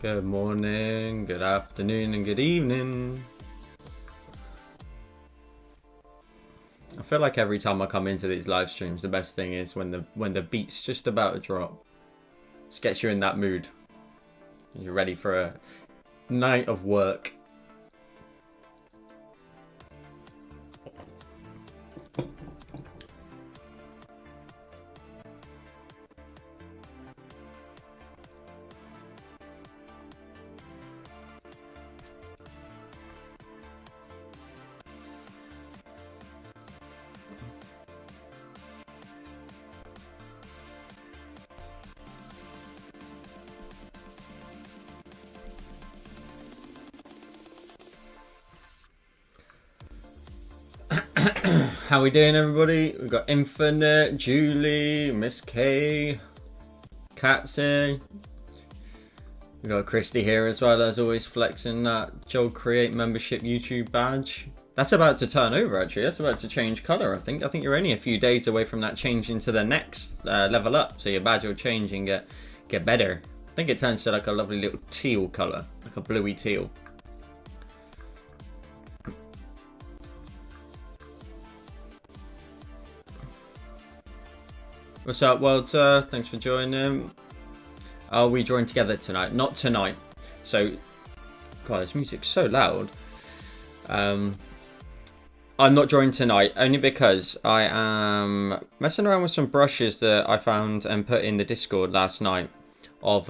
Good morning, good afternoon, and good evening. I feel like every time I come into these live streams, the best thing is when the beat's just about to drop. Just gets you in that mood. You're ready for a night of work. How we doing, everybody? We've got Infinite, Julie, Miss K, Katsy. We've got Christy here as well, as always, flexing that Joel Create membership YouTube badge. That's about to turn over, actually. That's about to change colour, I think. I think you're only a few days away from that changing to the next level up. So your badge will change and get better. I think it turns to like a lovely little teal colour, like a bluey teal. What's up, Walter? Thanks for joining. Are we drawing together tonight? Not tonight. So, God, this music's so loud. I'm not drawing tonight, only because I am messing around with some brushes that I found and put in the Discord last night of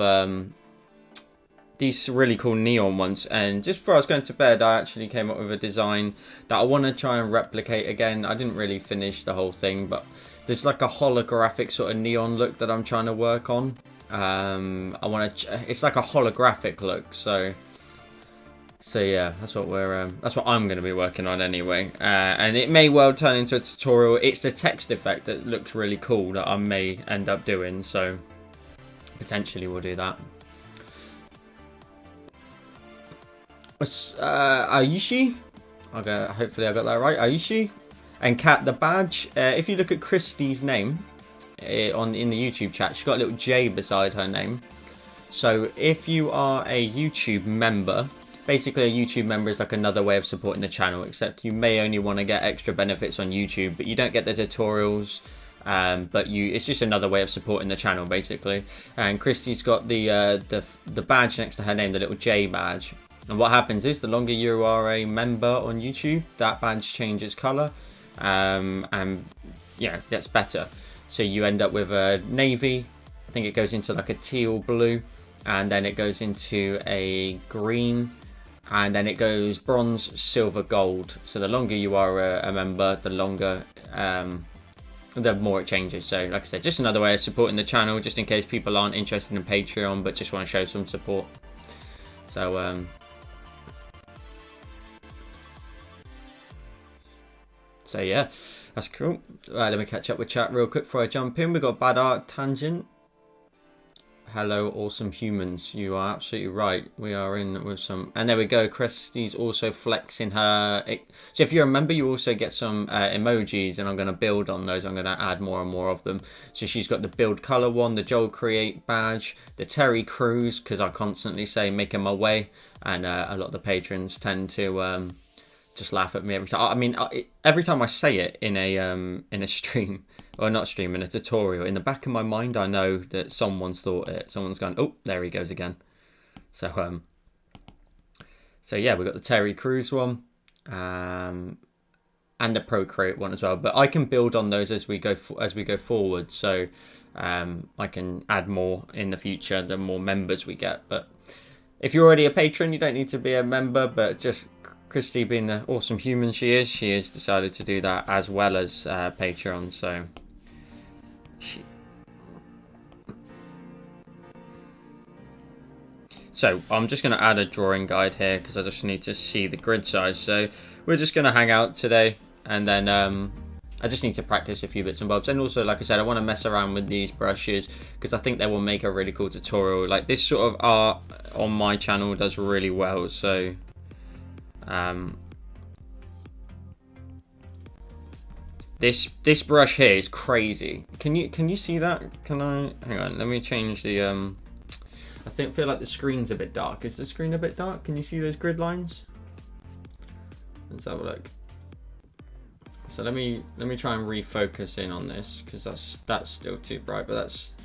these really cool neon ones. And just before I was going to bed, I actually came up with a design that I want to try and replicate again. I didn't really finish the whole thing, but there's like a holographic sort of neon look that I'm trying to work on. It's like a holographic look, so yeah, that's what I'm going to be working on anyway. And it may well turn into a tutorial. It's the text effect that looks really cool that I may end up doing, so potentially we'll do that. Ayushi? Hopefully I got that right. Ayushi? And Kat, the badge, if you look at Christy's name in the YouTube chat, she's got a little J beside her name. So if you are a YouTube member, basically a YouTube member is like another way of supporting the channel, except you may only want to get extra benefits on YouTube, but you don't get the tutorials. But it's just another way of supporting the channel, basically. And Christy's got the badge next to her name, the little J badge. And what happens is, the longer you are a member on YouTube, that badge changes colour. And yeah, gets better. So you end up with a navy, I think it goes into like a teal blue, and then it goes into a green, and then it goes bronze, silver, gold. So the longer you are a member, the longer the more it changes. So like I said, just another way of supporting the channel, just in case people aren't interested in Patreon but just want to show some support. So yeah, that's cool. Right, let me catch up with chat real quick before I jump in. We've got Bad Art Tangent. Hello, awesome humans. You are absolutely right. We are in with some... And there we go. Christy's also flexing her... So if you're a member, you also get some emojis, and I'm going to build on those. I'm going to add more and more of them. So she's got the build color one, the Joel Create badge, the Terry Crews, because I constantly say making my way. And a lot of the patrons tend to... just laugh at me every time. I mean, every time I say it in a stream, or not stream, in a tutorial, in the back of my mind, I know that someone's thought it. Someone's gone, oh, there he goes again. So yeah, we've got the Terry Crews one, and the Procreate one as well. But I can build on those as we go forward. So I can add more in the future, the more members we get. But if you're already a patron, you don't need to be a member, but just Christy, being the awesome human she has decided to do that as well as Patreon. So I'm just going to add a drawing guide here because I just need to see the grid size. So we're just going to hang out today, and then I just need to practice a few bits and bobs. And also, like I said, I want to mess around with these brushes because I think they will make a really cool tutorial. Like this sort of art on my channel does really well. So this brush here is crazy. Can you see that? Hang on, let me change the feel like the screen's a bit dark. Is the screen a bit dark? Can you see those grid lines? Let's have a look. So let me try and refocus in on this, because that's still too bright, but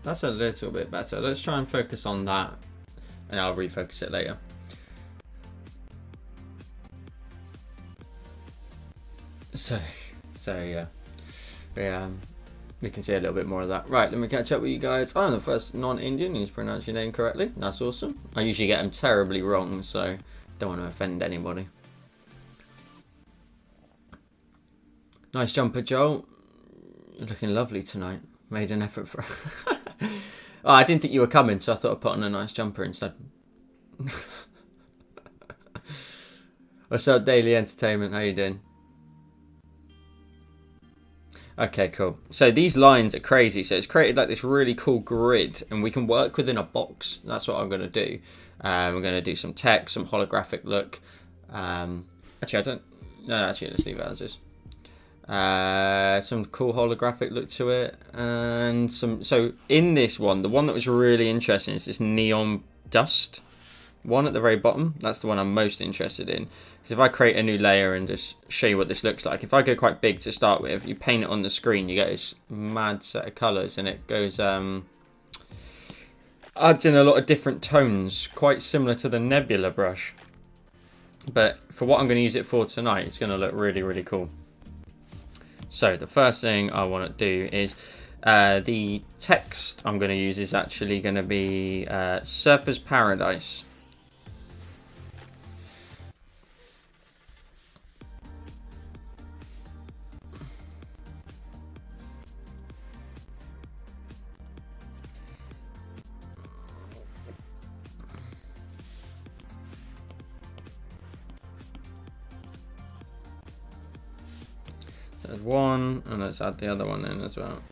that's a little bit better. Let's try and focus on that, and I'll refocus it later. So yeah, we can see a little bit more of that. Right, let me catch up with you guys. I'm the first non-Indian who's pronounced your name correctly. That's awesome. I usually get them terribly wrong, so don't want to offend anybody. Nice jumper, Joel. You're looking lovely tonight. Made an effort for... Oh, I didn't think you were coming, so I thought I'd put on a nice jumper instead. What's up, Daily Entertainment? How you doing? Okay, cool. So these lines are crazy. So it's created like this really cool grid, and we can work within a box. That's what I'm going to do. We're going to do some text, some holographic look. Actually, I don't... No, actually, let's leave it as is. Some cool holographic look to it, and so in this one, the one that was really interesting is this neon dust one at the very bottom. That's the one I'm most interested in, because if I create a new layer and just show you what this looks like, if I go quite big to start with, you paint it on the screen, you get this mad set of colors, and it goes adds in a lot of different tones, quite similar to the nebula brush, but for what I'm going to use it for tonight, it's going to look really, really cool. So the first thing I want to do is the text I'm going to use is actually going to be Surfer's Paradise. There's one, and let's add the other one in as well.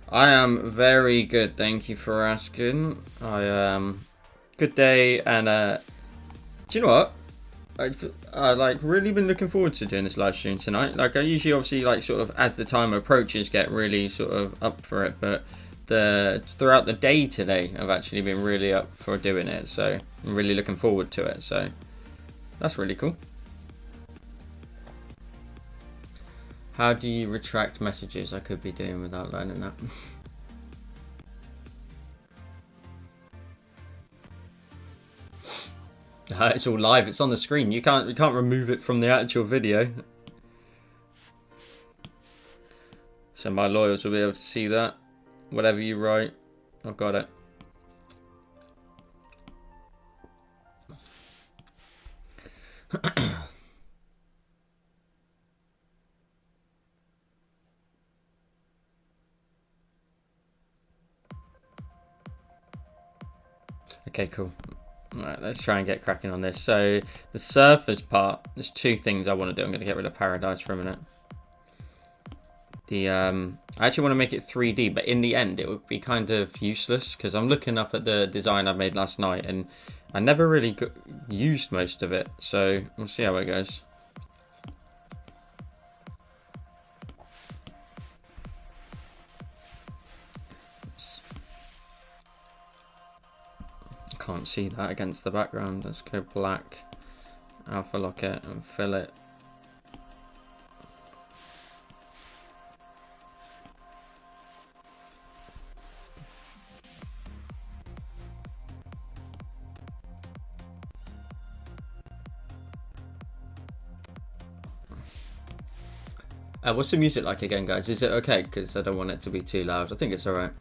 I am very good, thank you for asking. Good day, and do you know what? I like really been looking forward to doing this live stream tonight. Like I usually obviously like sort of as the time approaches get really sort of up for it, but throughout the day today I've actually been really up for doing it, so I'm really looking forward to it. So that's really cool. How do you retract messages? I could be doing without learning that. It's all live. It's on the screen. You can't remove it from the actual video. So my lawyers will be able to see that. Whatever you write, I've got it. Okay, cool. Alright, let's try and get cracking on this. So the surface part, there's two things I want to do. I'm going to get rid of Paradise for a minute. I actually want to make it 3D, but in the end it would be kind of useless, because I'm looking up at the design I made last night and I never really used most of it. So we'll see how it goes. Can't see that against the background. Let's go black, alpha lock it and fill it. What's the music like again, guys? Is it okay? Because I don't want it to be too loud. I think it's alright.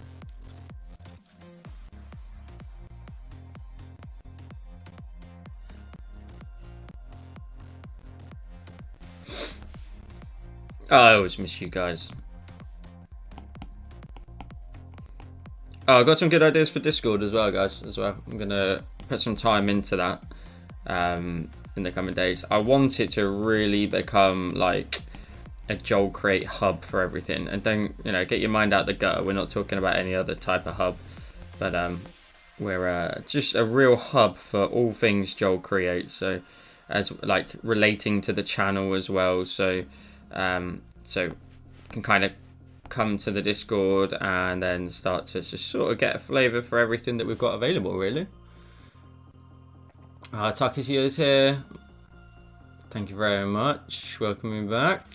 Oh, I always miss you guys. Oh, I got some good ideas for Discord as well, guys. I'm gonna put some time into that in the coming days. I want it to really become like a Joel Create hub for everything, and don't, you know, get your mind out the gutter. We're not talking about any other type of hub, but we're just a real hub for all things Joel Create. So as like relating to the channel as well. So so can kind of come to the Discord and then start to just sort of get a flavour for everything that we've got available, really. Takisuyo's here. Thank you very much. Welcome me back.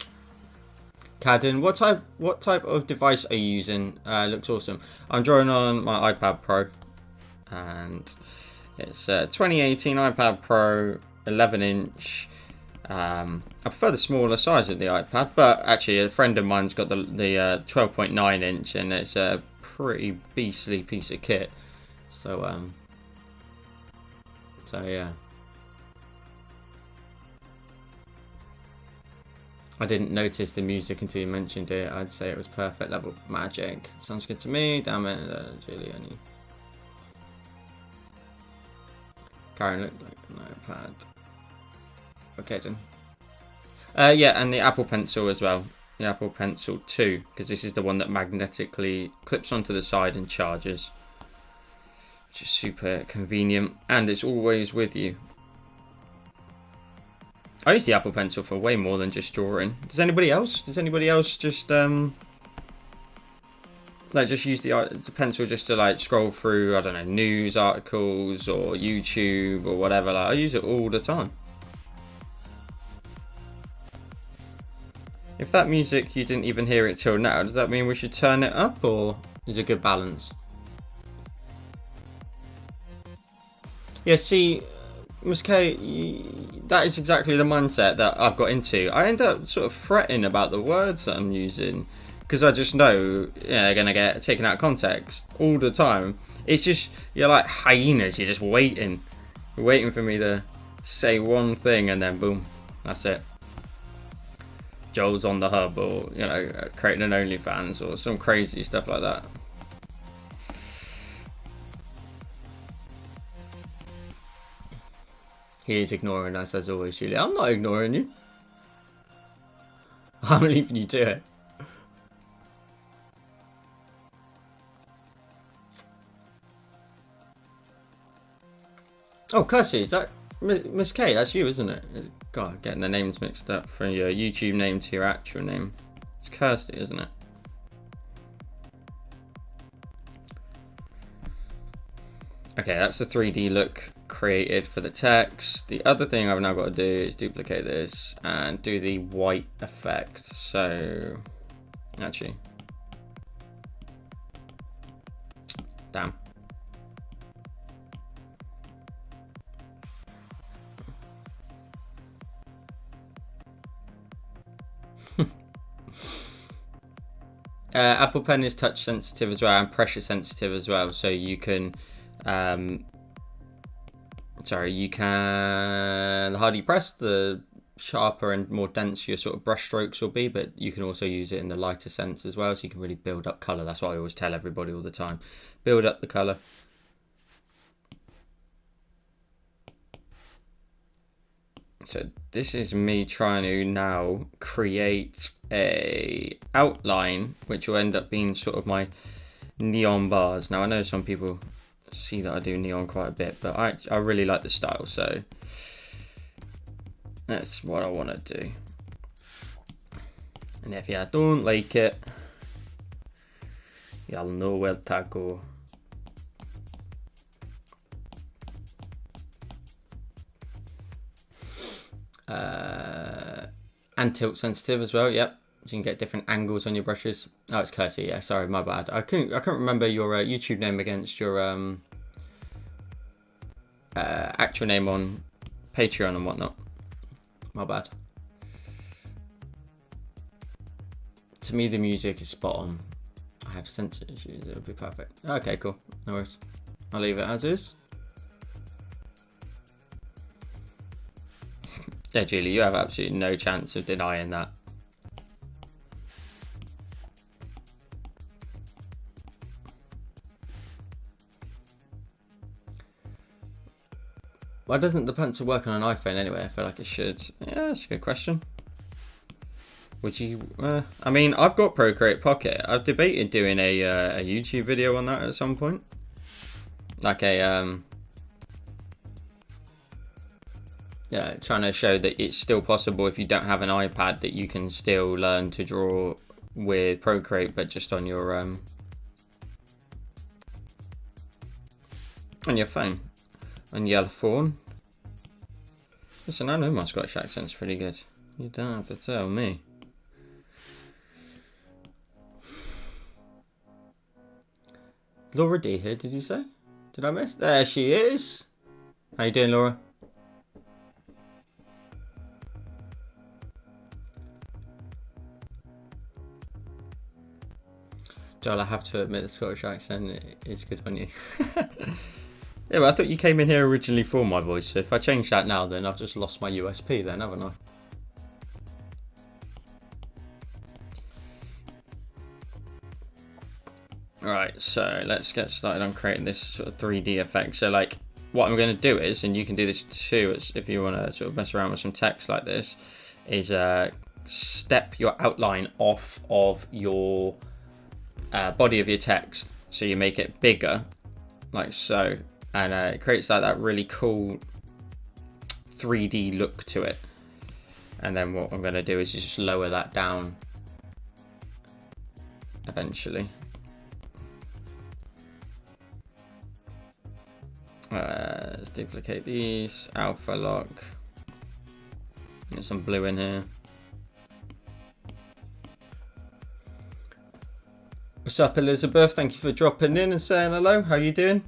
Cadden, what type of device are you using? Looks awesome. I'm drawing on my iPad Pro, and it's a 2018 iPad Pro 11-inch. I prefer the smaller size of the iPad, but actually a friend of mine's got the 12.9 inch, and it's a pretty beastly piece of kit. So yeah. I didn't notice the music until you mentioned it. I'd say it was perfect level magic. Sounds good to me. Damn it, Giuliani. Karen looked like an iPad. Okay then. Yeah, and the Apple Pencil as well. The Apple Pencil 2, because this is the one that magnetically clips onto the side and charges. Which is super convenient, and it's always with you. I use the Apple Pencil for way more than just drawing. Does anybody else? Does anybody else just like just use the pencil just to like scroll through, I don't know, news articles or YouTube or whatever? Like, I use it all the time. If that music, you didn't even hear it till now, does that mean we should turn it up, or is it a good balance? Yeah, see, Miss K, that is exactly the mindset that I've got into. I end up sort of fretting about the words that I'm using because I just know they're going to get taken out of context all the time. It's just, you're like hyenas, you're just waiting. You're waiting for me to say one thing and then boom, that's it. Joel's on the hub, or, you know, creating an OnlyFans or some crazy stuff like that. He is ignoring us as always, Julia. I'm not ignoring you. I'm leaving you to it. Oh, Kirsty, is that Miss K? That's you, isn't it? God, getting the names mixed up from your YouTube name to your actual name. It's Kirsty, isn't it? Okay, that's the 3D look created for the text. The other thing I've now got to do is duplicate this and do the white effect. So, actually, damn. Apple Pen is touch sensitive as well and pressure sensitive as well, so you can you can, the harder you press, the sharper and more dense your sort of brush strokes will be, but you can also use it in the lighter sense as well, so you can really build up colour. That's what I always tell everybody all the time. Build up the colour. So this is me trying to now create a outline which will end up being sort of my neon bars. Now I know some people see that I do neon quite a bit, but I really like the style, so that's what I want to do. And if you don't like it, you'll know where to go. And tilt sensitive as well, yep. So you can get different angles on your brushes. Oh, it's Kirsty, yeah, sorry, my bad. I can't remember your YouTube name against your actual name on Patreon and whatnot. My bad. To me, the music is spot on. I have sense issues, it'll be perfect. Okay, cool, no worries. I'll leave it as is. Yeah, Julie, you have absolutely no chance of denying that. Why doesn't the pencil work on an iPhone anyway? I feel like it should. Yeah, that's a good question. Would you? I mean, I've got Procreate Pocket. I've debated doing a YouTube video on that at some point. Like a yeah, trying to show that it's still possible if you don't have an iPad that you can still learn to draw with Procreate, but just on your phone, on Yellow Fawn. Listen, I know my Scottish accent's pretty good. You don't have to tell me. Laura D here, did you say? Did I miss? There she is. How you doing, Laura? Joel, I have to admit the Scottish accent is good on you. Yeah, but I thought you came in here originally for my voice, so if I change that now, then I've just lost my USP then, haven't I? Alright, so let's get started on creating this sort of 3D effect. So like, what I'm going to do is, and you can do this too if you want to sort of mess around with some text like this, is step your outline off of your body of your text. So you make it bigger, like so. And it creates that really cool 3D look to it. And then what I'm going to do is just lower that down eventually. Let's duplicate these, alpha lock, get some blue in here. What's up, Elizabeth? Thank you for dropping in and saying hello. How you doing?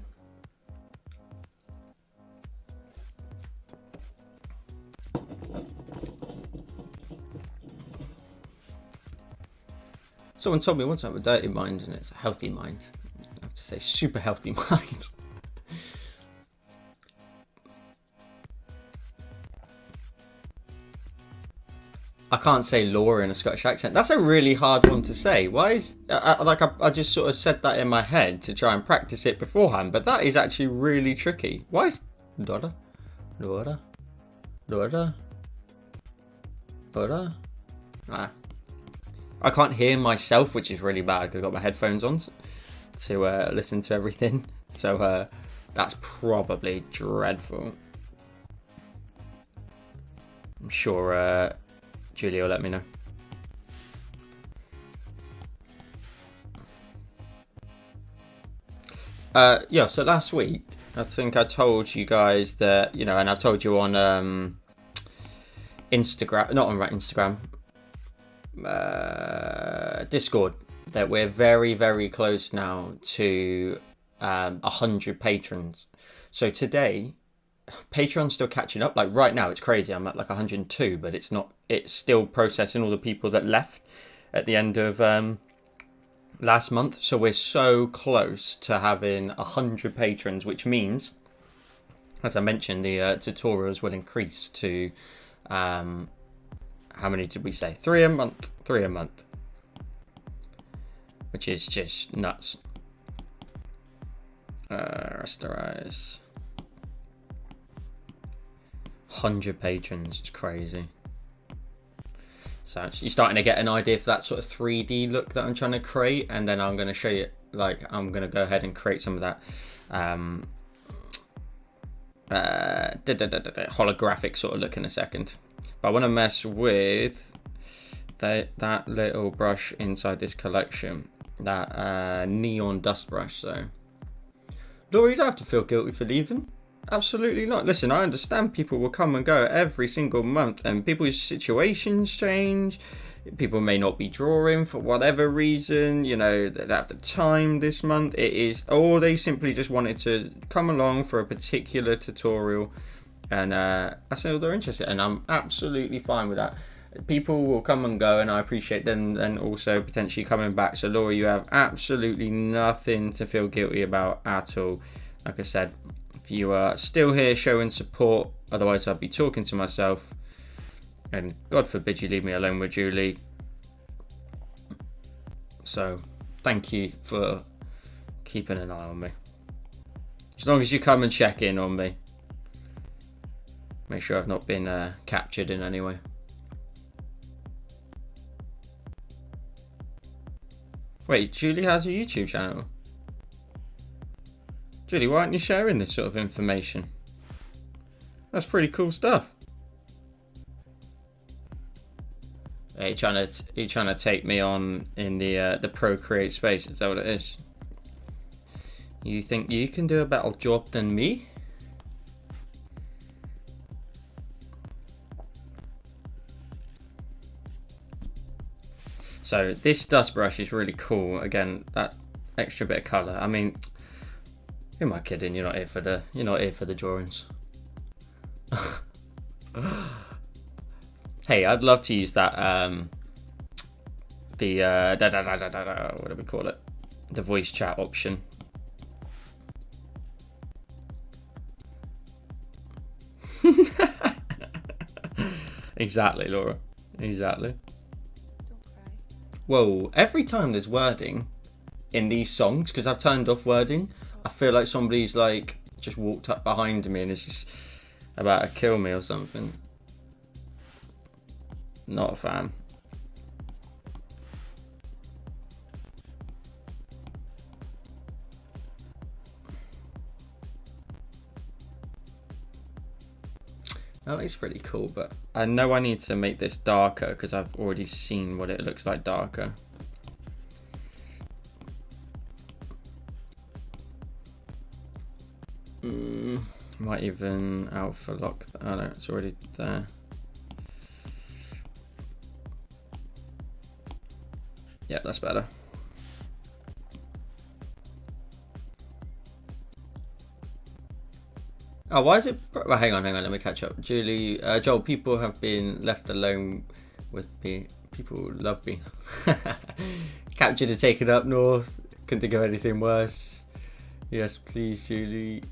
Someone told me once I have a dirty mind and it's a healthy mind. I have to say super healthy mind. I can't say Laura in a Scottish accent. That's a really hard one to say. Why is I just sort of said that in my head to try and practice it beforehand, but that is actually really tricky. Why is Laura? I can't hear myself, which is really bad because I've got my headphones on to listen to everything. So that's probably dreadful. I'm sure Julia will let me know. Yeah, so last week, I think I told you guys that, you know, and I've told you on Instagram, not on Instagram, Discord, that we're very, very close now to 100 patrons. So today, Patreon's still catching up. Like right now, it's crazy. I'm at like 102, but it's not. It's still processing all the people that left at the end of last month. So we're so close to having 100 patrons, which means, as I mentioned, the tutorials will increase to how many did we say? 3 a month. 3 a month, which is just nuts. Rasterize. 100 patrons, it's crazy. So you're starting to get an idea for that sort of 3D look that I'm trying to create, and then I'm going to show you, like, I'm going to go ahead and create some of that holographic sort of look in a second. But I want to mess with that little brush inside this collection, that neon dust brush. So Laura, you don't have to feel guilty for leaving. Absolutely not. Listen, I understand people will come and go every single month, and people's situations change. People may not be drawing for whatever reason, you know, they don't have the time this month. It is, or they simply just wanted to come along for a particular tutorial, and that's all they're interested in, and I'm absolutely fine with that. People will come and go, and I appreciate them and also potentially coming back. So Laura, you have absolutely nothing to feel guilty about at all. Like I said, if you are still here showing support, otherwise I'd be talking to myself, and God forbid you leave me alone with Julie. So thank you for keeping an eye on me. As long as you come and check in on me, make sure I've not been captured in any way. Wait, Julie has a YouTube channel? Julie, why aren't you sharing this sort of information? That's pretty cool stuff. Are you trying to take me on in the Procreate space? Is that what it is? You think you can do a better job than me? So this dust brush is really cool. Again, that extra bit of color. I mean, who am I kidding? You're not here for the drawings. Hey, I'd love to use that. What do we call it? The voice chat option. Exactly, Laura. Exactly. Don't cry. Whoa, every time there's wording in these songs, because I've turned off wording, I feel like somebody's like just walked up behind me and is just about to kill me or something. Not a fan. That looks pretty cool, but I know I need to make this darker because I've already seen what it looks like darker. Might even alpha lock. Oh no, it's already there. Yeah, that's better. Oh, why is it? Well, hang on, let me catch up. Julie, Joel, people have been left alone with me. People love me. Captured and taken up north. Couldn't think of anything worse. Yes, please, Julie.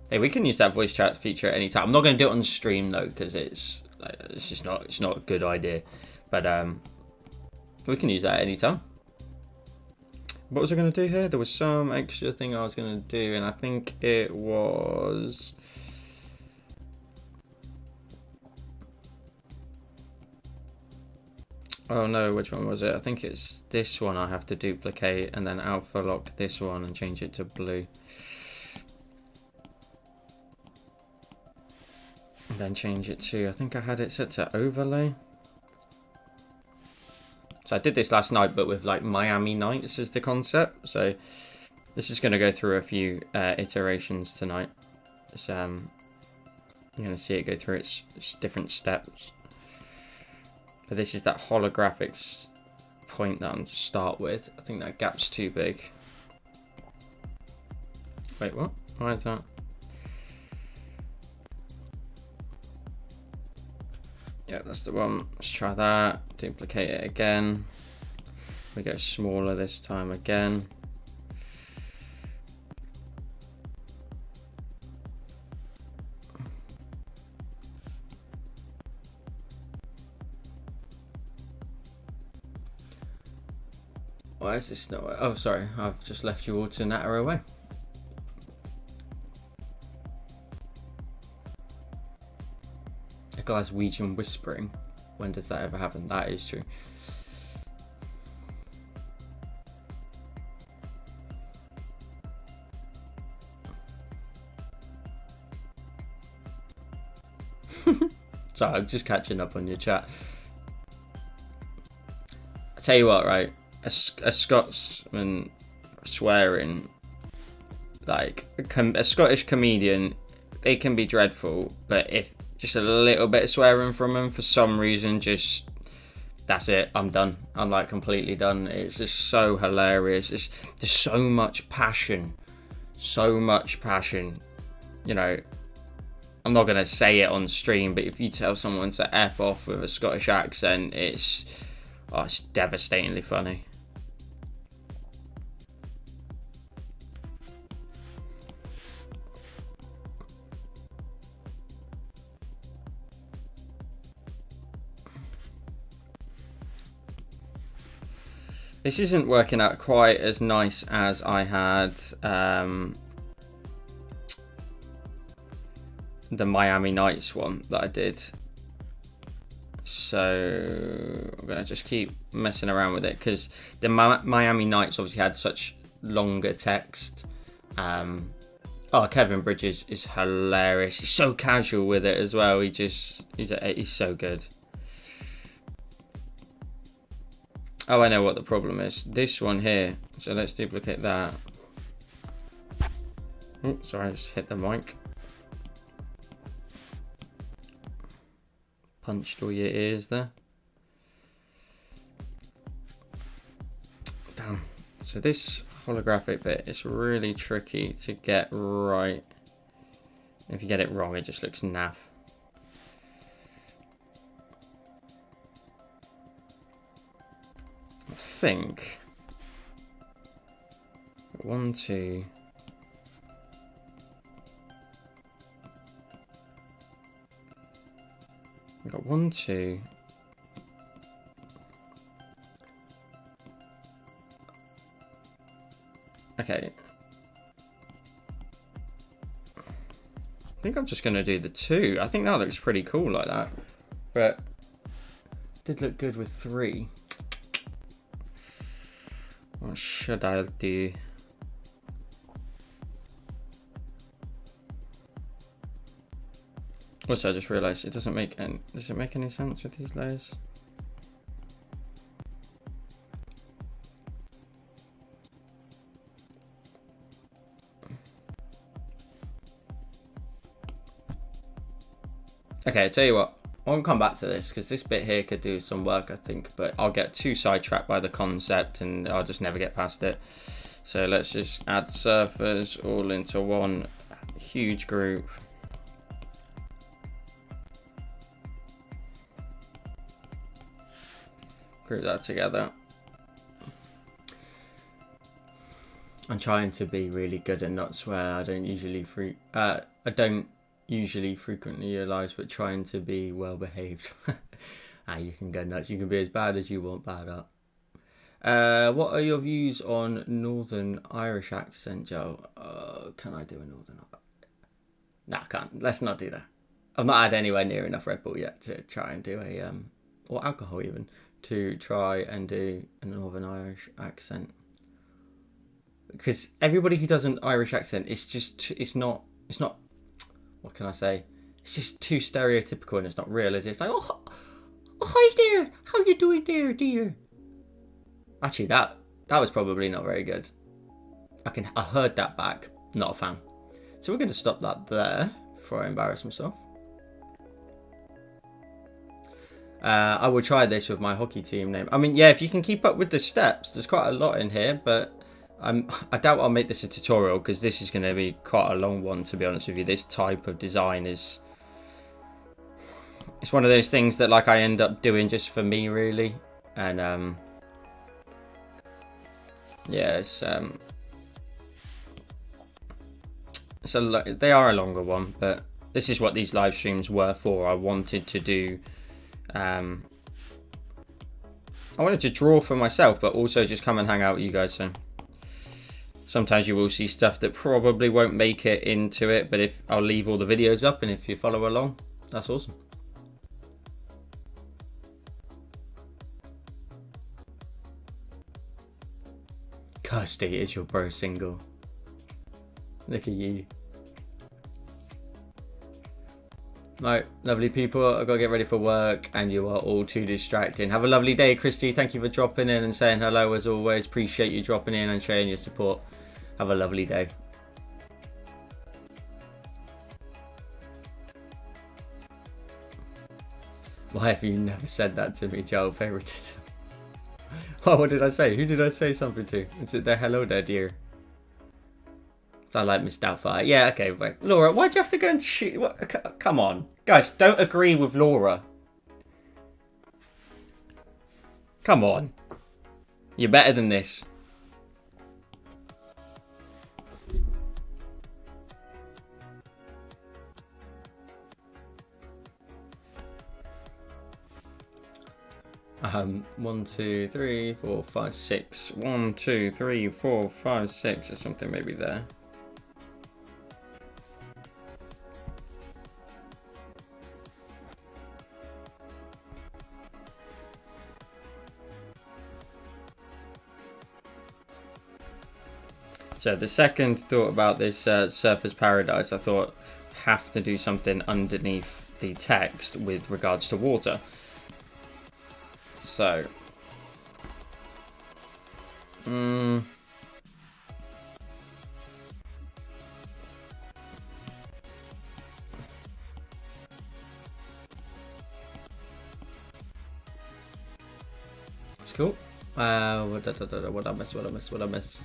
Hey, we can use that voice chat feature at any time. I'm not going to do it on stream though, because it's not a good idea. But we can use that at any time. What was I going to do here? There was some extra thing I was going to do, and I think it was. Oh no, which one was it? I think it's this one I have to duplicate and then alpha lock this one and change it to blue. And then change it to, I think I had it set to overlay. So I did this last night, but with like Miami Nights as the concept. So this is going to go through a few iterations tonight. So you're going to see it go through its different steps. But this is that holographic point that I'm to start with. I think that gap's too big. Wait, what? Why is that? Yeah, that's the one. Let's try that. Duplicate it again. We go smaller this time again. Why is this not? Oh, sorry. I've just left you all to natter away. A Glaswegian whispering. When does that ever happen? That is true. So I'm just catching up on your chat. I tell you what, right? A Scotsman swearing, like a Scottish comedian, they can be dreadful, but if just a little bit of swearing from them for some reason, just that's it. I'm done. I'm like completely done. It's just so hilarious. There's so much passion, so much passion. You know, I'm not gonna say it on stream, but if you tell someone to F off with a Scottish accent, it's devastatingly funny. This isn't working out quite as nice as I had the Miami Nights one that I did. So I'm going to just keep messing around with it because the Miami Nights obviously had such longer text. Oh, Kevin Bridges is hilarious. He's so casual with it as well. He's so good. Oh, I know what the problem is. This one here. So let's duplicate that. Oh, sorry, I just hit the mic. Punched all your ears there. Damn. So this holographic bit is really tricky to get right. If you get it wrong, it just looks naff. I think 1, 2. I've got 1, 2. Okay. I think I'm just going to do the 2. I think that looks pretty cool like that. But it did look good with 3. What should I do? Also, I just realised it doesn't make any. Does it make any sense with these layers? Okay, I tell you what. I won't come back to this because this bit here could do some work, I think, but I'll get too sidetracked by the concept and I'll just never get past it. So let's just add surfers all into one huge group. Group that together. I'm trying to be really good and not swear. I don't usually frequently realise, but trying to be well behaved. You can go nuts. You can be as bad as you want bad up. What are your views on Northern Irish accent, Joe? Can I do a Northern? No, I can't. Let's not do that. I've not had anywhere near enough Red Bull yet to try and do a or alcohol even to try and do a Northern Irish accent. Because everybody who does an Irish accent, it's not. What can I say? It's just too stereotypical and it's not real, is it? It's like, oh hi there, how you doing there, dear? Actually, that was probably not very good. I heard that back. Not a fan. So we're going to stop that there before I embarrass myself. I will try this with my hockey team name. I mean, yeah, if you can keep up with the steps, there's quite a lot in here, but I doubt I'll make this a tutorial because this is going to be quite a long one, to be honest with you. This type of design it's one of those things that like I end up doing just for me, really. And yeah, they are a longer one, but this is what these live streams were for. I wanted to do I wanted to draw for myself, but also just come and hang out with you guys. So sometimes you will see stuff that probably won't make it into it, but if I'll leave all the videos up, and if you follow along, that's awesome. Kirsty is your bro single. Look at you. Right, lovely people, I've got to get ready for work and you are all too distracting. Have a lovely day, Christy. Thank you for dropping in and saying hello as always. Appreciate you dropping in and sharing your support. Have a lovely day. Why have you never said that to me, Joel? Favoritism. Oh, what did I say? Who did I say something to? Is it there? Hello there, dear. Sound like Miss Doubtfire. Yeah, okay. Wait. Laura, why'd you have to go and shoot? What? Come on. Guys, don't agree with Laura. Come on. You're better than this. One, two, three, four, five, six. 1, 2, 3, 4, 5, 6 or something maybe there. So the second thought about this Surfer's Paradise, I thought have to do something underneath the text with regards to water. So, it's cool. What I miss?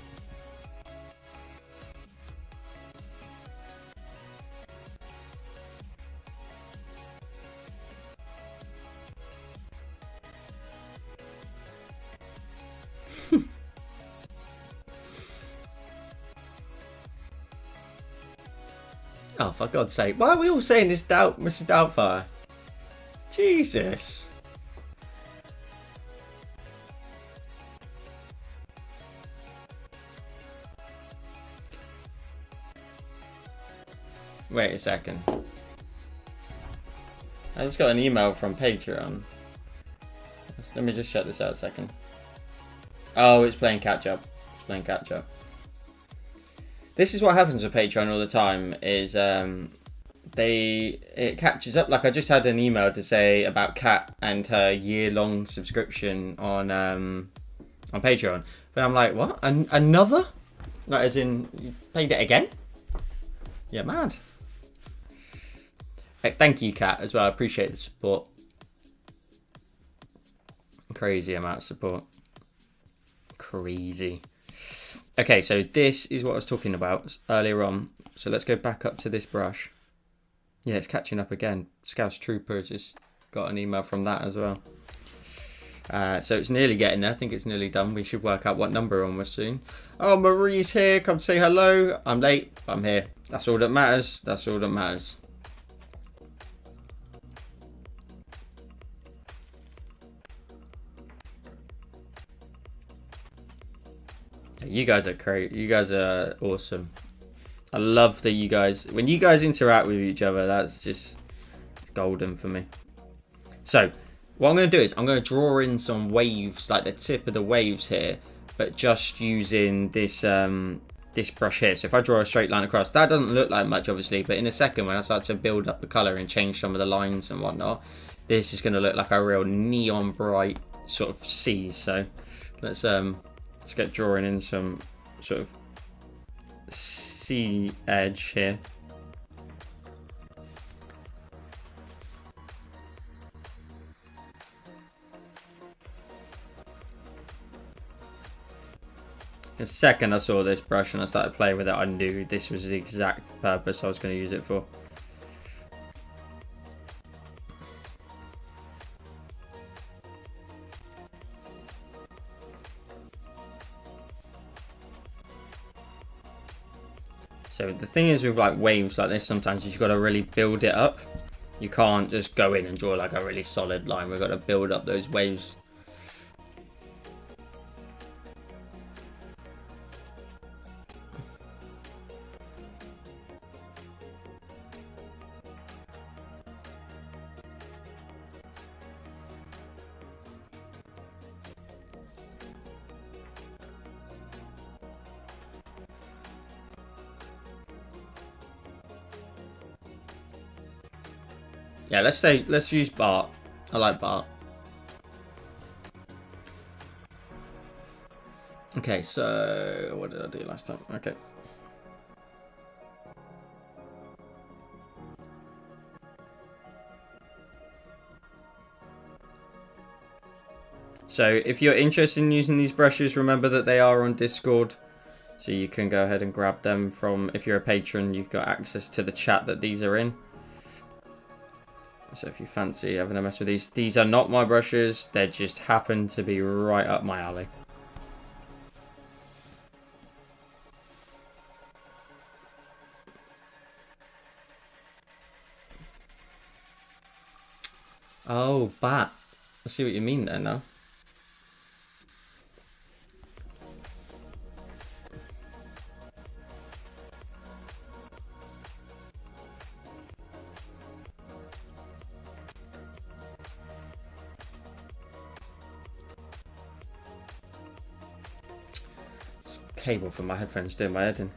Oh, for God's sake. Why are we all saying this, Mr. Doubtfire? Jesus. Wait a second. I just got an email from Patreon. Let me just shut this out a second. Oh, it's playing catch up. It's playing catch up. This is what happens with Patreon all the time, is it catches up. Like I just had an email to say about Kat and her year-long subscription on Patreon. But I'm like, what? Another? Like as in, you paid it again? Yeah, mad. Hey, thank you, Kat, as well. I appreciate the support. Crazy amount of support. Crazy. Okay, so this is what I was talking about earlier on. So let's go back up to this brush. Yeah, it's catching up again. Scouse Trooper just got an email from that as well. So it's nearly getting there. I think it's nearly done. We should work out what number on we're soon. Oh, Marie's here. Come say hello. I'm late. I'm here. That's all that matters. That's all that matters. You guys are great. You guys are awesome. I love that you guys, when you guys interact with each other, that's just golden for me. So what I'm going to do is I'm going to draw in some waves, like the tip of the waves here, but just using this this brush here. So if I draw a straight line across, that doesn't look like much obviously, but in a second when I start to build up the color and change some of the lines and whatnot, this is going to look like a real neon bright sort of sea. So let's get drawing in some sort of sea edge here. The second I saw this brush and I started playing with it, I knew this was the exact purpose I was going to use it for. So the thing is with like waves like this, sometimes you've got to really build it up. You can't just go in and draw like a really solid line. We've got to build up those waves. Yeah, let's use Bart. I like Bart. Okay, so what did I do last time? Okay. So if you're interested in using these brushes, remember that they are on Discord. So you can go ahead and grab them from, if you're a patron, you've got access to the chat that these are in. So if you fancy having a mess with these are not my brushes. They just happen to be right up my alley. Oh, bat. I see what you mean there now. cable for my headphones doing my head in.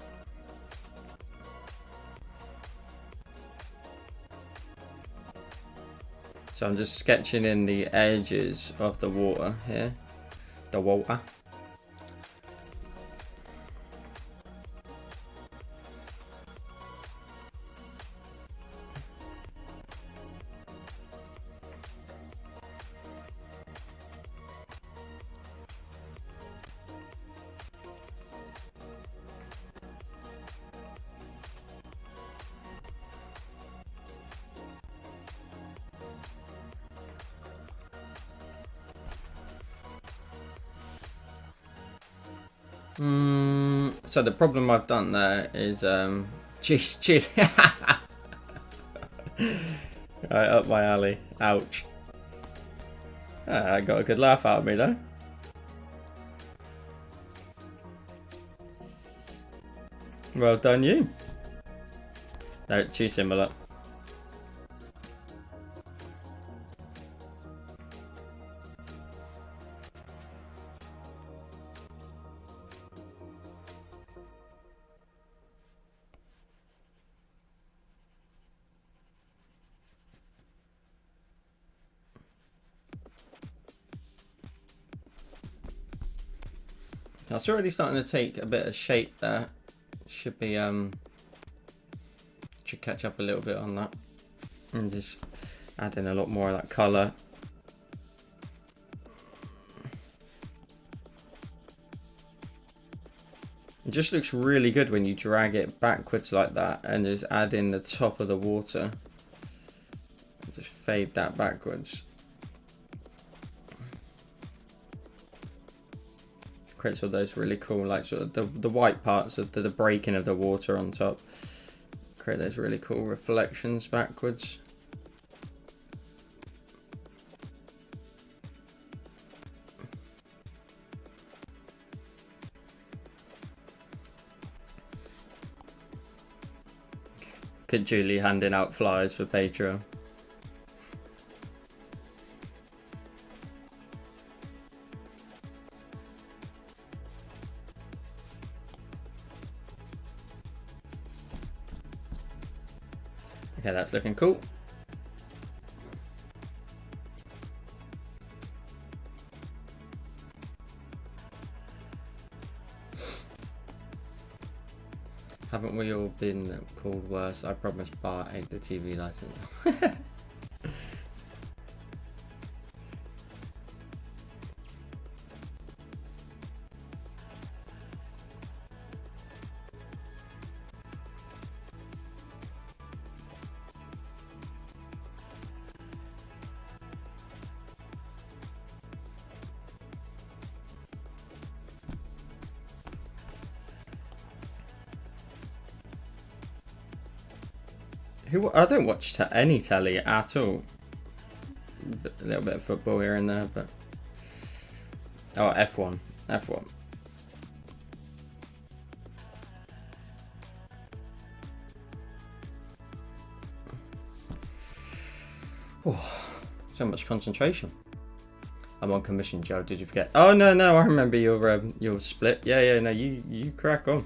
So I'm just sketching in the edges of the water here. The water. So the problem I've done there is, jeez, chill. Right up my alley. Ouch. I got a good laugh out of me though. Well done you. No, too similar. It's already starting to take a bit of shape there. Should be should catch up a little bit on that. And just add in a lot more of that colour. It just looks really good when you drag it backwards like that and just add in the top of the water. Just fade that backwards. Creates all those really cool, like sort of the white parts of the breaking of the water on top. Create those really cool reflections backwards. Could Julie handing out flyers for Patreon? Okay, that's looking cool. Haven't we all been called worse? I promise Bart ate the TV license. I don't watch any telly at all. A little bit of football here and there, but oh, F1. Oh, so much concentration. I'm on commission, Joe. Did you forget? Oh no, I remember your split. Yeah. No, you crack on.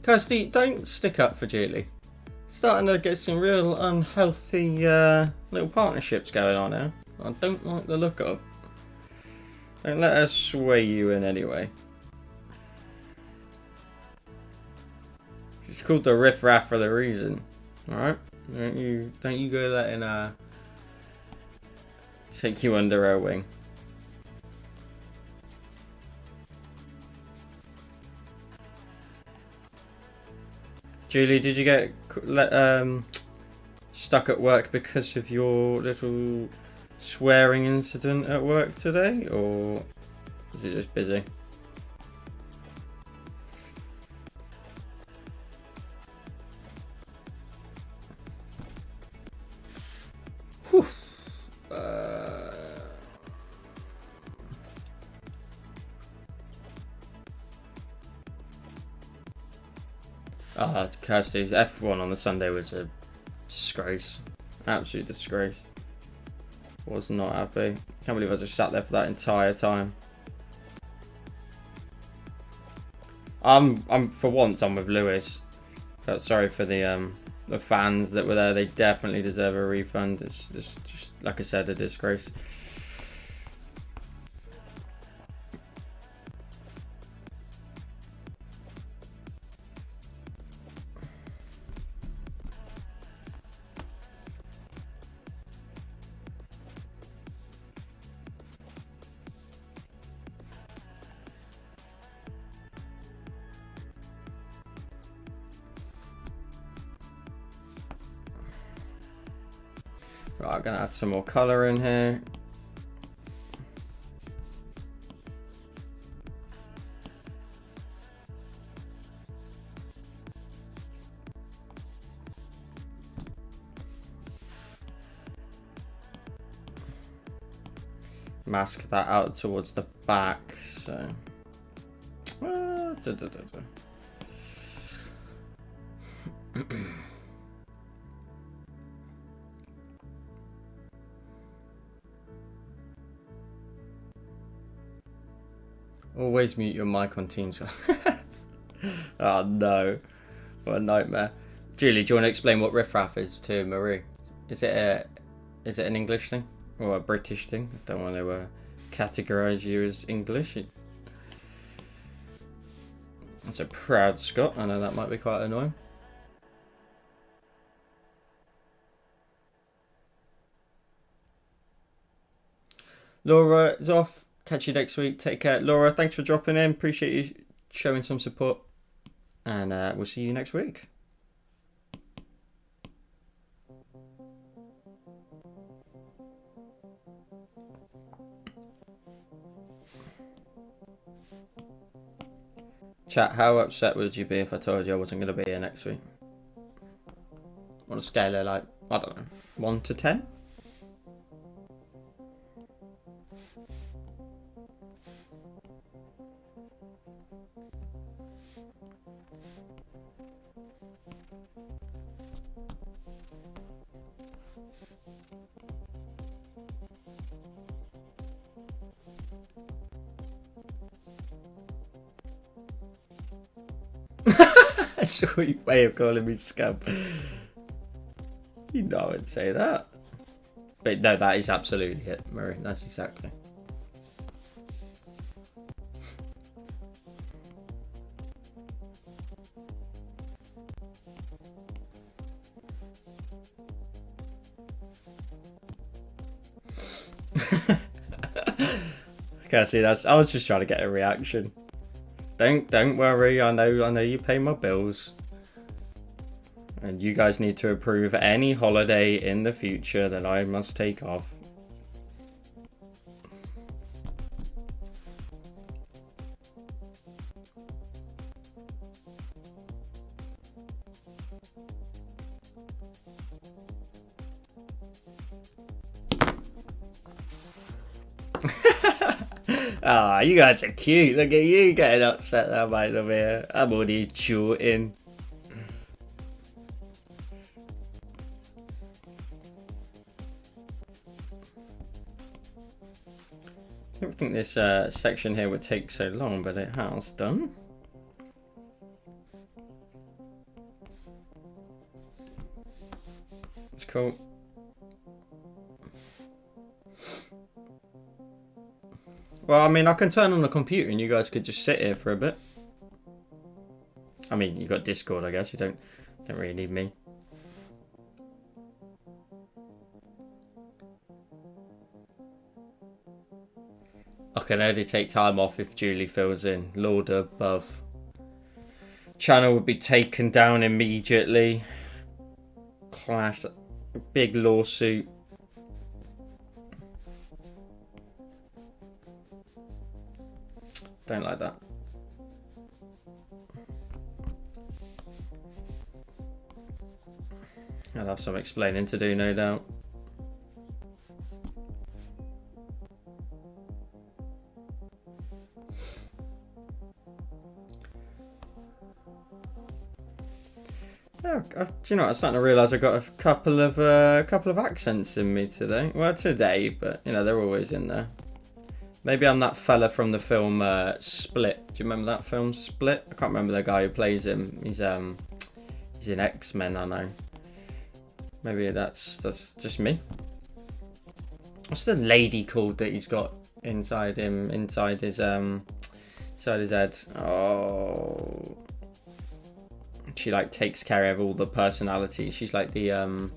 Kirsty, don't stick up for Julie. Starting to get some real unhealthy little partnerships going on now. I don't like the look of. Don't let her sway you in any way. She's called the Riff Raff for the reason. Alright? Don't you go letting her take you under her wing. Julie, did you get stuck at work because of your little swearing incident at work today, or is it just busy? Whew. Kirsty, F1 on the Sunday was a disgrace. Absolute disgrace. Was not happy. Can't believe I just sat there for that entire time. I'm for once I'm with Lewis. Felt sorry for the fans that were there. They definitely deserve a refund. It's just like I said, a disgrace. Right, I'm gonna add some more colour in here. Mask that out towards the back, so. Always mute your mic on Teams. Oh no, what a nightmare. Julie, do you want to explain what riffraff is to Marie? Is it an English thing or a British thing? I don't want to categorise you as English. That's a proud Scot. I know that might be quite annoying. Laura is off. Catch you next week. Take care. Laura, thanks for dropping in. Appreciate you showing some support. And we'll see you next week. Chat, how upset would you be if I told you I wasn't going to be here next week? On a scale of like, I don't know, 1 to 10? That's a sweet way of calling me scum. You know I wouldn't say that. But no, that is absolutely it, Murray. That's exactly. Can't see that's. I was just trying to get a reaction. Don't worry. I know you pay my bills, and you guys need to approve any holiday in the future that I must take off. Ah, you guys are cute. Look at you getting upset that might over here. I'm already shooting. I don't think this section here would take so long, but it has done. It's cool. Well, I mean, I can turn on the computer and you guys could just sit here for a bit. I mean, you got Discord, I guess. You don't really need me. I can only take time off if Julie fills in. Lord above. Channel would be taken down immediately. Clash. Big lawsuit. Don't like that. I'll have some explaining to do, no doubt. Oh, do you know what? I'm starting to realise I've got a couple of accents in me today. Well, today, but you know they're always in there. Maybe I'm that fella from the film Split. Do you remember that film Split? I can't remember the guy who plays him. He's in X-Men, I know. Maybe that's just me. What's the lady called that he's got inside him, inside his head? Oh, she like takes care of all the personalities. She's like the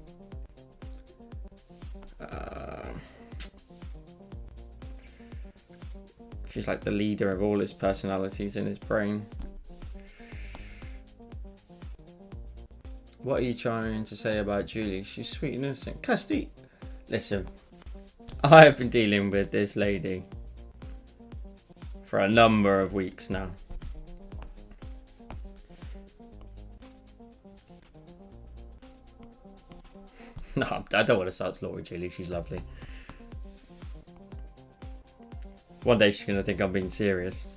she's like the leader of all his personalities in his brain. What are you trying to say about Julie? She's sweet and innocent. Kirsty, listen, I have been dealing with this lady for a number of weeks now. No, I don't want to start slaughtering Julie. She's lovely. One day she's going to think I'm being serious.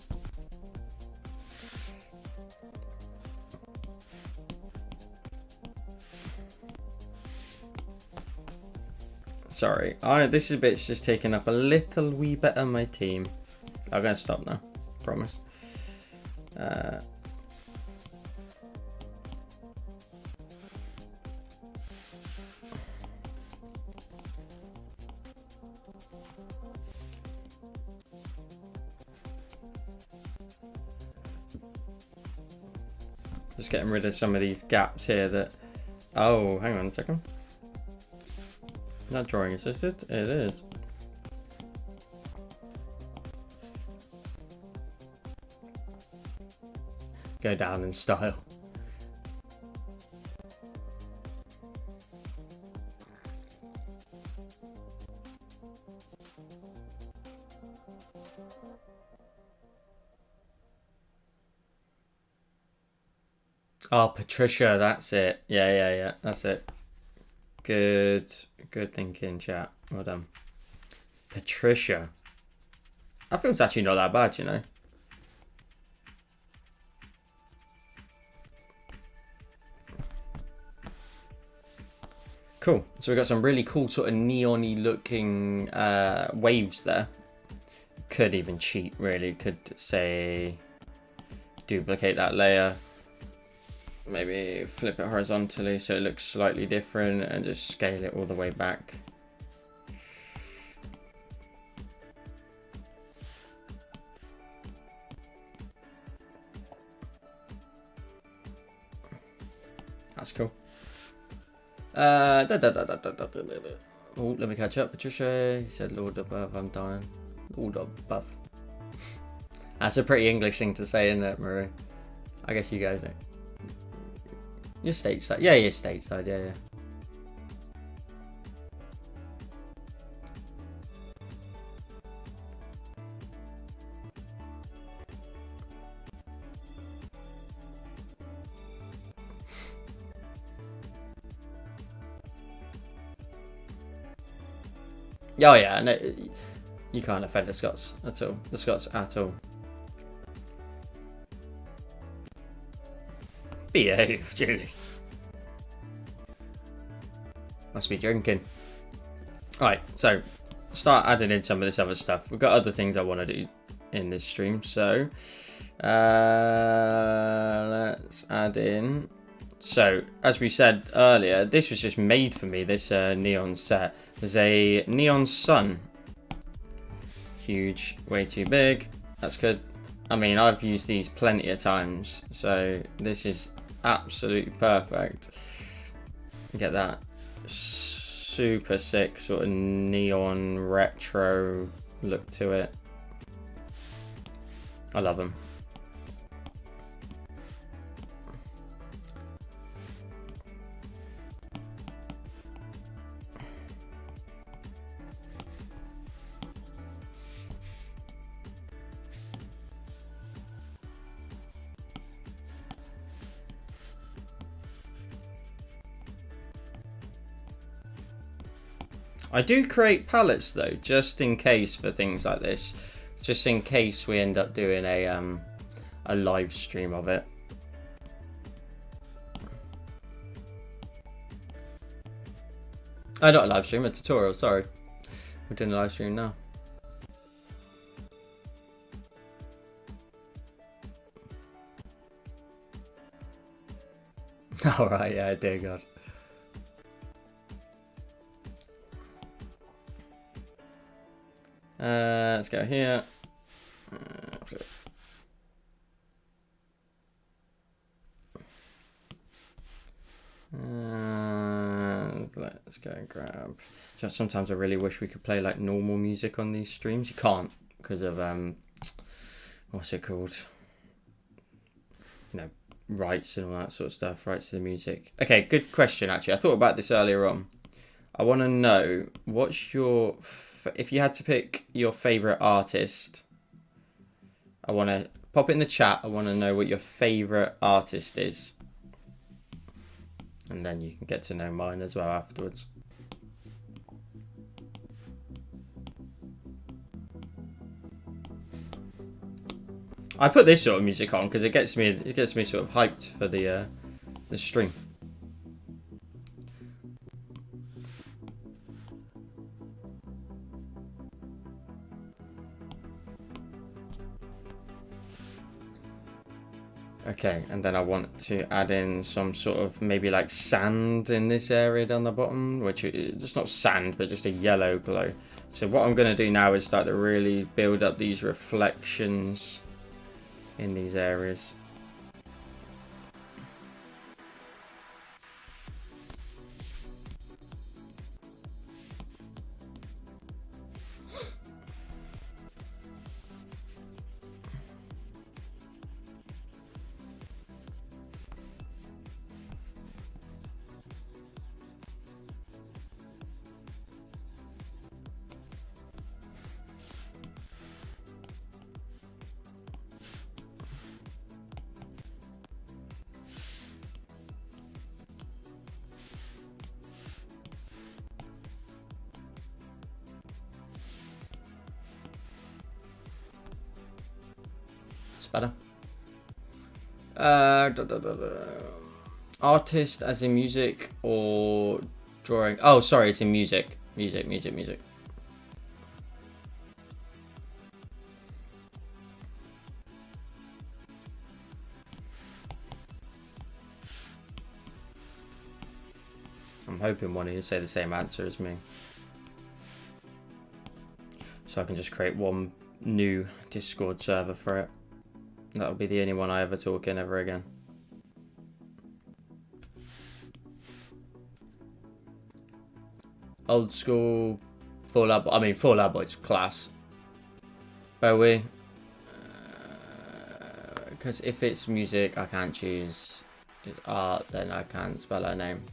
Sorry, this bit's just taking up a little wee bit of my team. I'm going to stop now, promise. Just getting rid of some of these gaps here that... Oh, hang on a second. Is that drawing assisted? It is. Go down in style. Oh, Patricia, that's it. Yeah, that's it. Good thinking, chat. Well done. Patricia. That film's actually not that bad, you know. Cool. So we've got some really cool sort of neon-y looking waves there. Could even cheat, really. Could say duplicate that layer. Maybe flip it horizontally so it looks slightly different and just scale it all the way back. That's cool. Oh, let me catch up. Patricia, he said Lord above, I'm dying. Lord above. That's a pretty English thing to say, isn't it, Marie? I guess you guys know. You're stateside. Yeah, you're stateside. Yeah. Oh yeah, no, you can't offend the Scots at all. The Scots at all. Behave, Julie. Must be drinking. Alright, so start adding in some of this other stuff. We've got other things I want to do in this stream, so let's add in. So, as we said earlier, this was just made for me, this neon set. There's a neon sun. Huge, way too big. That's good. I mean, I've used these plenty of times, so this is absolutely perfect. Get that super sick sort of neon retro look to it. I love them. I do create palettes though, just in case for things like this. Just in case we end up doing a live stream of it. Oh, not a live stream, a tutorial, sorry. We're doing a live stream now. Alright, yeah, dear God. Let's go here. Let's go and grab. Just sometimes I really wish we could play like normal music on these streams. You can't because of what's it called? You know, rights and all that sort of stuff. Rights to the music. Okay, good question. Actually, I thought about this earlier on. I want to know what's your if you had to pick your favorite artist. I want to pop it in the chat. I want to know what your favorite artist is. And then you can get to know mine as well afterwards. I put this sort of music on because it gets me sort of hyped for the stream. Okay, and then I want to add in some sort of maybe like sand in this area down the bottom, which is just not sand, but just a yellow glow. So what I'm going to do now is start to really build up these reflections in these areas. Better. Artist as in music or drawing? Oh, sorry, it's in music. Music. I'm hoping one of you say the same answer as me. So I can just create one new Discord server for it. That'll be the only one I ever talk in ever again. Old school, Fall Out Boy. I mean, Fall Out Boy's class. Bowie. Because if it's music, I can't choose. It's art, then I can't spell her name.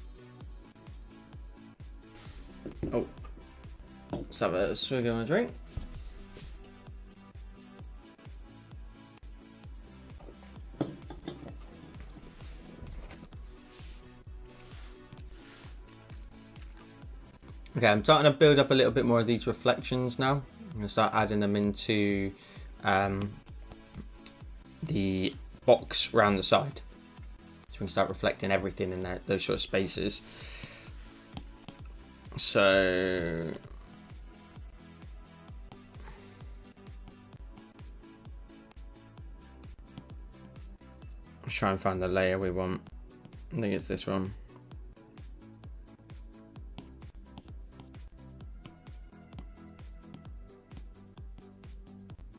Oh. Let's have a swig of my drink. Okay, I'm starting to build up a little bit more of these reflections now. I'm going to start adding them into the box around the side. So we can start reflecting everything in those sort of spaces. So let's try and find the layer we want. I think it's this one.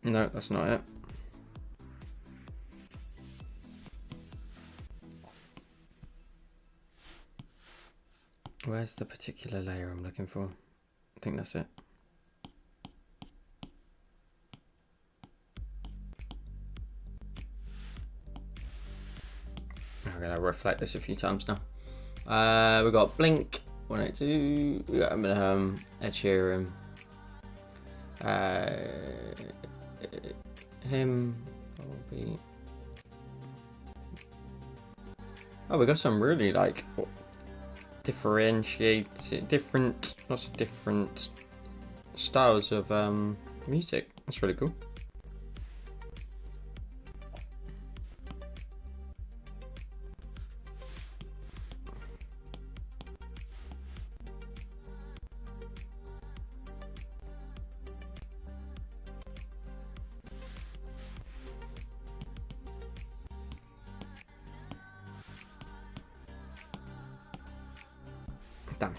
No, that's not it. Where's the particular layer I'm looking for? I think that's it. I'm gonna reflect this a few times now. We got Blink 182. We got Ed Sheeran. Him. Oh, we got some really like lots of different styles of music. That's really cool. Damn.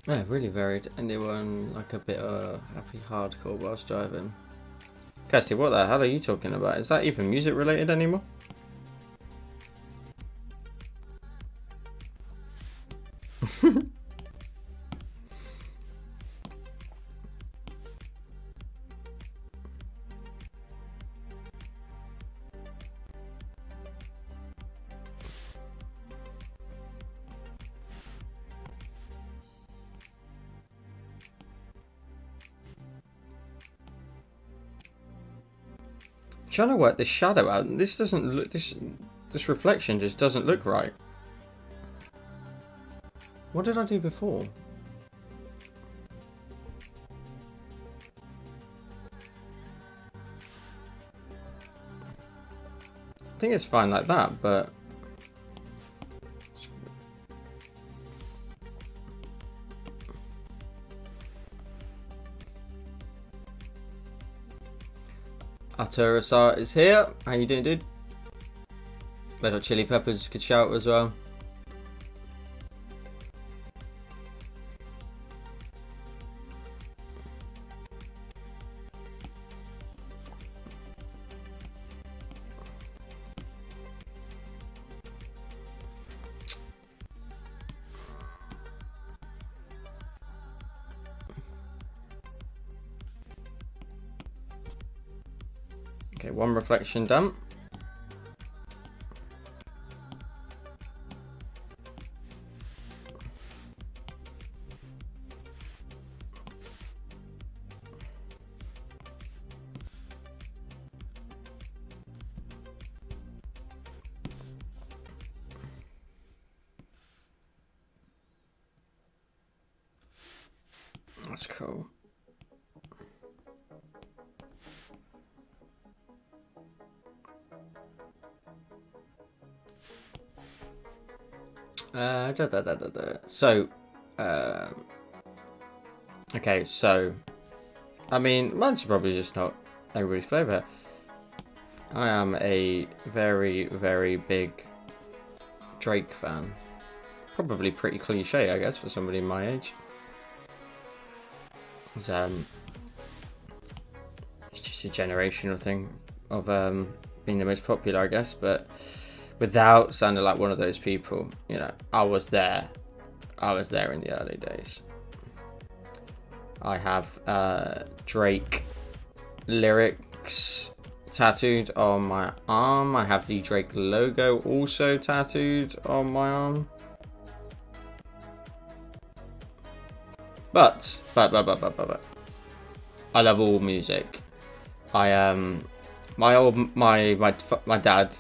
Yeah, really varied. Anyone like a bit of happy hardcore whilst driving? Kirsty, what the hell are you talking about? Is that even music related anymore? Trying to work this shadow out. This doesn't look. This reflection just doesn't look right. What did I do before? I think it's fine like that, but Arturus Art is here. How you doing, dude? Red Hot Chili Peppers could shout as well. Okay, one reflection done. That's cool. So, okay, so, I mean, mine's probably just not everybody's flavour. I am a very, very big Drake fan. Probably pretty cliche, I guess, for somebody my age. It's just a generational thing of being the most popular, I guess, but without sounding like one of those people, you know, I was there in the early days. I have Drake lyrics tattooed on my arm. I have the Drake logo also tattooed on my arm. But I love all music. My dad,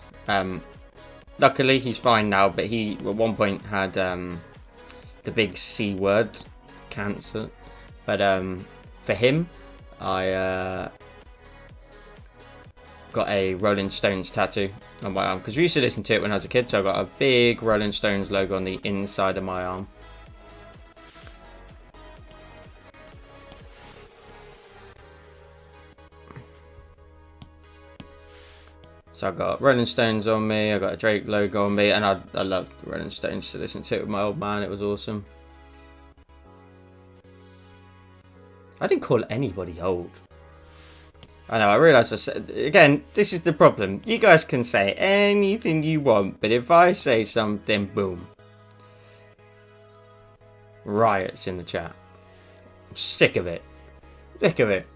luckily he's fine now, but he at one point had the big C word, cancer. But for him, I got a Rolling Stones tattoo on my arm because we used to listen to it when I was a kid, so I got a big Rolling Stones logo on the inside of my arm. So I got Rolling Stones on me, I got a Drake logo on me, and I loved Rolling Stones to listen to it with my old man. It was awesome. I didn't call anybody old. I know, I realise I said, again, this is the problem. You guys can say anything you want, but if I say something, boom. Riots in the chat. I'm sick of it. Sick of it.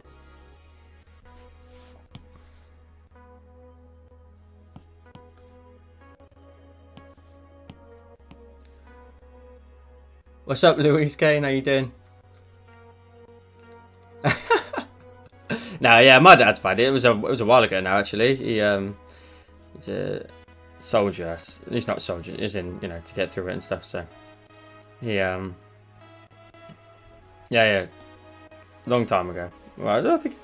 What's up, Louise Kane? How you doing? No, yeah, my dad's fine. It was a while ago now, actually. He's a soldier. He's not a soldier. He's in, you know, to get through it and stuff. So he yeah, long time ago. Well, I don't think.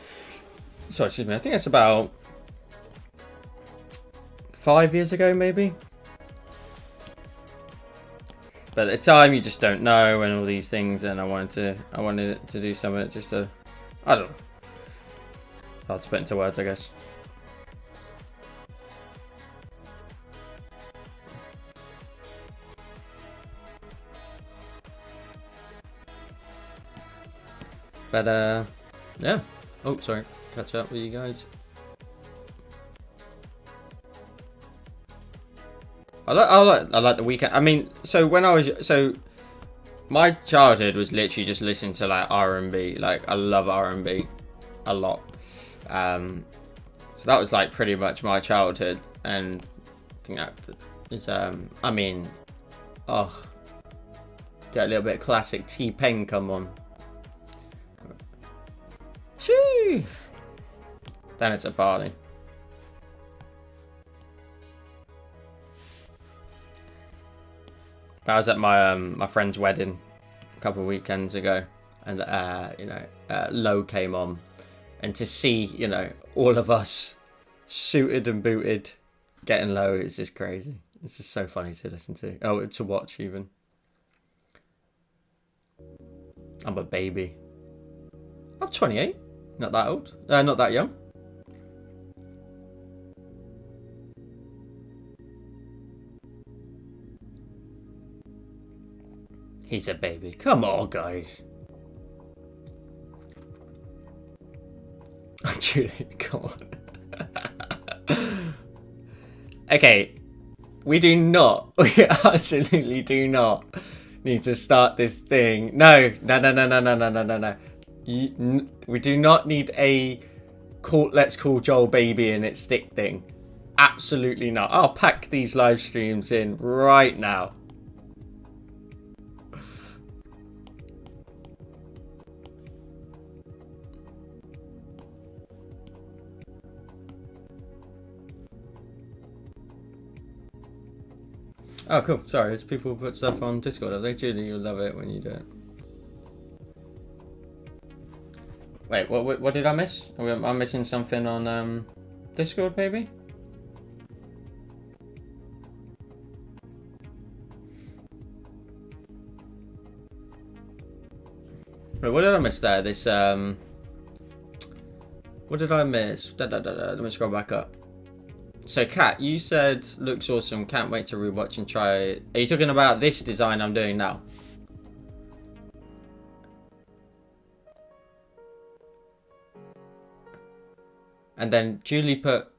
Sorry, excuse me. I think it's about 5 years ago, maybe. But at the time, you just don't know and all these things, and I wanted it to do something just to, I don't know. Hard to put into words, I guess. But yeah. Oh, sorry. Catch up with you guys. I like the Weeknd. I mean, so when I was my childhood was literally just listening to like R&B. Like I love R&B a lot. So that was like pretty much my childhood, and I think that is I mean, oh, get a little bit of classic T-Pain come on. Chee! Then it's a party. I was at my my friend's wedding a couple of weekends ago, and you know, Low came on, and to see, you know, all of us suited and booted getting Low is just crazy. It's just so funny to listen to. Oh, to watch even. I'm a baby. I'm 28. Not that old. Not that young. He's a baby. Come on, guys. Julie, come on. Okay. We absolutely do not need to start this thing. No. We do not need a let's call Joel baby and it's stick thing. Absolutely not. I'll pack these live streams in right now. Oh, cool. Sorry, as people put stuff on Discord, I think Julie, you'll love it when you do it. Wait, what did I miss? Am I missing something on Discord, maybe? Wait, what did I miss there? This, what did I miss? Let me scroll back up. So, Kat, you said looks awesome. Can't wait to rewatch and try it. Are you talking about this design I'm doing now? And then Julie put,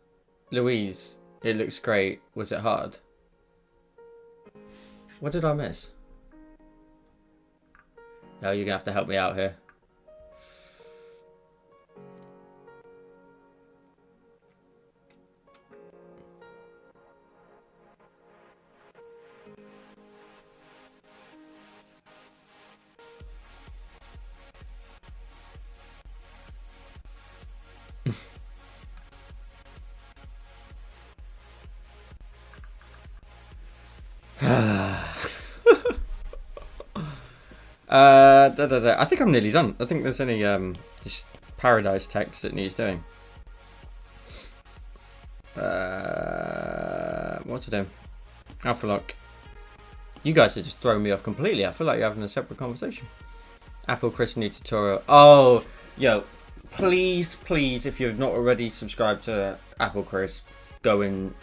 Louise, it looks great. Was it hard? What did I miss? No, you're gonna have to help me out here. I think I'm nearly done. I think there's only just Paradise text that needs doing. What to do? Alpha Lock. You guys are just throwing me off completely. I feel like you're having a separate conversation. Apple Chris new tutorial. Oh, yo, please, if you've not already subscribed to Apple Chris, go and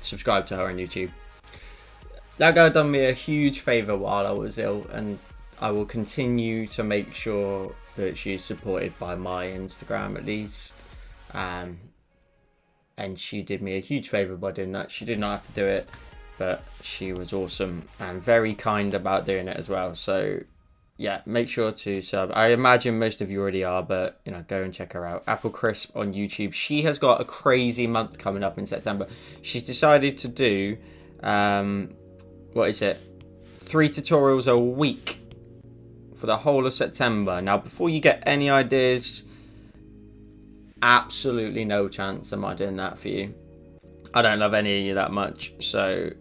subscribe to her on YouTube. That guy done me a huge favour while I was ill, and I will continue to make sure that she's supported by my Instagram at least. And she did me a huge favour by doing that. She did not have to do it, but she was awesome and very kind about doing it as well. So yeah, make sure to sub. I imagine most of you already are, but you know, go and check her out. Apple Crisp on YouTube. She has got a crazy month coming up in September. She's decided to do what is it? 3 tutorials a week for the whole of September. Now, before you get any ideas, absolutely no chance am I doing that for you. I don't love any of you that much, so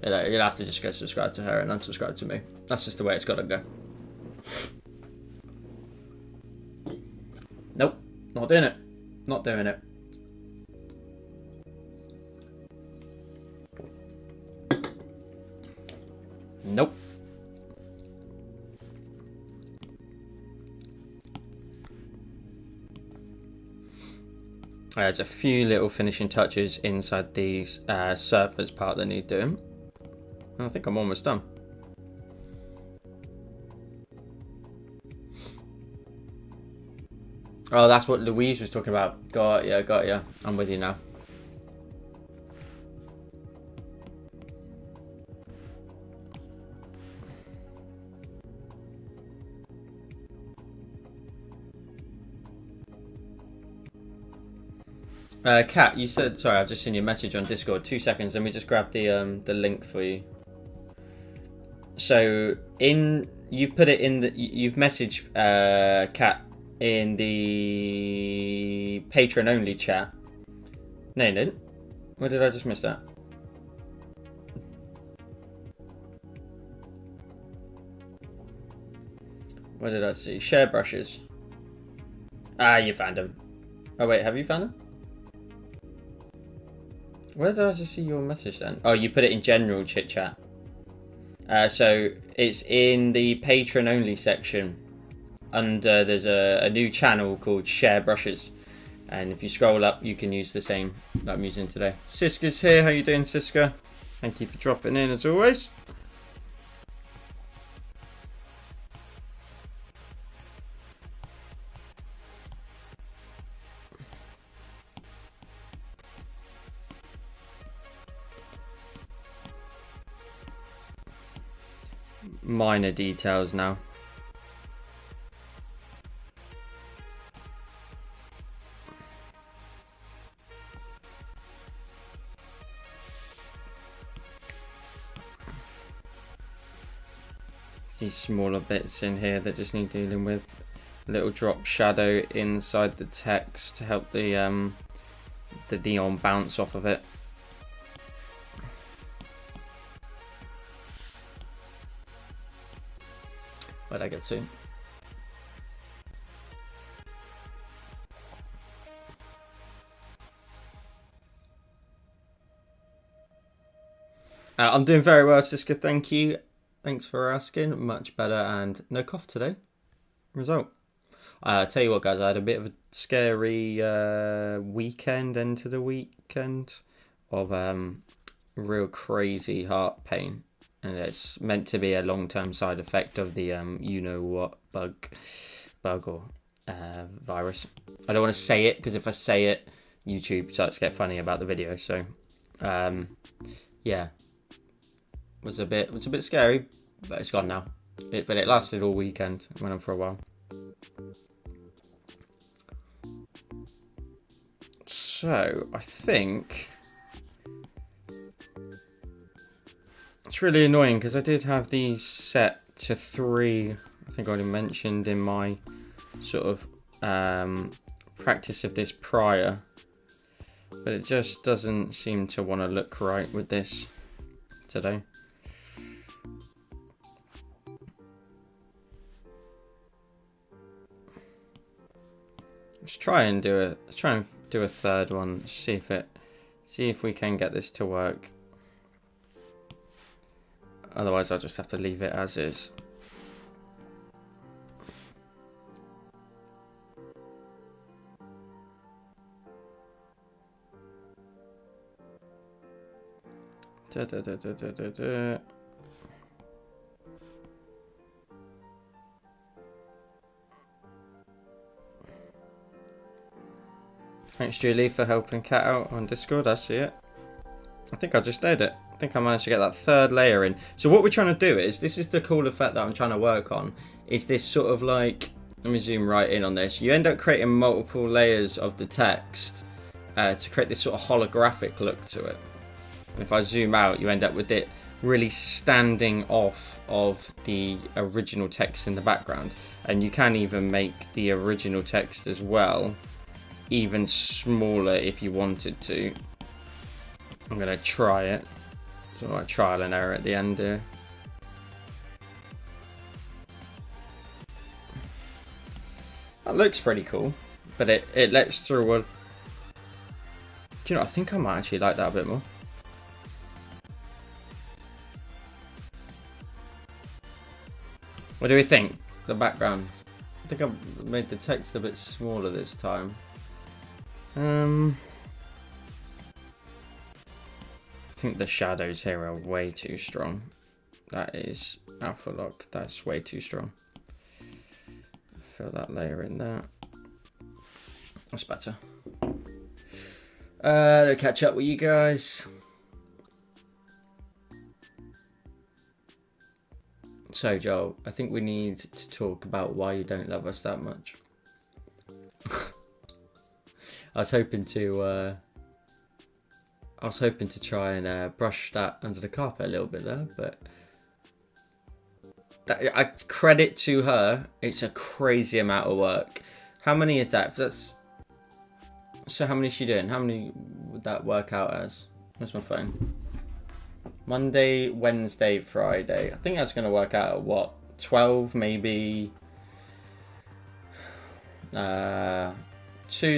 you know, you'll have to just go subscribe to her and unsubscribe to me. That's just the way it's got to go. Nope, not doing it. Not doing it. Nope. There's a few little finishing touches inside these surface part that need doing. I think I'm almost done. Oh, that's what Louise was talking about. Got ya, got ya. I'm with you now. Kat, you said, sorry, I've just seen your message on Discord. 2 seconds, let me just grab the link for you. So you've put it in you've messaged Kat in the patron only chat. No, you didn't. Where did I just miss that? Where did I see? Share brushes. Ah, you found them. Oh wait, have you found them? Where did I just see your message then? Oh, you put it in general chit chat. So it's in the patron only section. Under there's a new channel called Share Brushes, and if you scroll up, you can use the same that I'm using today. Siska's here. How you doing, Siska? Thank you for dropping in as always. Minor details now. These smaller bits in here that just need dealing with. A little drop shadow inside the text to help the neon bounce off of it. Where'd I get to? I'm doing very well, Siska. Thank you. Thanks for asking. Much better and no cough today. Result. Tell you what, guys, I had a bit of a scary weekend into the weekend of real crazy heart pain. And it's meant to be a long-term side effect of the you-know-what bug or virus. I don't want to say it, because if I say it, YouTube starts to get funny about the video. So, yeah. Was a bit scary, but it's gone now. But it lasted all weekend. It went on for a while. So I think it's really annoying because I did have these set to 3. I think I already mentioned in my sort of practice of this prior, but it just doesn't seem to want to look right with this today. Let's try and do a third one. See if we can get this to work. Otherwise, I'll just have to leave it as is. Thanks, Julie, for helping Kat out on Discord. I see it. I think I just did it. I think I managed to get that third layer in. So what we're trying to do is, this is the cool effect that I'm trying to work on, is this sort of like, let me zoom right in on this. You end up creating multiple layers of the text to create this sort of holographic look to it. And if I zoom out, you end up with it really standing off of the original text in the background. And you can even make the original text as well even smaller if you wanted to. I'm going to try it. Sort of like trial and error at the end here. That looks pretty cool, but it lets through a... Do you know, I think I might actually like that a bit more. What do we think? The background. I think I've made the text a bit smaller this time. I think the shadows here are way too strong. That is alpha lock. That's way too strong. Fill that layer in there. That's better. Catch up with you guys. So, Joel, I think we need to talk about why you don't love us that much. I was hoping to try and brush that under the carpet a little bit there, but I credit to her. It's a crazy amount of work. How many is that? So how many is she doing? How many would that work out as? Where's my phone? Monday, Wednesday, Friday. I think that's going to work out at what? 12, maybe 2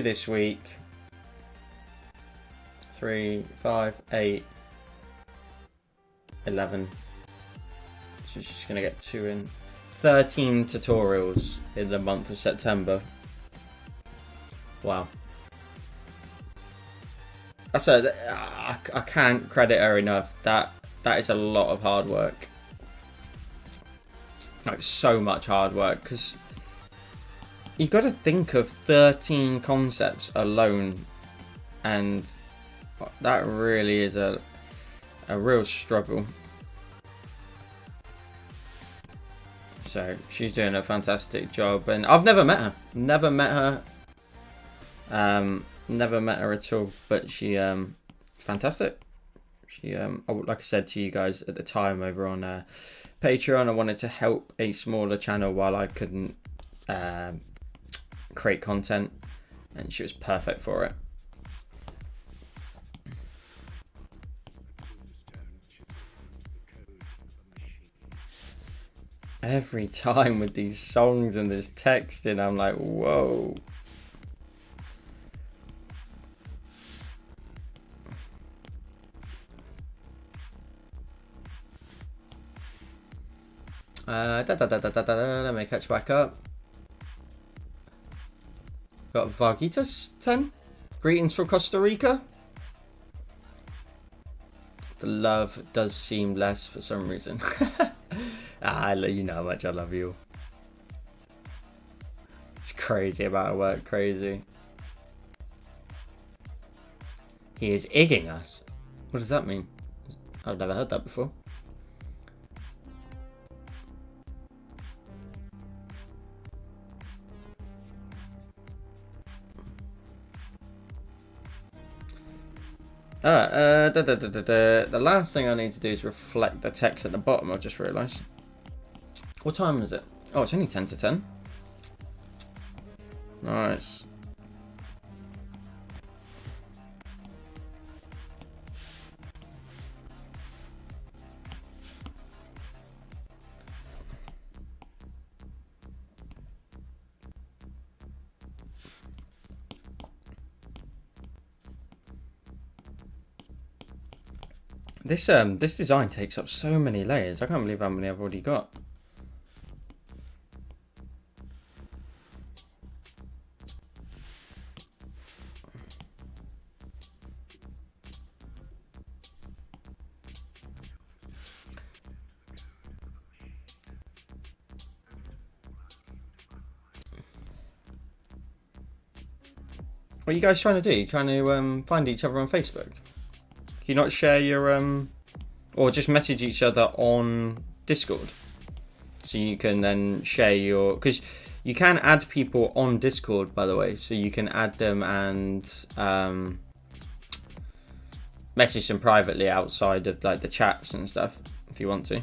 this week. 3, 5, 8, 11. So she's going to get 2 in. 13 tutorials in the month of September. Wow. I said I can't credit her enough. That is a lot of hard work. Like, so much hard work, because you've got to think of 13 concepts alone, and that really is a real struggle. So she's doing a fantastic job, and I've never met her. Never met her at all, but she fantastic. She like I said to you guys at the time over on Patreon, I wanted to help a smaller channel while I couldn't create content, and she was perfect for it. Every time with these songs and this texting, I'm like, whoa. Let me catch back up. Got Vargitas 10. Greetings from Costa Rica. The love does seem less for some reason. You know how much I love you. It's crazy about work, crazy. He is egging us. What does that mean? I've never heard that before. The last thing I need to do is reflect the text at the bottom, I've just realised. What time is it? Oh, it's only 10 to 10. Nice. This design takes up so many layers. I can't believe how many I've already got. What are you guys trying to do? You trying to find each other on Facebook? Can you not share your or just message each other on Discord, so you can then share your, because you can add people on Discord, by the way, so you can add them and message them privately outside of like the chats and stuff if you want to.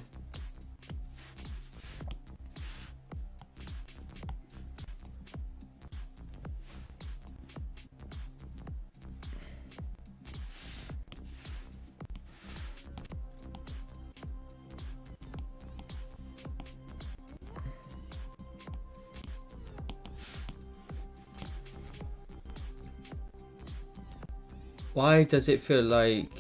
Why does it feel like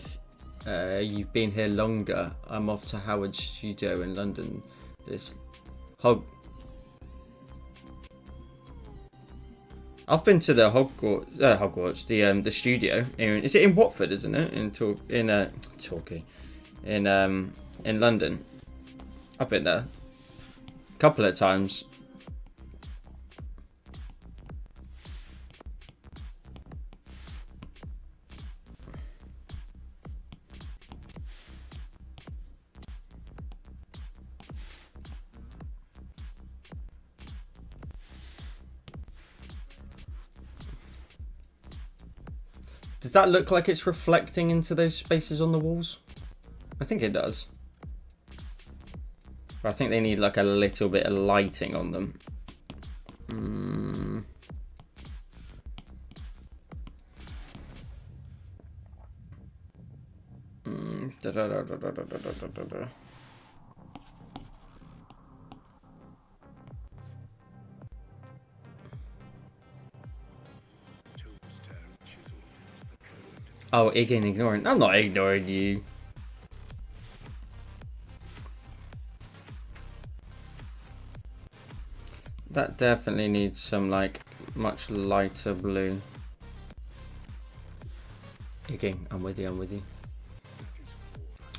you've been here longer? I'm off to Howard's studio in London. I've been to the Hogwarts, the studio. Is it in Watford? Isn't it in London? I've been there a couple of times. Does that look like it's reflecting into those spaces on the walls? I think it does. But I think they need like a little bit of lighting on them. Oh, again, ignoring. I'm not ignoring you. That definitely needs some like much lighter blue. Again, I'm with you, I'm with you.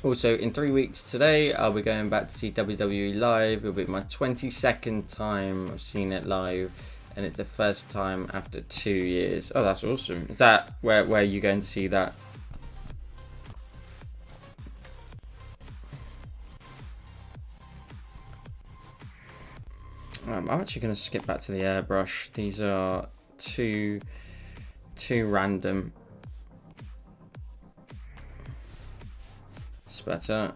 Also, in 3 weeks today, I'll be going back to see WWE live. It'll be my 22nd time of seeing it live, and it's the first time after 2 years. Oh, that's awesome. Is that where are you going to see that? I'm actually going to skip back to the airbrush. These are too random. It's better.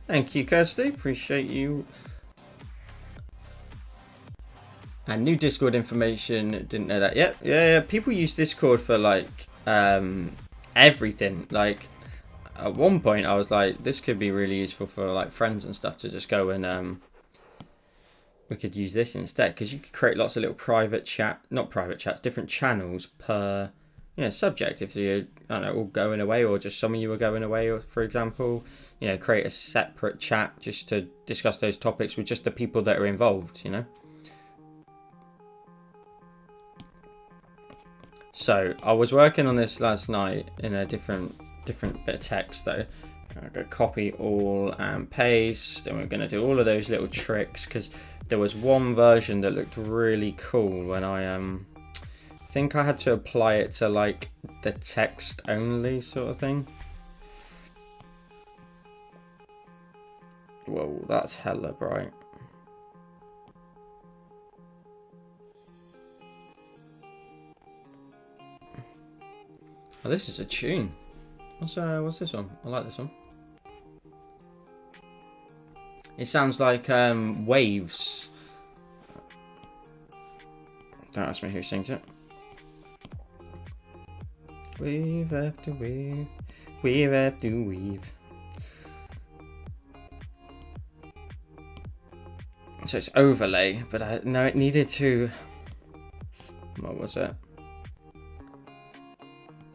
Thank you, Kirsty. Appreciate you. And new Discord information. Didn't know that yet. Yeah, people use Discord for like everything. Like at one point, I was like, this could be really useful for like friends and stuff to just go and we could use this instead, because you could create lots of little private not private chats, different channels per subject. If you're, I don't know, all going away, or just some of you are going away, or for example, create a separate chat just to discuss those topics with just the people that are involved. So I was working on this last night in a different bit of text though. I'm going to copy all and paste, and we're going to do all of those little tricks, because there was one version that looked really cool when I think I had to apply it to like the text only sort of thing. Whoa, that's hella bright. Oh, this is a tune. What's this one? I like this one. It sounds like waves. Don't ask me who sings it. Wave after wave, wave after wave. So it's overlay, but I know it needed to. What was it?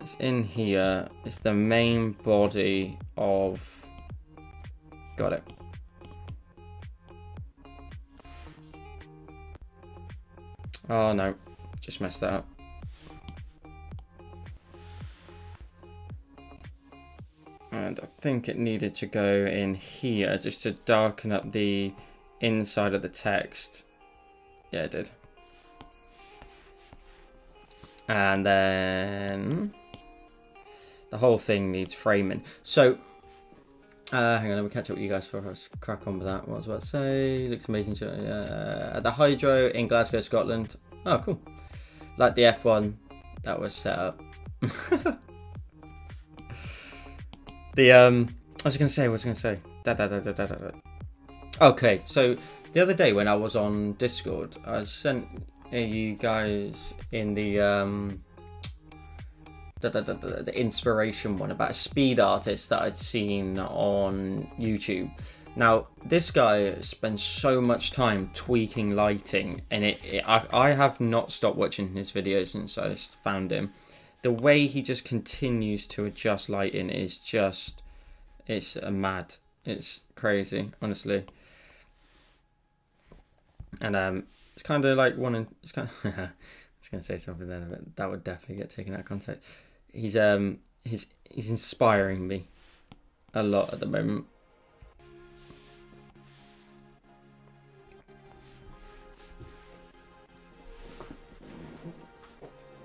It's in here. It's the main body of. Got it. Oh no, just messed that up. And I think it needed to go in here just to darken up the inside of the text. Yeah, it did. And then the whole thing needs framing. So, hang on, let me catch up with you guys before I crack on with that. What was I about to say? Looks amazing. At the Hydro in Glasgow, Scotland. Oh, cool. Like the F1 that was set up. I was going to say. Okay, so the other day when I was on Discord, I sent you guys in the inspiration one about a speed artist that I'd seen on YouTube. Now, this guy spends so much time tweaking lighting, and I have not stopped watching his videos since I found him. The way he just continues to adjust lighting is just, it's mad. It's crazy, honestly. And it's kind of like I was going to say something then, but that would definitely get taken out of context. He's inspiring me a lot at the moment.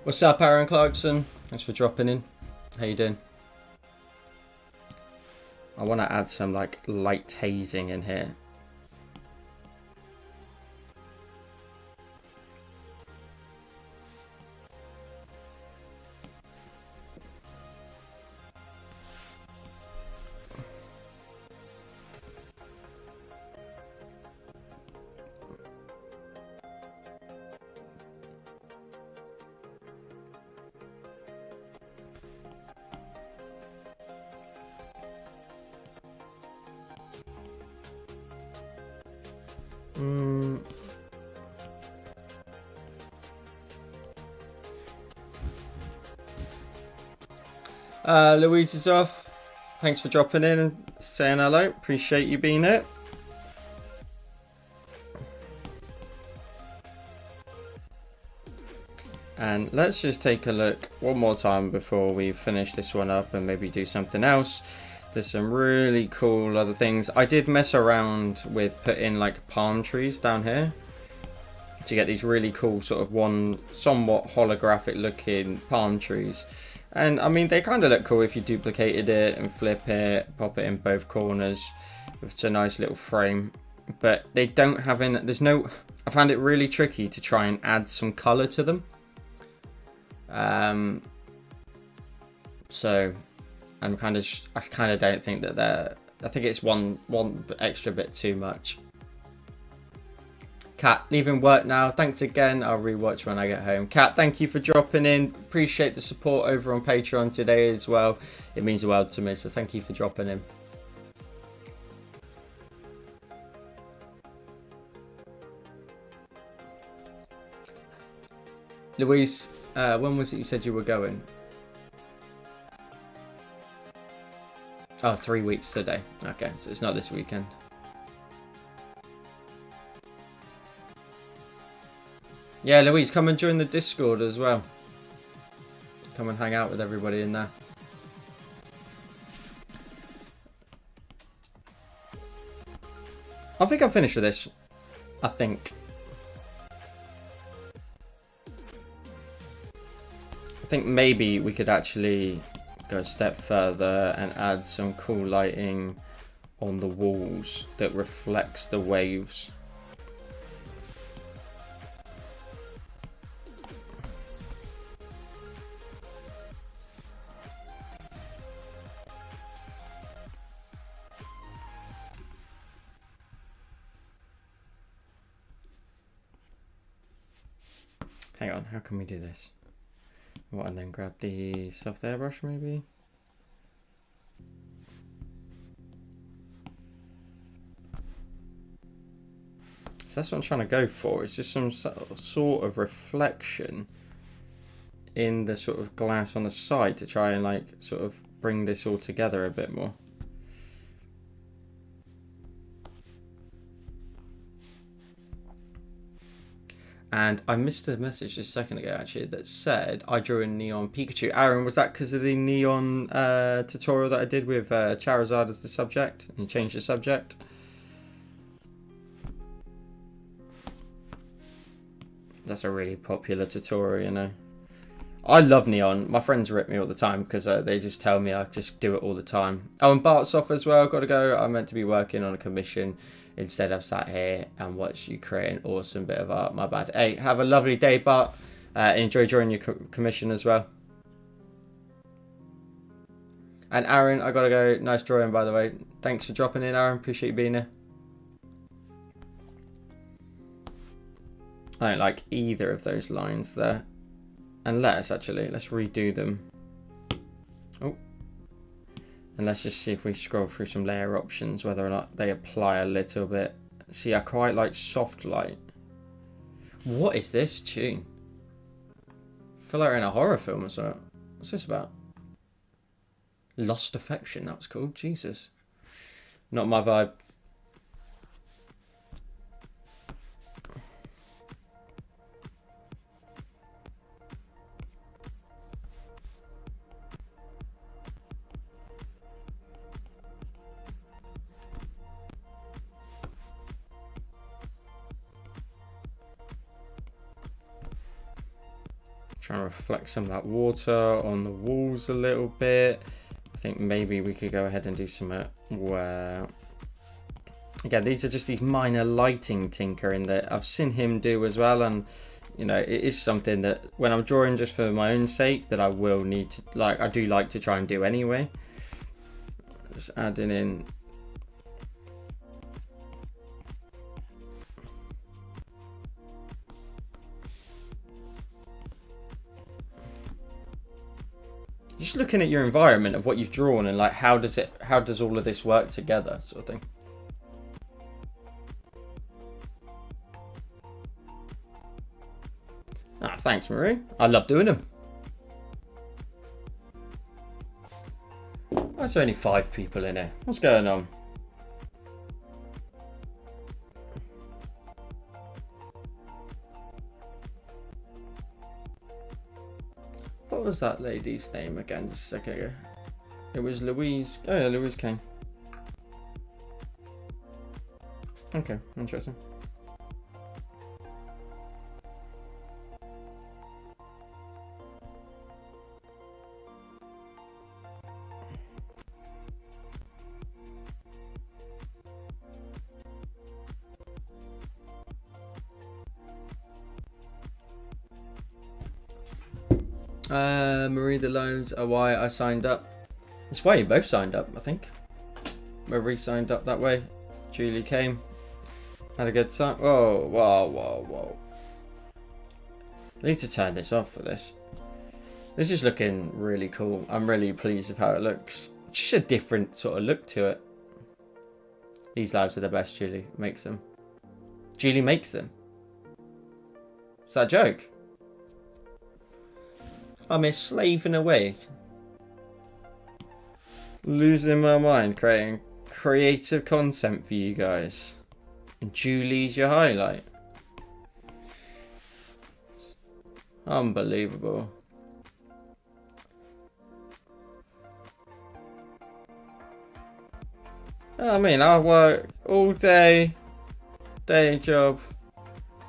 What's up, Aaron Clarkson? Thanks for dropping in. How you doing? I want to add some like light hazing in here. Louise is off. Thanks for dropping in and saying hello. Appreciate you being here. And let's just take a look one more time before we finish this one up and maybe do something else. There's some really cool other things. I did mess around with putting like palm trees down here to get these really cool sort of somewhat holographic looking palm trees. And I mean, they kind of look cool if you duplicated it and flip it, pop it in both corners. It's a nice little frame, but they don't have I found it really tricky to try and add some color to them. So I kind of don't think that I think it's one extra bit too much. Kat, leaving work now. Thanks again. I'll rewatch when I get home. Kat, thank you for dropping in. Appreciate the support over on Patreon today as well. It means the world to me, so thank you for dropping in. Louise, when was it you said you were going? Oh, 3 weeks today. Okay, so it's not this weekend. Yeah, Louise, come and join the Discord as well. Come and hang out with everybody in there. I think I'm finished with this. I think maybe we could actually go a step further and add some cool lighting on the walls that reflects the waves. Hang on, how can we do this? What, and then grab the soft airbrush maybe? So that's what I'm trying to go for. It's just some sort of reflection in the sort of glass on the side to try and like sort of bring this all together a bit more. And I missed a message just a second ago, actually, that said I drew a neon Pikachu. Aaron, was that because of the neon tutorial that I did with Charizard as the subject? And you changed the subject? That's a really popular tutorial, you know. I love neon. My friends rip me all the time because they just tell me I just do it all the time. Oh, and Bart's off as well. Got to go. I'm meant to be working on a commission. Instead, I've sat here and watched you create an awesome bit of art. My bad. Hey, have a lovely day, Bart. Enjoy drawing your commission as well. And Aaron, I got to go. Nice drawing, by the way. Thanks for dropping in, Aaron. Appreciate you being here. I don't like either of those lines there. And let's redo them. Oh. And let's just see if we scroll through some layer options, whether or not they apply a little bit. See, I quite like soft light. What is this tune? I feel like we're in a horror film or something. What's this about? Lost Affection, that was called. Jesus. Not my vibe. Trying to reflect some of that water on the walls a little bit. I think maybe we could go ahead and do some where, again, these are just these minor lighting tinkering that I've seen him do as well, and you know, it is something that when I'm drawing just for my own sake that I will need to, like, I do like to try and do anyway. Just adding in just looking at your environment of what you've drawn and like how does all of this work together, sort of thing. Ah, thanks, Marie. I love doing them. There's only 5 people in here. What's going on? What was that lady's name again just a second ago? It was Louise. Oh yeah, Louise Kane. Okay, interesting. Marie, the loans are why I signed up. That's why you both signed up, I think. Marie signed up that way. Julie came. Had a good time. Whoa, whoa, whoa, whoa. I need to turn this off for this. This is looking really cool. I'm really pleased with how it looks. It's just a different sort of look to it. These lives are the best. Julie makes them. Julie makes them. Is that a joke? I'm slaving away. Losing my mind creating creative content for you guys. And Julie's your highlight. Unbelievable. I mean, I work all day job.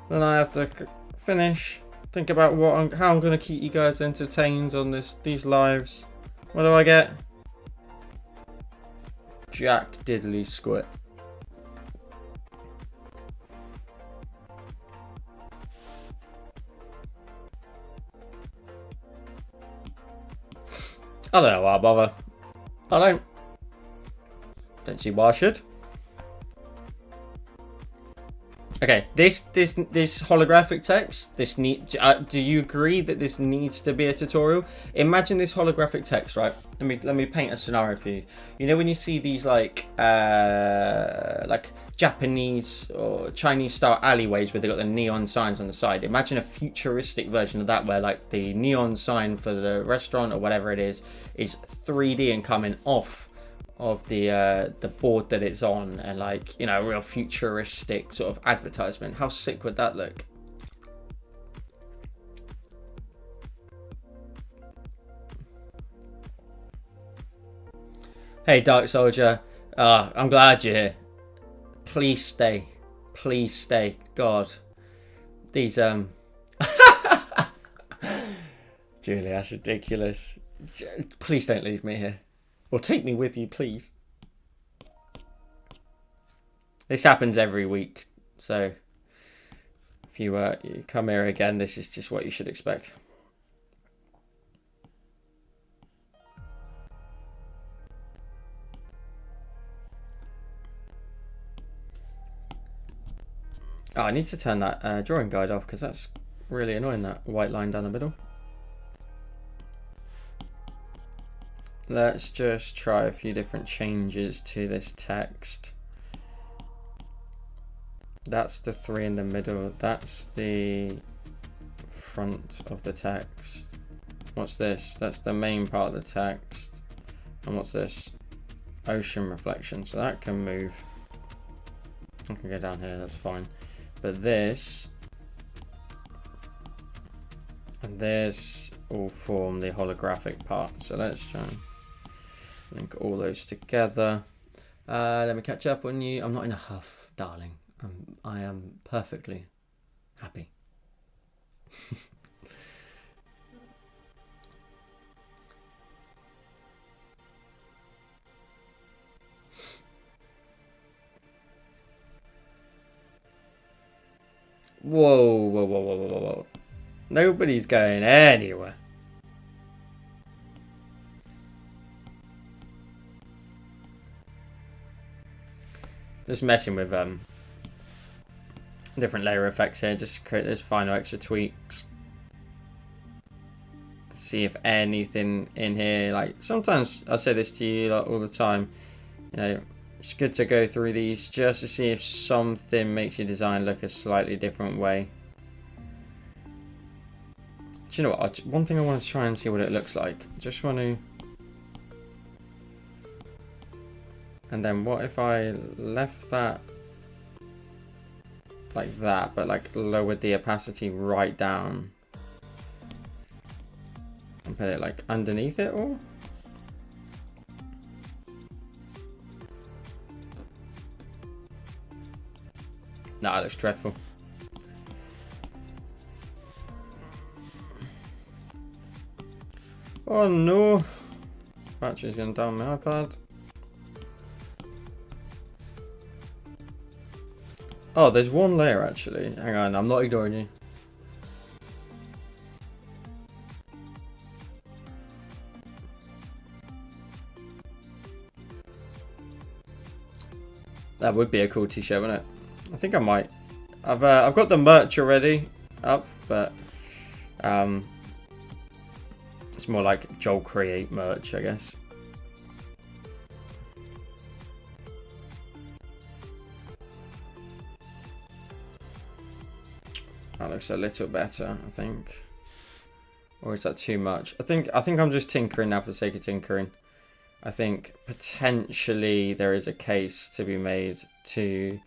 Then I have to finish. Think about how I'm going to keep you guys entertained on these lives. What do I get? Jack Diddley Squid. I don't know why I bother. I don't see why I should. Okay, this holographic text, do you agree that this needs to be a tutorial? Imagine this holographic text, right? Let me paint a scenario for you. You know when you see these like Japanese or Chinese style alleyways where they got the neon signs on the side. Imagine a futuristic version of that where like the neon sign for the restaurant or whatever it is 3D and coming off of the board that it's on, and like, you know, a real futuristic sort of advertisement. How sick would that look? Hey Dark Soldier, I'm glad you're here. Please stay. Please stay. God. These Julie, that's ridiculous. Please don't leave me here. Or take me with you, please. This happens every week, so if you come here again, this is just what you should expect. Oh, I need to turn that drawing guide off because that's really annoying, that white line down the middle. Let's just try a few different changes to this text. That's the 3 in the middle. That's the front of the text. What's this? That's the main part of the text. And what's this? Ocean reflection. So that can move. I can go down here, that's fine. But this and this all form the holographic part. So let's try and link all those together. Let me catch up on you. I'm not in a huff, darling. I am perfectly happy. Whoa, whoa, whoa, whoa, whoa, whoa. Nobody's going anywhere. Just messing with different layer effects here, just to create those final extra tweaks. See if anything in here, like sometimes I say this to you like, all the time, you know, it's good to go through these just to see if something makes your design look a slightly different way. Do you know what, one thing I want to try and see what it looks like, just want to, and then what if I left that like that, but like lowered the opacity right down and put it like underneath it all? Nah, it looks dreadful. Oh no! Battery's going down my iPad. Oh, there's one layer actually. Hang on, I'm not ignoring you. That would be a cool t-shirt, wouldn't it? I think I might. I've got the merch already up, but it's more like Joel Create merch, I guess. That looks a little better, I think. Or is that too much? I think I'm just tinkering now for the sake of tinkering. I think potentially there is a case to be made to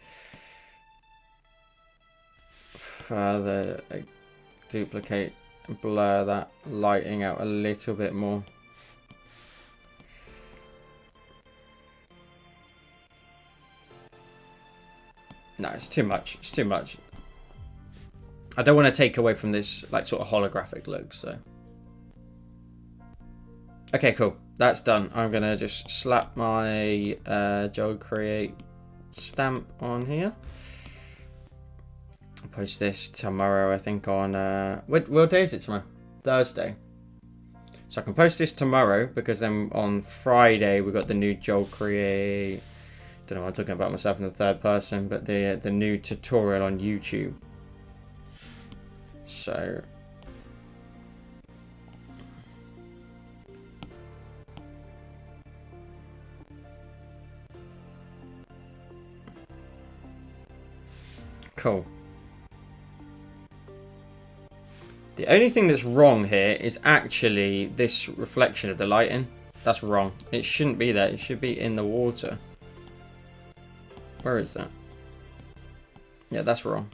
further duplicate and blur that lighting out a little bit more. No, it's too much. It's too much. I don't want to take away from this like sort of holographic look, so. Okay, cool. That's done. I'm gonna just slap my Joel Create stamp on here. I'll post this tomorrow, I think, on what day is it tomorrow? Thursday. So I can post this tomorrow because then on Friday we got the new Joel Create. Don't know why I'm talking about myself in the third person, but the new tutorial on YouTube. So. Cool. The only thing that's wrong here is actually this reflection of the lighting. That's wrong. It shouldn't be there. It should be in the water. Where is that? Yeah, that's wrong.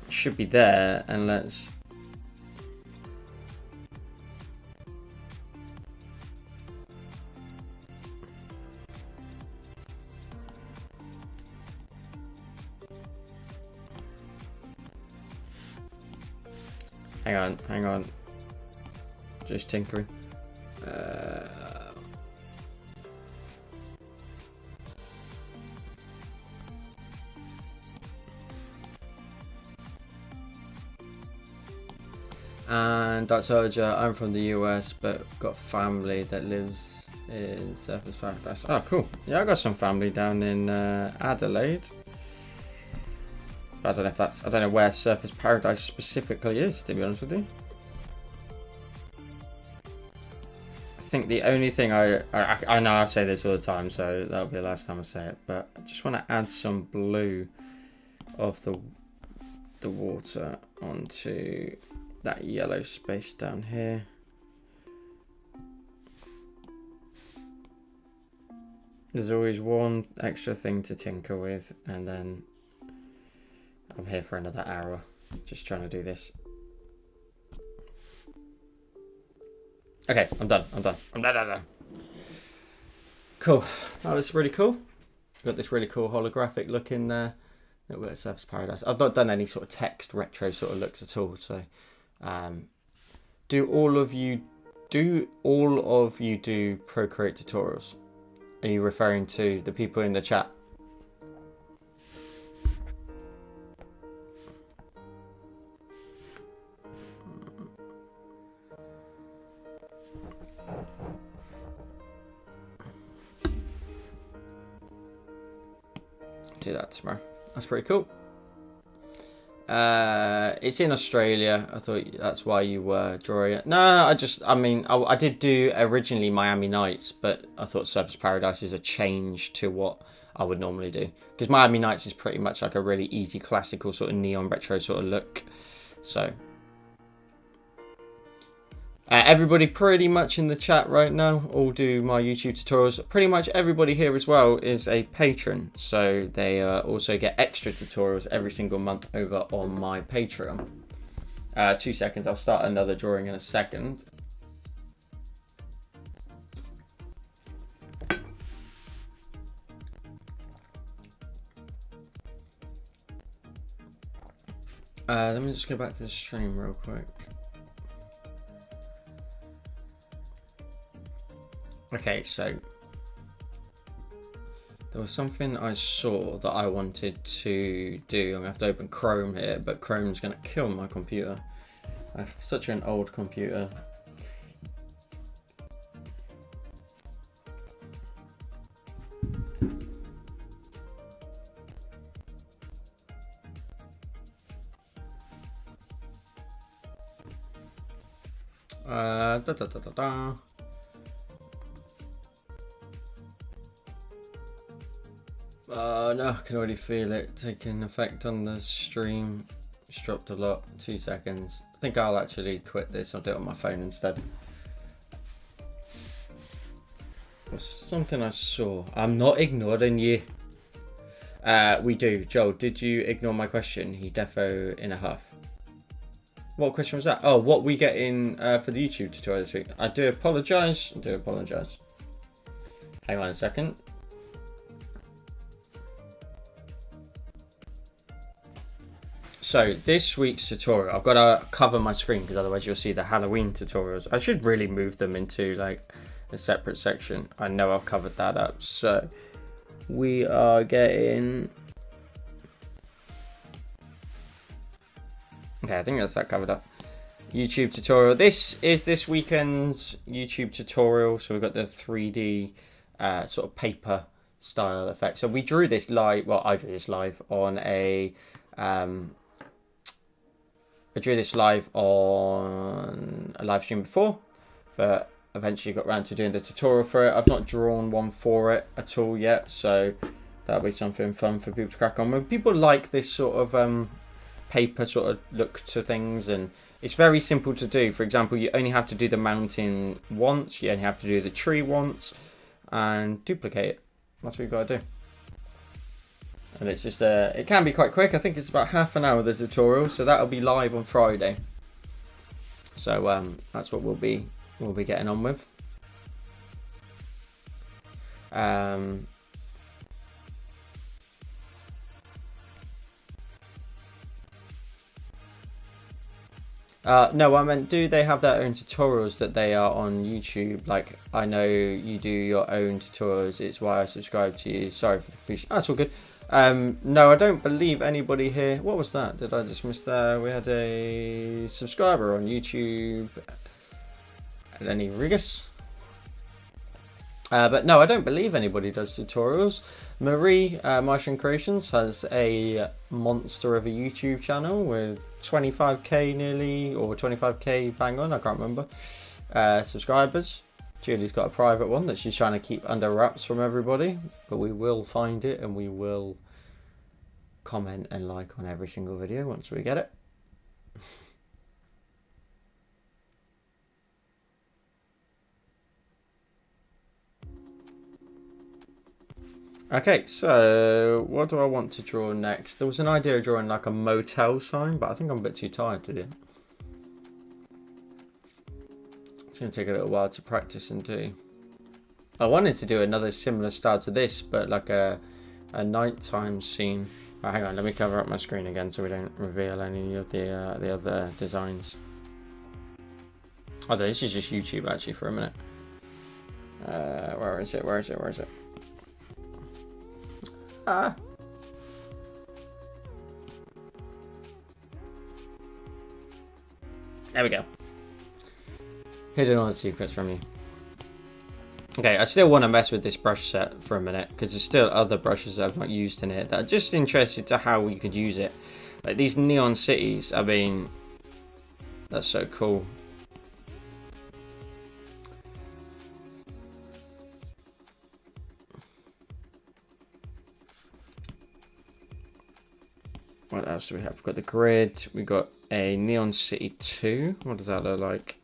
It should be there, and let's... Hang on. Just tinkering. And Dutch Soldier, I'm from the US, but got family that lives in Surfers Paradise. Oh, cool. Yeah, I got some family down in Adelaide. I don't know if that's, I don't know where Surfers Paradise specifically is, to be honest with you. I think the only thing I know I say this all the time, so that'll be the last time I say it, but I just want to add some blue of the water onto that yellow space down here. There's always one extra thing to tinker with, and then I'm here for another hour just trying to do this. Okay, I'm done. I'm done. Cool. That was really cool. Got this really cool holographic look in there. That was Surfers Paradise. I've not done any sort of text retro sort of looks at all. So, do all of you do Procreate tutorials? Are you referring to the people in the chat? do that tomorrow. That's pretty cool. It's in Australia. I thought that's why you were drawing it. No, I did do originally Miami Nights, but I thought Surfers Paradise is a change to what I would normally do. Because Miami Nights is pretty much like a really easy classical sort of neon retro sort of look. So everybody pretty much in the chat right now all do my YouTube tutorials. Pretty much everybody here as well is a patron, so they also get extra tutorials every single month over on my Patreon. 2 seconds, I'll start another drawing in a second. Let me just go back to the stream real quick. Okay, so there was something I saw that I wanted to do. I'm going to have to open Chrome here, but Chrome's going to kill my computer. I have such an old computer. No, I can already feel it taking effect on the stream. It's dropped a lot. 2 seconds. I think I'll actually quit this. I'll do it on my phone instead. There's something I saw. I'm not ignoring you. We do. Joel, did you ignore my question? He defo in a huff. What question was that? Oh, what we get in for the YouTube tutorial this week. I do apologise. Hang on a second. So this week's tutorial, I've got to cover my screen because otherwise you'll see the Halloween tutorials. I should really move them into like a separate section. I know I've covered that up. So we are getting... Okay, I think that's that covered up. YouTube tutorial. This is this weekend's YouTube tutorial. So we've got the 3D sort of paper style effect. So we drew this live. Well, I drew this live on a... I drew this live on a live stream before, but eventually got around to doing the tutorial for it. I've not drawn one for it at all yet, so that'll be something fun for people to crack on with. People like this sort of paper sort of look to things, and it's very simple to do. For example, you only have to do the mountain once, you only have to do the tree once, and duplicate it. That's what you've got to do. And it's just, it can be quite quick. I think it's about half an hour, the tutorial. So that'll be live on Friday. So that's what we'll be getting on with. No, I meant, do they have their own tutorials that they are on YouTube? Like, I know you do your own tutorials. It's why I subscribe to you. Sorry for the confusion. That's all good. No, I don't believe anybody here. What was that? Did I just miss that? We had a subscriber on YouTube. Lenny Rigas. But no, I don't believe anybody does tutorials. Marie Martian Creations has a monster of a YouTube channel with 25k nearly, or 25k bang on, I can't remember, subscribers. Julie's got a private one that she's trying to keep under wraps from everybody, but we will find it and we will comment and like on every single video once we get it. Okay, so what do I want to draw next? There was an idea of drawing like a motel sign, but I think I'm a bit too tired to do it. It's going to take a little while to practice and do. I wanted to do another similar style to this, but like a nighttime scene. Oh, hang on, let me cover up my screen again so we don't reveal any of the other designs. Oh, this is just YouTube actually for a minute. Where is it? Where is it? Where is it? Ah. There we go. Hidden all the secrets from you. Okay, I still want to mess with this brush set for a minute because there's still other brushes that I've not used in here that are just interested to how you could use it. Like these neon cities, I mean, that's so cool. What else do we have? We've got the grid. We've got a Neon City 2. What does that look like?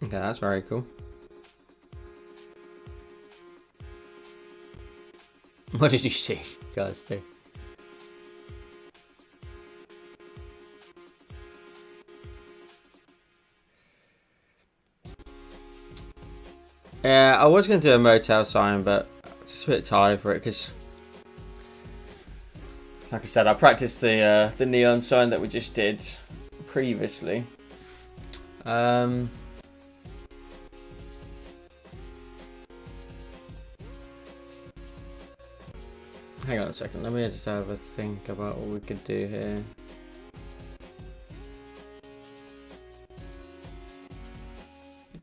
Okay, that's very cool. What did you see, guys? Do? Yeah, I was going to do a motel sign, but I'm just a bit tired for it because, like I said, I practiced the neon sign that we just did previously. Hang on a second, let me just have a think about what we could do here.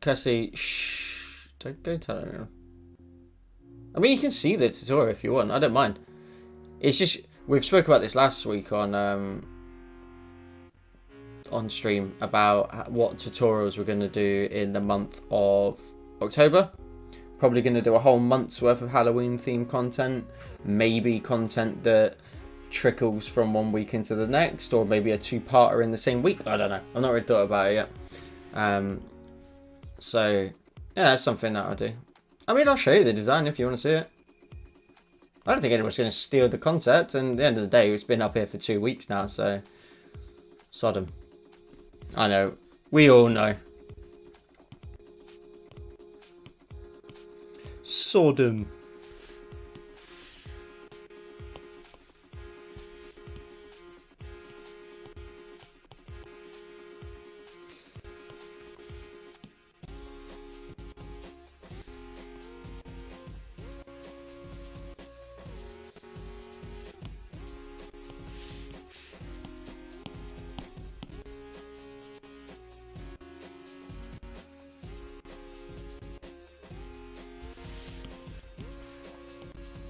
Cassie, shh. Don't tell anyone. I mean, you can see the tutorial if you want. I don't mind. It's just we've spoke about this last week on stream about what tutorials we're going to do in the month of October. Probably going to do a whole month's worth of Halloween themed content. Maybe content that trickles from one week into the next, or maybe a two-parter in the same week. I don't know. I've not really thought about it yet. So. Yeah, that's something that I'll do. I mean, I'll show you the design if you want to see it. I don't think anyone's going to steal the concept. And at the end of the day, it's been up here for 2 weeks now, so... Sodom. I know. We all know. Sodom.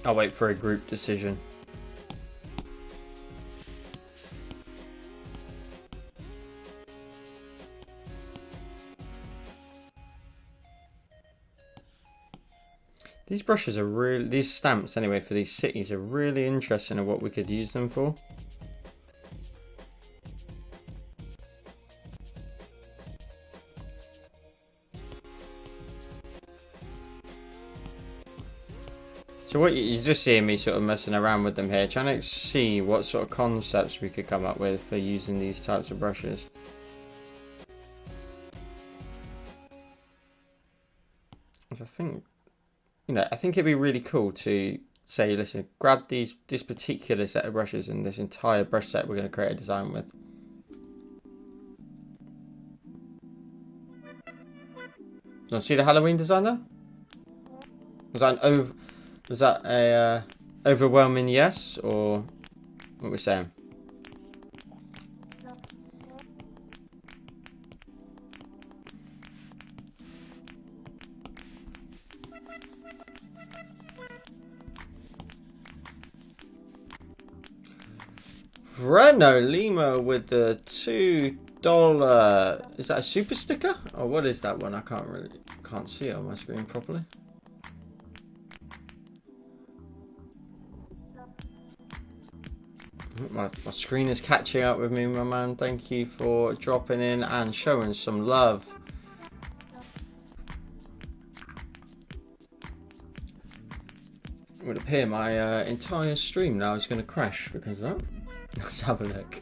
I'll wait for a group decision. These brushes are really, these stamps anyway for these cities are really interesting in what we could use them for. So what you're just seeing me sort of messing around with them here, trying to see what sort of concepts we could come up with for using these types of brushes. I think, you know, I think it'd be really cool to say, listen, grab this particular set of brushes and this entire brush set we're going to create a design with. Do you see the Halloween design there? Was that a overwhelming yes, or what we're saying? Reno Lima with the $2. Is that a super sticker? Or what is that one? I can't see it on my screen properly. My screen is catching up with me, my man. Thank you for dropping in and showing some love. It would appear my entire stream now is going to crash because of that. Let's have a look.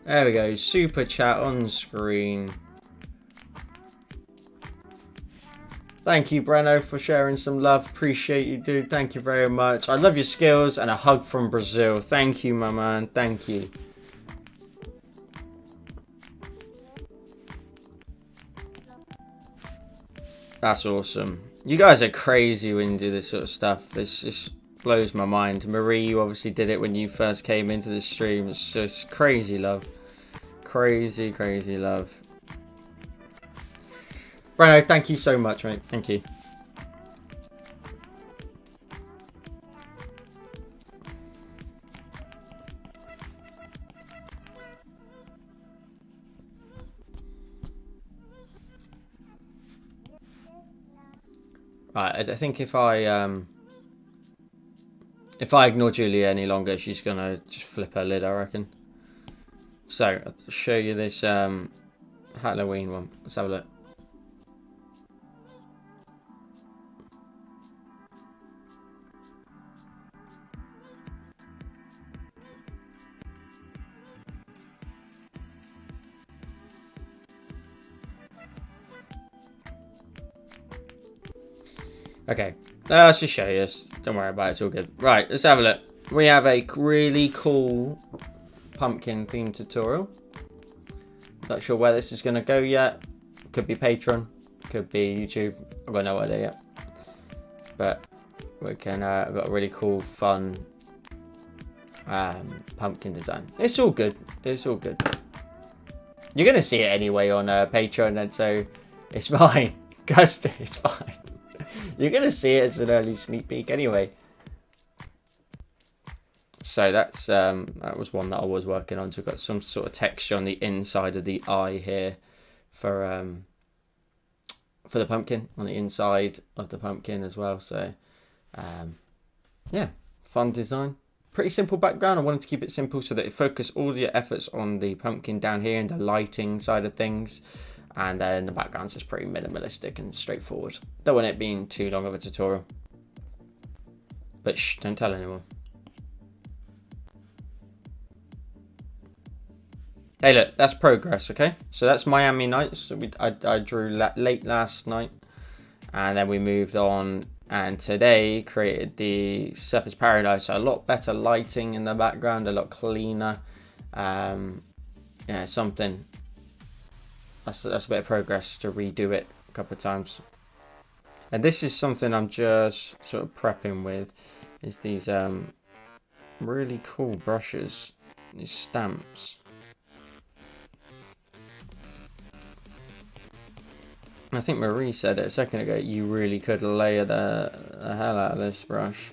There we go. Super chat on screen. Thank you, Breno, for sharing some love. Appreciate you, dude. Thank you very much. I love your skills and a hug from Brazil. Thank you, my man. Thank you. That's awesome. You guys are crazy when you do this sort of stuff. It's just blows my mind. Marie, you obviously did it when you first came into the stream. It's just crazy love. Crazy, crazy love. Breno, thank you so much, mate. Thank you. Right, I think if I ignore Julia any longer, she's gonna just flip her lid, I reckon. So I'll show you this Halloween one. Let's have a look. Okay, let's just show you. Don't worry about it, it's all good. Right, let's have a look. We have a really cool pumpkin themed tutorial. Not sure where this is going to go yet. Could be Patreon, could be YouTube. I've got no idea yet. But we can, we've got a really cool, fun pumpkin design. It's all good. It's all good. You're going to see it anyway on Patreon, and so it's fine. Guys, it's fine. You're going to see it as an early sneak peek anyway. So that's that was one that I was working on. So we've got some sort of texture on the inside of the eye here for the pumpkin, on the inside of the pumpkin as well. So yeah, fun design. Pretty simple background. I wanted to keep it simple so that it focus all your efforts on the pumpkin down here and the lighting side of things. And then the background's just pretty minimalistic and straightforward. Don't want it being too long of a tutorial. But shh, don't tell anyone. Hey, look, that's progress, okay? So that's Miami Nights. So I drew late last night. And then we moved on. And today created the Surface Paradise. So a lot better lighting in the background, a lot cleaner. Yeah, something. That's a bit of progress to redo it a couple of times. And this is something I'm just sort of prepping with. Is these really cool brushes. These stamps. I think Marie said it a second ago, you really could layer the hell out of this brush.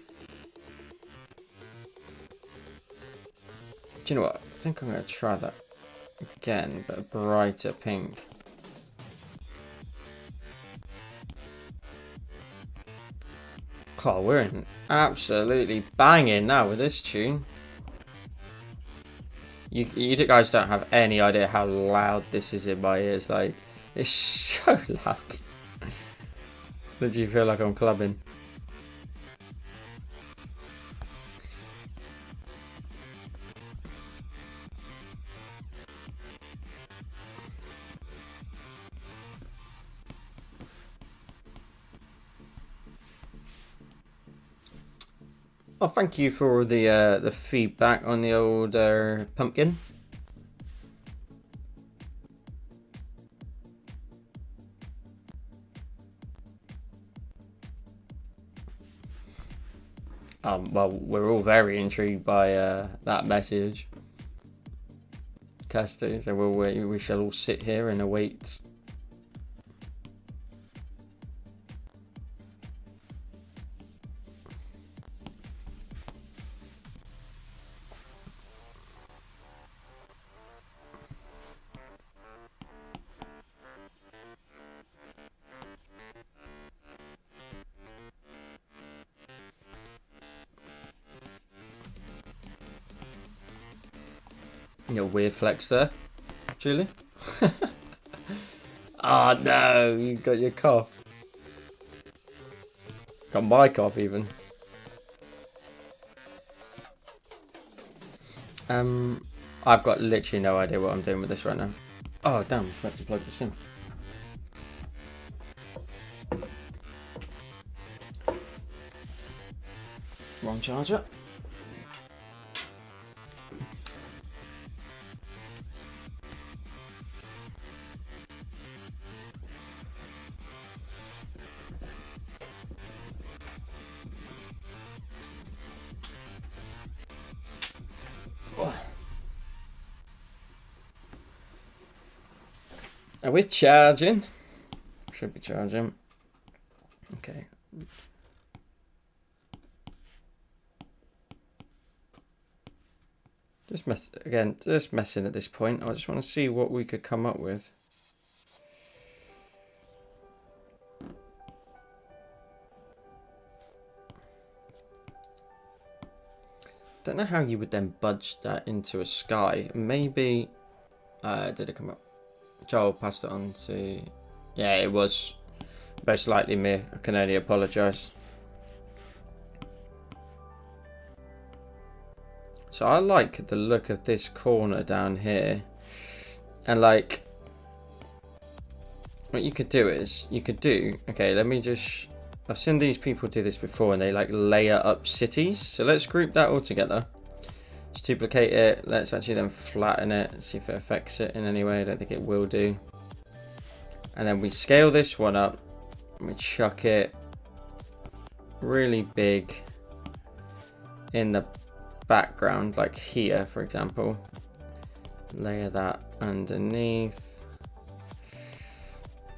Do you know what? I think I'm going to try that again, but a brighter pink. Oh, we're in absolutely banging now with this tune. You guys don't have any idea how loud this is in my ears. Like, it's so loud. Literally feel like I'm clubbing. Well, thank you for the feedback on the old pumpkin. Well, we're all very intrigued by that message, Castor. So we shall all sit here and await. Your weird flex there, Julie. Oh no, you got your cough. Got my cough even. I've got literally no idea what I'm doing with this right now. Oh damn, I forgot to plug this in. Wrong charger. Are we charging? Should be charging. Okay. Just messing at this point. I just want to see what we could come up with. Don't know how you would then budge that into a sky. Maybe, did it come up? Joel passed it on to, yeah, it was most likely me. I can only apologise. So I like the look of this corner down here. And like, what you could do is, okay, let me just, I've seen these people do this before and they like layer up cities. So let's group that all together. Just duplicate it. Let's actually then flatten it. See if it affects it in any way. I don't think it will do. And then we scale this one up. And we chuck it really big in the background, like here, for example. Layer that underneath.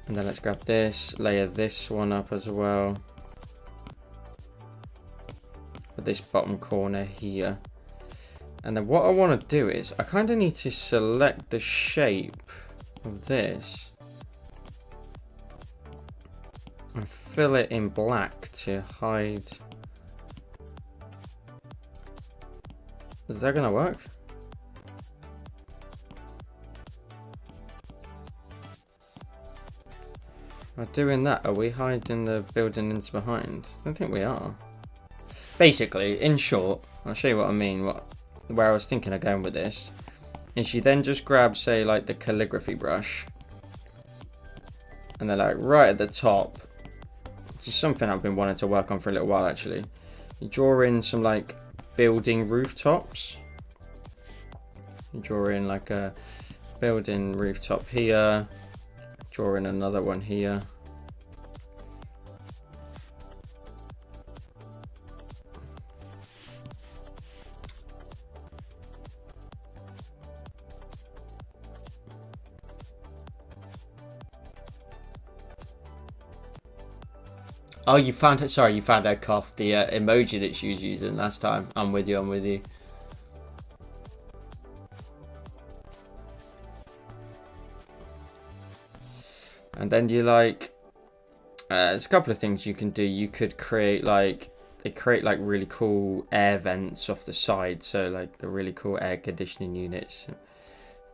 And then let's grab this. Layer this one up as well. For this bottom corner here. And then what I want to do is, I kind of need to select the shape of this and fill it in black to hide. Is that going to work? By doing that, are we hiding the building into behind? I don't think we are. Basically, in short, I'll show you what I mean, where I was thinking of going with this, is you then just grab, say, like the calligraphy brush, and then like right at the top, it's just something I've been wanting to work on for a little while actually. You draw in some like building rooftops. You draw in like a building rooftop here, draw in another one here. Oh, you found it. Sorry, you found out, Cough, the emoji that she was using last time. I'm with you. I'm with you. And then you like, there's a couple of things you can do. You could create like, they create like really cool air vents off the side. So like the really cool air conditioning units,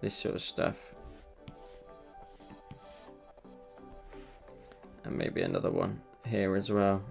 this sort of stuff. And maybe another one here as well.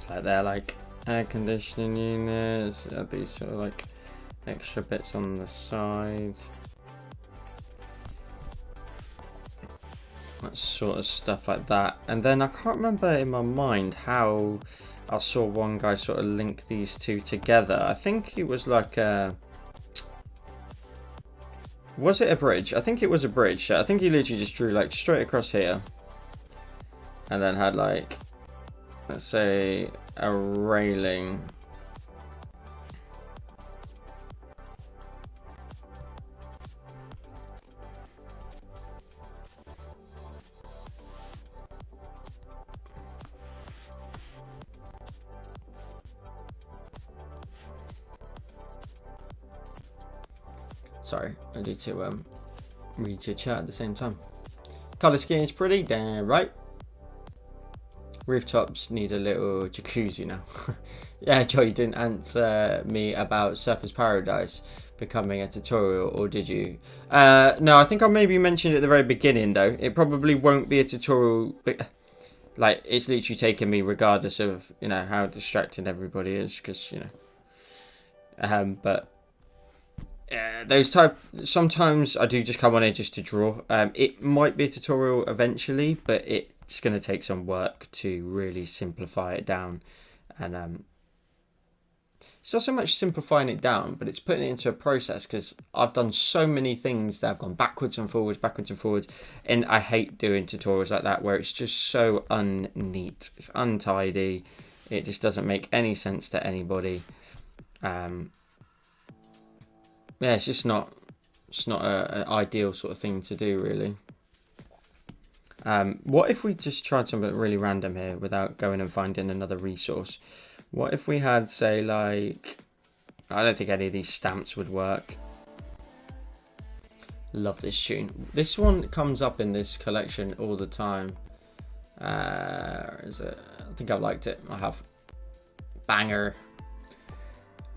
Like they're like air conditioning units, these sort of like extra bits on the side, that sort of stuff like that. And then I can't remember in my mind how I saw one guy sort of link these two together. I think it was like a, was it a bridge? I think it was a bridge. I think he literally just drew like straight across here and then had like, let's say, a railing. Sorry, I need to read your chat at the same time. Colour scheme is pretty damn right. Rooftops need a little jacuzzi now. Yeah, Joe, you didn't answer me about Surfer's Paradise. becoming a tutorial, or did you? No, I think I maybe mentioned at the very beginning though. It probably won't be a tutorial, but like it's literally taking me regardless of how distracting everybody is, because but sometimes I do just come on here just to draw. It might be a tutorial eventually, but it's going to take some work to really simplify it down, and it's not so much simplifying it down, but it's putting it into a process, because I've done so many things that have gone backwards and forwards, and I hate doing tutorials like that where it's just so unneat, it's untidy, it just doesn't make any sense to anybody. Yeah, it's just not an ideal sort of thing to do, really. What if we just tried something really random here without going and finding another resource? What if we had, say, like... I don't think any of these stamps would work. Love this tune. This one comes up in this collection all the time. Is it? I think I've liked it. I have. Banger.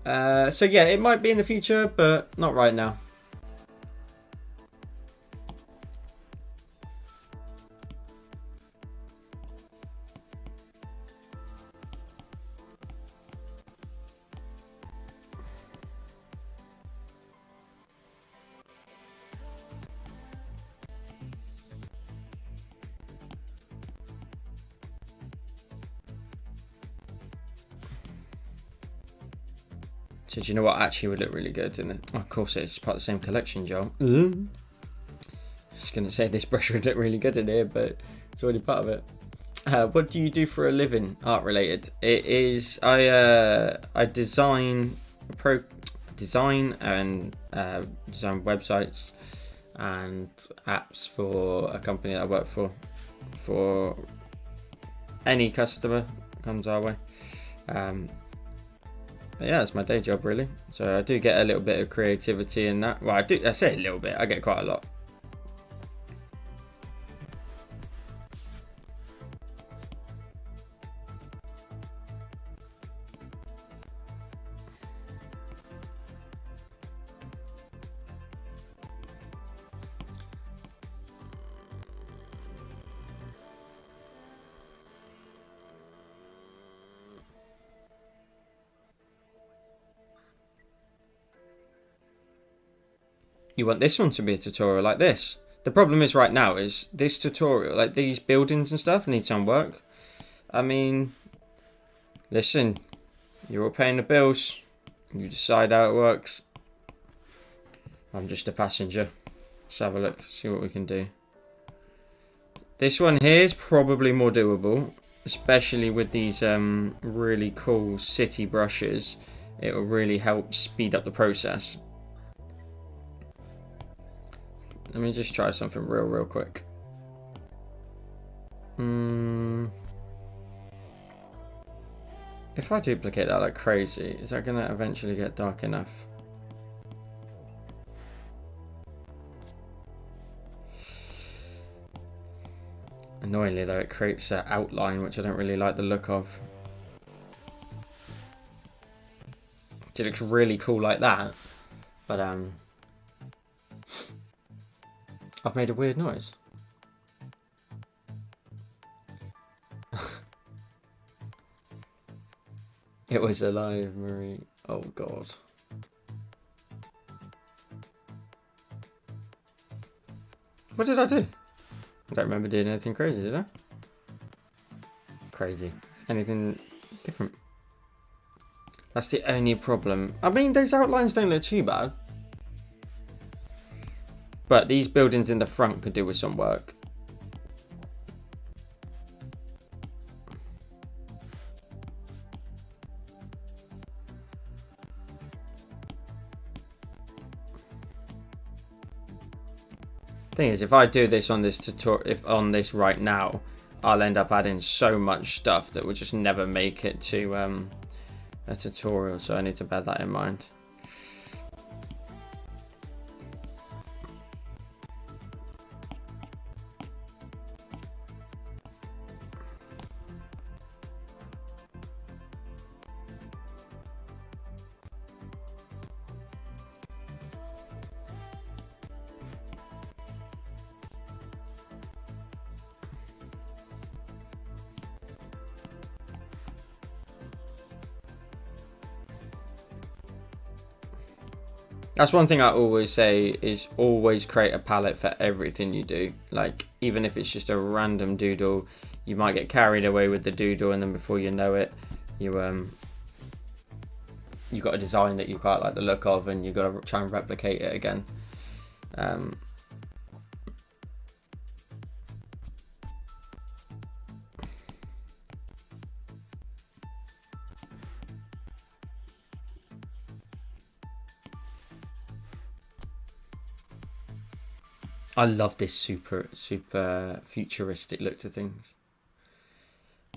So yeah, it might be in the future, but not right now. So do you know what actually would look really good? And oh, of course it's part of the same collection, Joel. Just going to say this brush would look really good in here, but it's already part of it. What do you do for a living, art related? It is, I design and design websites and apps for a company that I work for any customer comes our way. Yeah, it's my day job, really. So I do get a little bit of creativity in that. Well, I say a little bit. I get quite a lot. You want this one to be a tutorial like this. The problem is right now is this tutorial, like these buildings and stuff, need some work. I mean, listen, you're all paying the bills. You decide how it works. I'm just a passenger. Let's have a look, see what we can do. This one here is probably more doable, especially with these really cool city brushes. It will really help speed up the process. Let me just try something real quick. If I duplicate that like crazy, is that going to eventually get dark enough? Annoyingly though, it creates an outline which I don't really like the look of. It looks really cool like that, but I've made a weird noise. It was alive, Marie. Oh god. What did I do? I don't remember doing anything crazy, did I? Crazy. Anything different? That's the only problem. I mean, those outlines don't look too bad. But these buildings in the front could do with some work. Thing is, if I do this on this right now, I'll end up adding so much stuff that will just never make it to a tutorial. So I need to bear that in mind. That's one thing I always say is always create a palette for everything you do. Like, even if it's just a random doodle, you might get carried away with the doodle, and then before you know it, you got a design that you quite like the look of, and you got to try and replicate it again. I love this super futuristic look to things.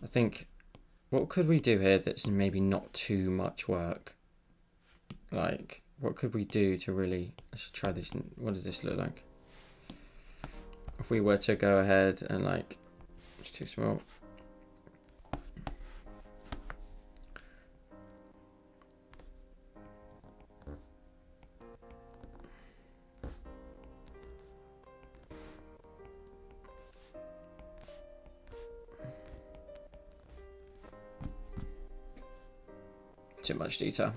I think, what could we do here that's maybe not too much work? Like, what could we do to really, let's try this. What does this look like? If we were to go ahead and like, it's too small. Too much detail.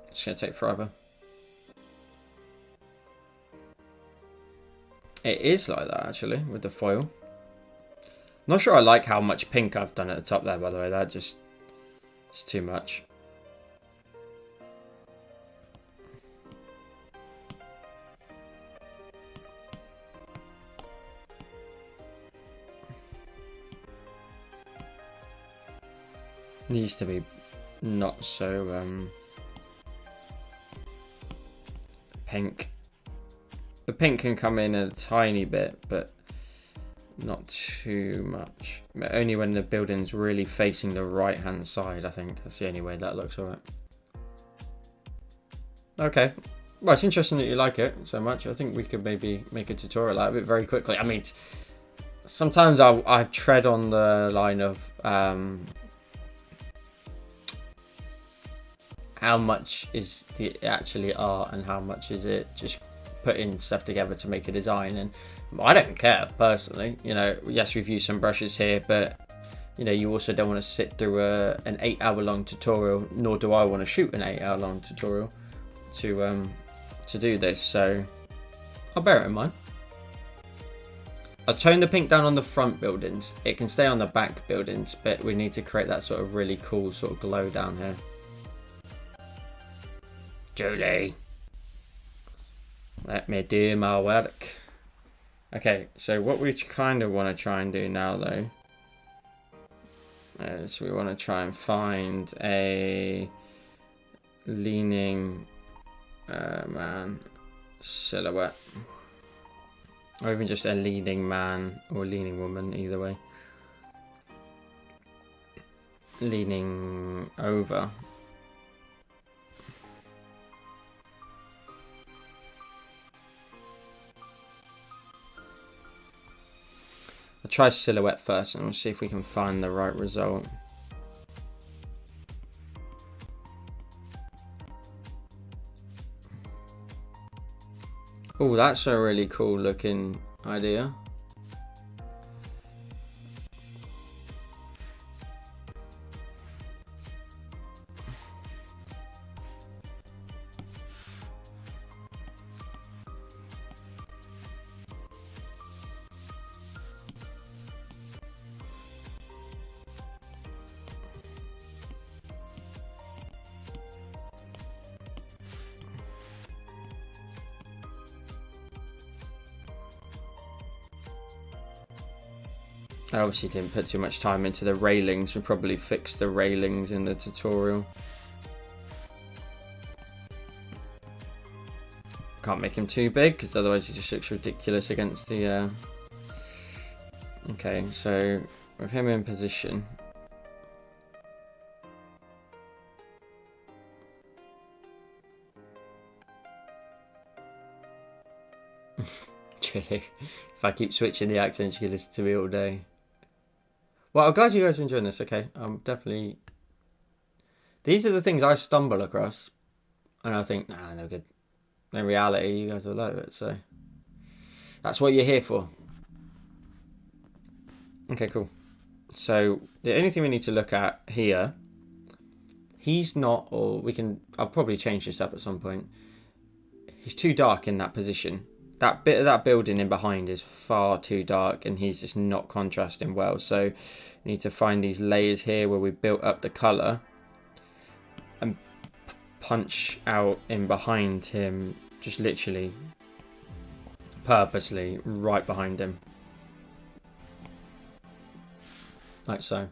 It's going to take forever. It is like that, actually, with the foil. Not sure I like how much pink I've done at the top there, by the way. That just, it's too much. Needs to be not so pink. The pink can come in a tiny bit, but not too much. Only when the building's really facing the right hand side, I think. That's the only way that looks alright. Okay. Well, it's interesting that you like it so much. I think we could maybe make a tutorial out of it very quickly. I mean, sometimes I tread on the line of how much is the actually art and how much is it just putting stuff together to make a design. And I don't care personally, you know. Yes, we've used some brushes here, but you know, you also don't want to sit through an 8-hour long tutorial, nor do I want to shoot an 8-hour long tutorial to do this, so I'll bear it in mind. I'll tone the pink down on the front buildings. It can stay on the back buildings, but we need to create that sort of really cool sort of glow down here. Julie, let me do my work. Okay, so what we kind of want to try and do now, though, is we want to try and find a leaning man silhouette, or even just a leaning man or leaning woman, either way. Leaning over. I'll try silhouette first and we'll see if we can find the right result. Oh, that's a really cool looking idea. I obviously didn't put too much time into the railings. We'll probably fix the railings in the tutorial. Can't make him too big because otherwise he just looks ridiculous against the... Okay, so with him in position... If I keep switching the accents, you can listen to me all day. Well, I'm glad you guys are enjoying this. Okay, I'm definitely... These are the things I stumble across. And I think, nah, no good. In reality, you guys will love it. So that's what you're here for. Okay, cool. So the only thing we need to look at here he's not, or I'll probably change this up at some point. He's too dark in that position. That bit of that building in behind is far too dark, and he's just not contrasting well. So we need to find these layers here where we built up the colour and punch out in behind him, just literally purposely right behind him, like so.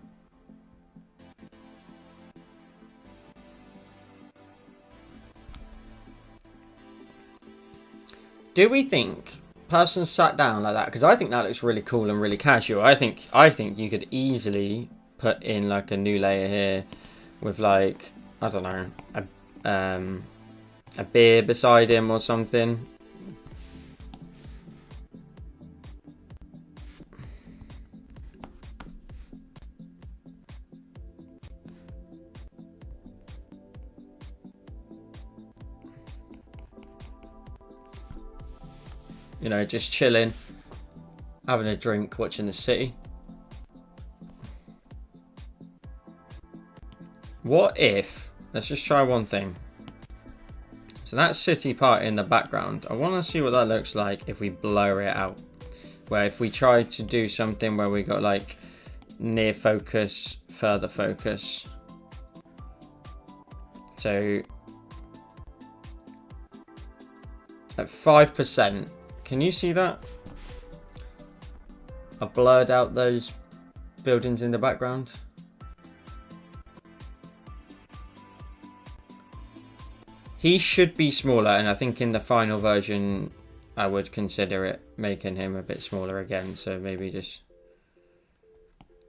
Do we think person sat down like that? Because I think that looks really cool and really casual. I think you could easily put in like a new layer here with like, I don't know, a beer beside him or something. You know, just chilling, having a drink, watching the city. What if, let's just try one thing. So that city part in the background, I want to see what that looks like if we blur it out. Where if we try to do something where we got like near focus, further focus. So at 5%, can you see that? I've blurred out those buildings in the background. He should be smaller, and I think in the final version I would consider it making him a bit smaller again. So maybe just...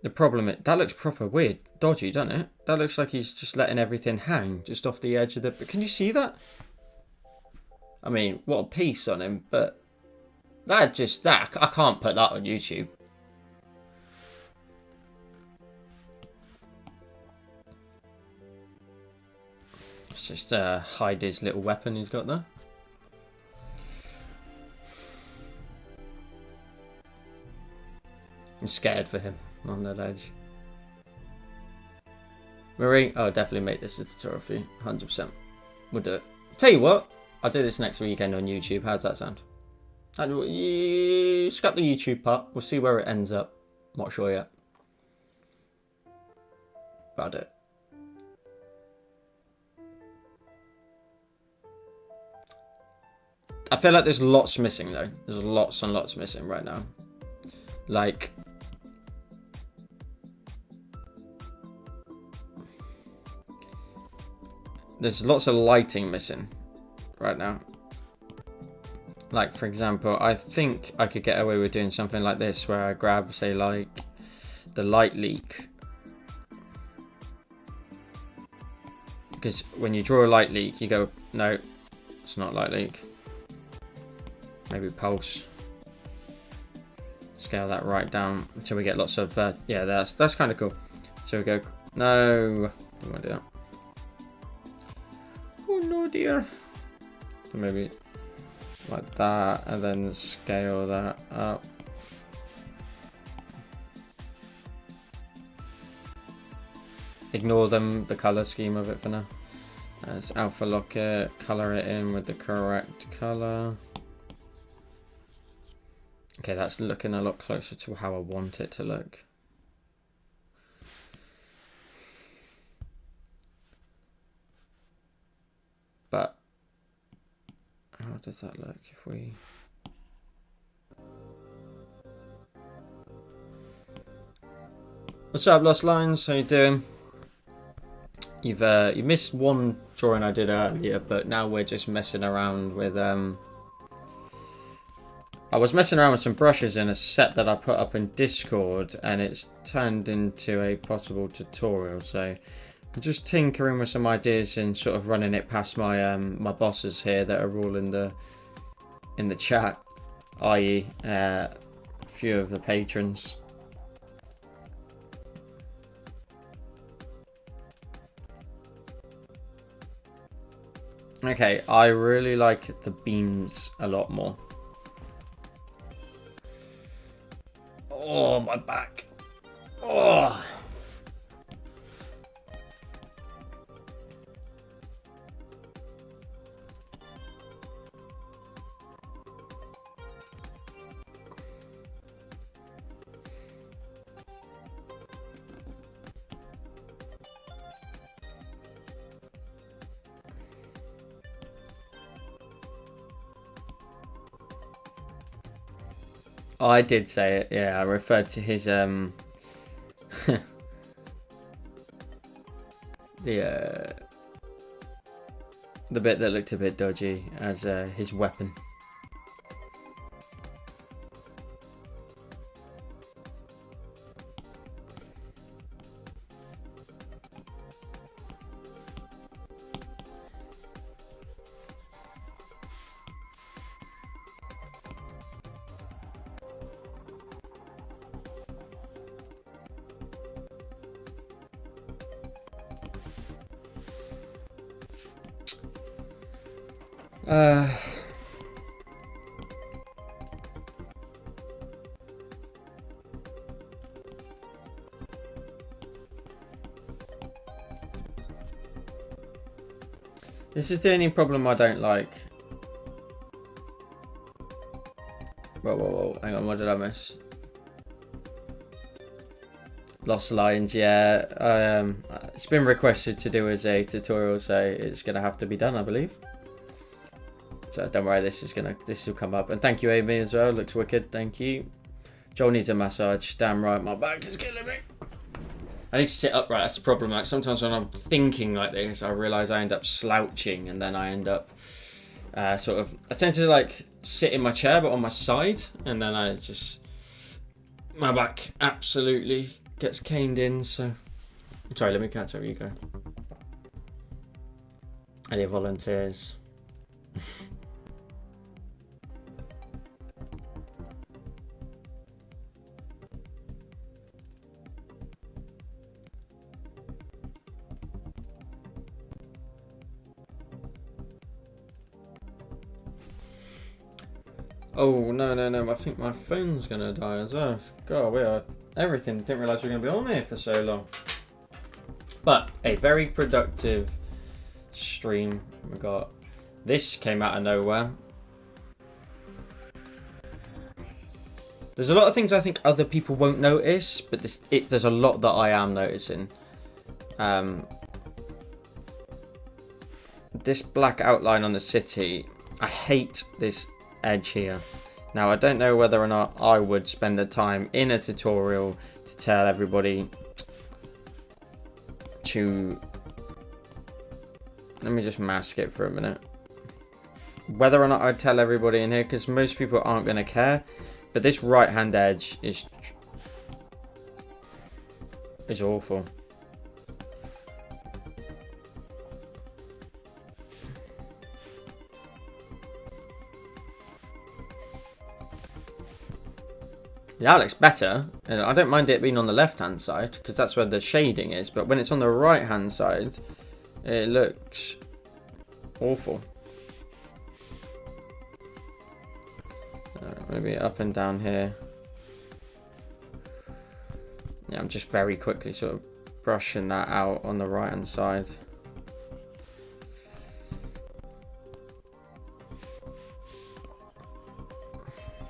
The problem is, that looks proper weird, dodgy, doesn't it? That looks like he's just letting everything hang just off the edge of the... But can you see that? I mean, what a piece on him, but I can't put that on YouTube. Let's just hide his little weapon he's got there. I'm scared for him on that edge. Marie, I'll definitely make this a tutorial for you, 100%. We'll do it. Tell you what, I'll do this next weekend on YouTube. How's that sound? Scrap the YouTube part. We'll see where it ends up. Not sure yet. But I'll do it. I feel like there's lots missing though. There's lots and lots missing right now. Like... There's lots of lighting missing right now. Like, for example, I think I could get away with doing something like this where I grab, say, like, the light leak. Because when you draw a light leak, you go, no, it's not light leak. Maybe pulse. Scale that right down until we get lots of, yeah, that's kind of cool. So we go, no, don't want to do that. Oh no, dear. So maybe like that, and then scale that up. Ignore the color scheme of it for now. Let's alpha lock it, color it in with the correct color. Okay, that's looking a lot closer to how I want it to look. But how does that look if we... What's up, Lost Lines? How you doing? You missed one drawing I did earlier, but now we're just messing around with I was messing around with some brushes in a set that I put up in Discord, and it's turned into a possible tutorial. So I'm just tinkering with some ideas and sort of running it past my my bosses here that are all in the chat, i.e. A few of the patrons. Okay, I really like the beams a lot more. Oh, my back. Oh. Oh, I did say it. Yeah, I referred to his the bit that looked a bit dodgy as his weapon. This is the only problem I don't like. Whoa, hang on, what did I miss? Lost lines, yeah. It's been requested to do as a tutorial, so it's gonna have to be done, I believe. So don't worry, this will come up. And thank you, Amy, as well. Looks wicked, thank you. Joel needs a massage. Damn right, my back is killing me. I need to sit upright, that's the problem. Like sometimes when I'm thinking like this, I realise I end up slouching, and then I end up I tend to like sit in my chair but on my side, and then my back absolutely gets caned in. So sorry, let me catch up, you go. Any volunteers? Oh, no, I think my phone's gonna die as well. God, we are everything. Didn't realise we were gonna be on here for so long. But a very productive stream. We got this came out of nowhere. There's a lot of things I think other people won't notice, but there's a lot that I am noticing. This black outline on the city, I hate this edge here. Now I don't know whether or not I would spend the time in a tutorial to tell everybody to, let me just mask it for a minute, whether or not I'd tell everybody in here, because most people aren't going to care, but this right hand edge is awful. Yeah, that looks better. And I don't mind it being on the left-hand side, because that's where the shading is. But when it's on the right-hand side, it looks awful. Maybe up and down here. Yeah, I'm just very quickly sort of brushing that out on the right-hand side.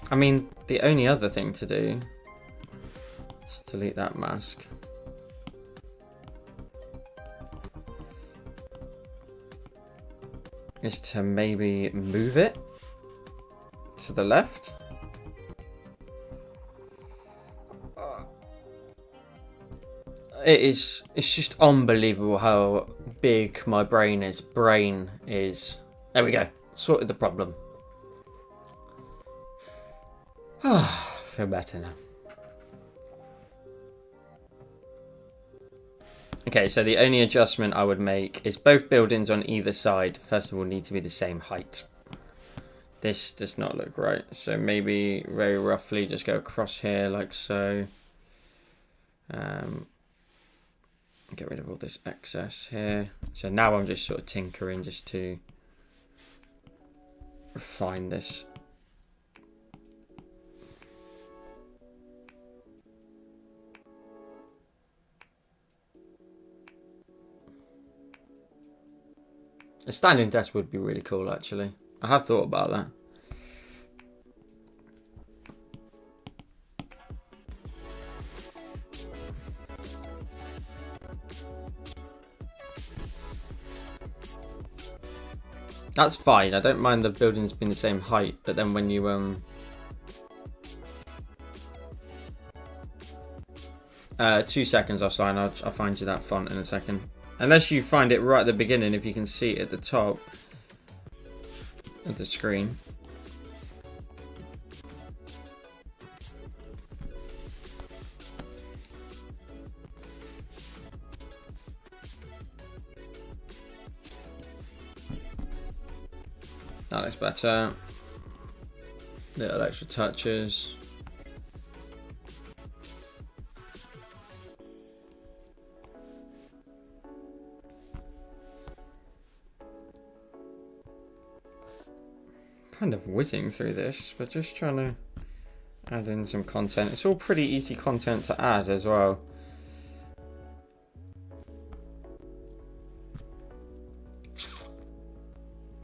I mean, the only other thing to do is delete that mask. Is to maybe move it to the left. It's just unbelievable how big my brain is. There we go. Sorted the problem. Feel better now. Okay, so the only adjustment I would make is both buildings on either side, first of all, need to be the same height. This does not look right. So maybe very roughly just go across here like so. Get rid of all this excess here. So now I'm just sort of tinkering just to refine this. A standing desk would be really cool, actually. I have thought about that. That's fine. I don't mind the buildings being the same height, but then when you 2 seconds offline. I'll find you that font in a second. Unless you find it right at the beginning, if you can see it at the top of the screen. That looks better. Little extra touches. Kind of whizzing through this, but just trying to add in some content. It's all pretty easy content to add as well.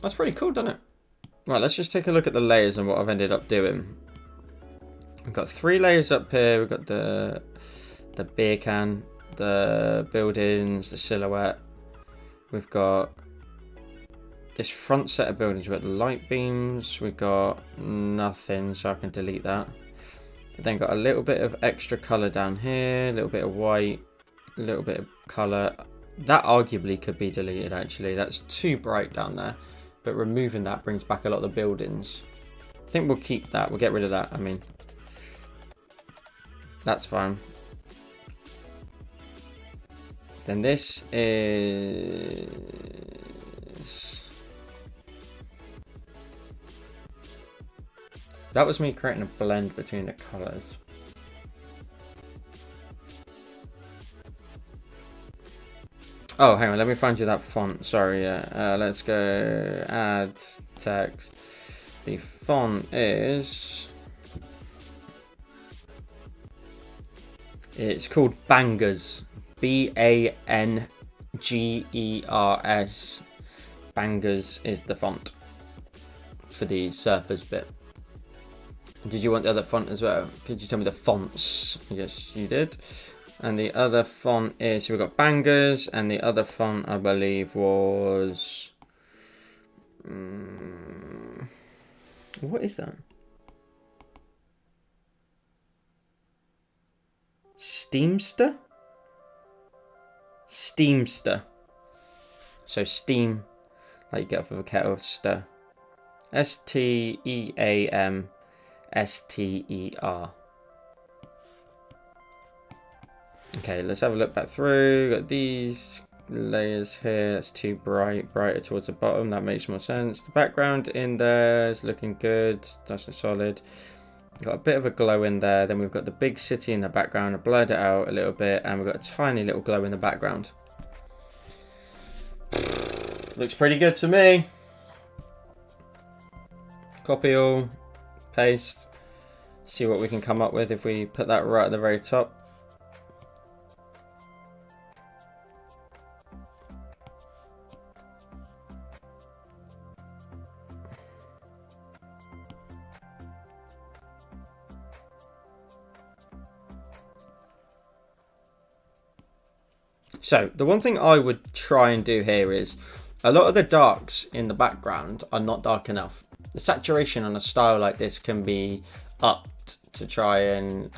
That's pretty cool, doesn't it? Right, let's just take a look at the layers and what I've ended up doing. We've got 3 layers up here. We've got the beer can, the buildings, the silhouette. We've got this front set of buildings. We've got the light beams. We've got nothing, so I can delete that. We've then got a little bit of extra colour down here, a little bit of white, a little bit of colour. That arguably could be deleted, actually. That's too bright down there. But removing that brings back a lot of the buildings. I think we'll keep that. We'll get rid of that. I mean, that's fine. Then this is... That was me creating a blend between the colours. Oh, hang on, let me find you that font. Sorry, yeah. Let's go add text. The font is... It's called Bangers. B-A-N-G-E-R-S. Bangers is the font for the Surfers bit. Did you want the other font as well? Could you tell me the fonts? Yes, you did. And the other font is, so we've got Bangers, and the other font I believe was... what is that? Steamster? Steamster. So steam, like you get off of a kettle, stir. S-T-E-A-M-S-T-E-R. Okay, let's have a look back through. Got these layers here. That's too bright. Brighter towards the bottom. That makes more sense. The background in there is looking good. Nice and solid. Got a bit of a glow in there. Then we've got the big city in the background. I blurred it out a little bit. And we've got a tiny little glow in the background. Looks pretty good to me. Copy all. Paste. See what we can come up with if we put that right at the very top. So the one thing I would try and do here is a lot of the darks in the background are not dark enough. The saturation on a style like this can be upped to try and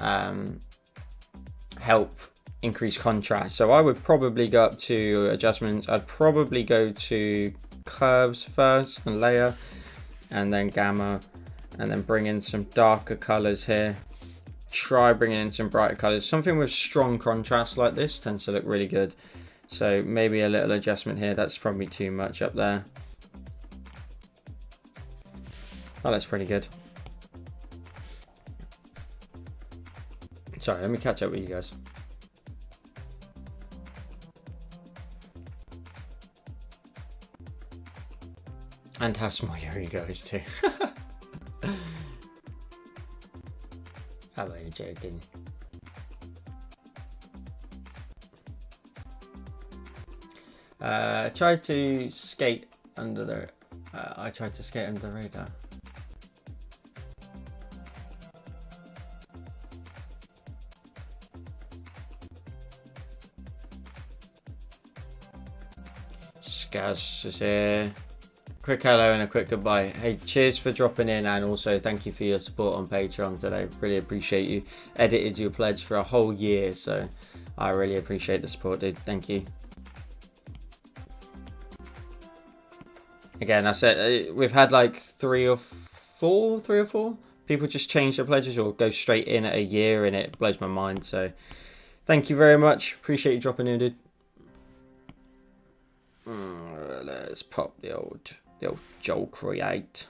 help increase contrast. So I would probably go up to adjustments. I'd probably go to curves first and layer, and then gamma, and then bring in some darker colors here. Try bringing in some brighter colors. Something with strong contrast like this tends to look really good. So maybe a little adjustment here. That's probably too much up there. Oh, that's pretty good. Sorry, let me catch up with you guys. And have some more Yorigos too. How about you joking? Try to skate under the... I tried to skate under the radar. Skaz is here. quick hello and a quick goodbye. Hey, cheers for dropping in, and also thank you for your support on Patreon today. Really appreciate you. Edited your pledge for a whole year, so I really appreciate the support, dude. Thank you. Again, I said we've had like three or four people just change their pledges or go straight in at a year, and it blows my mind. So thank you very much. Appreciate you dropping in, dude. Let's pop the old Joel Create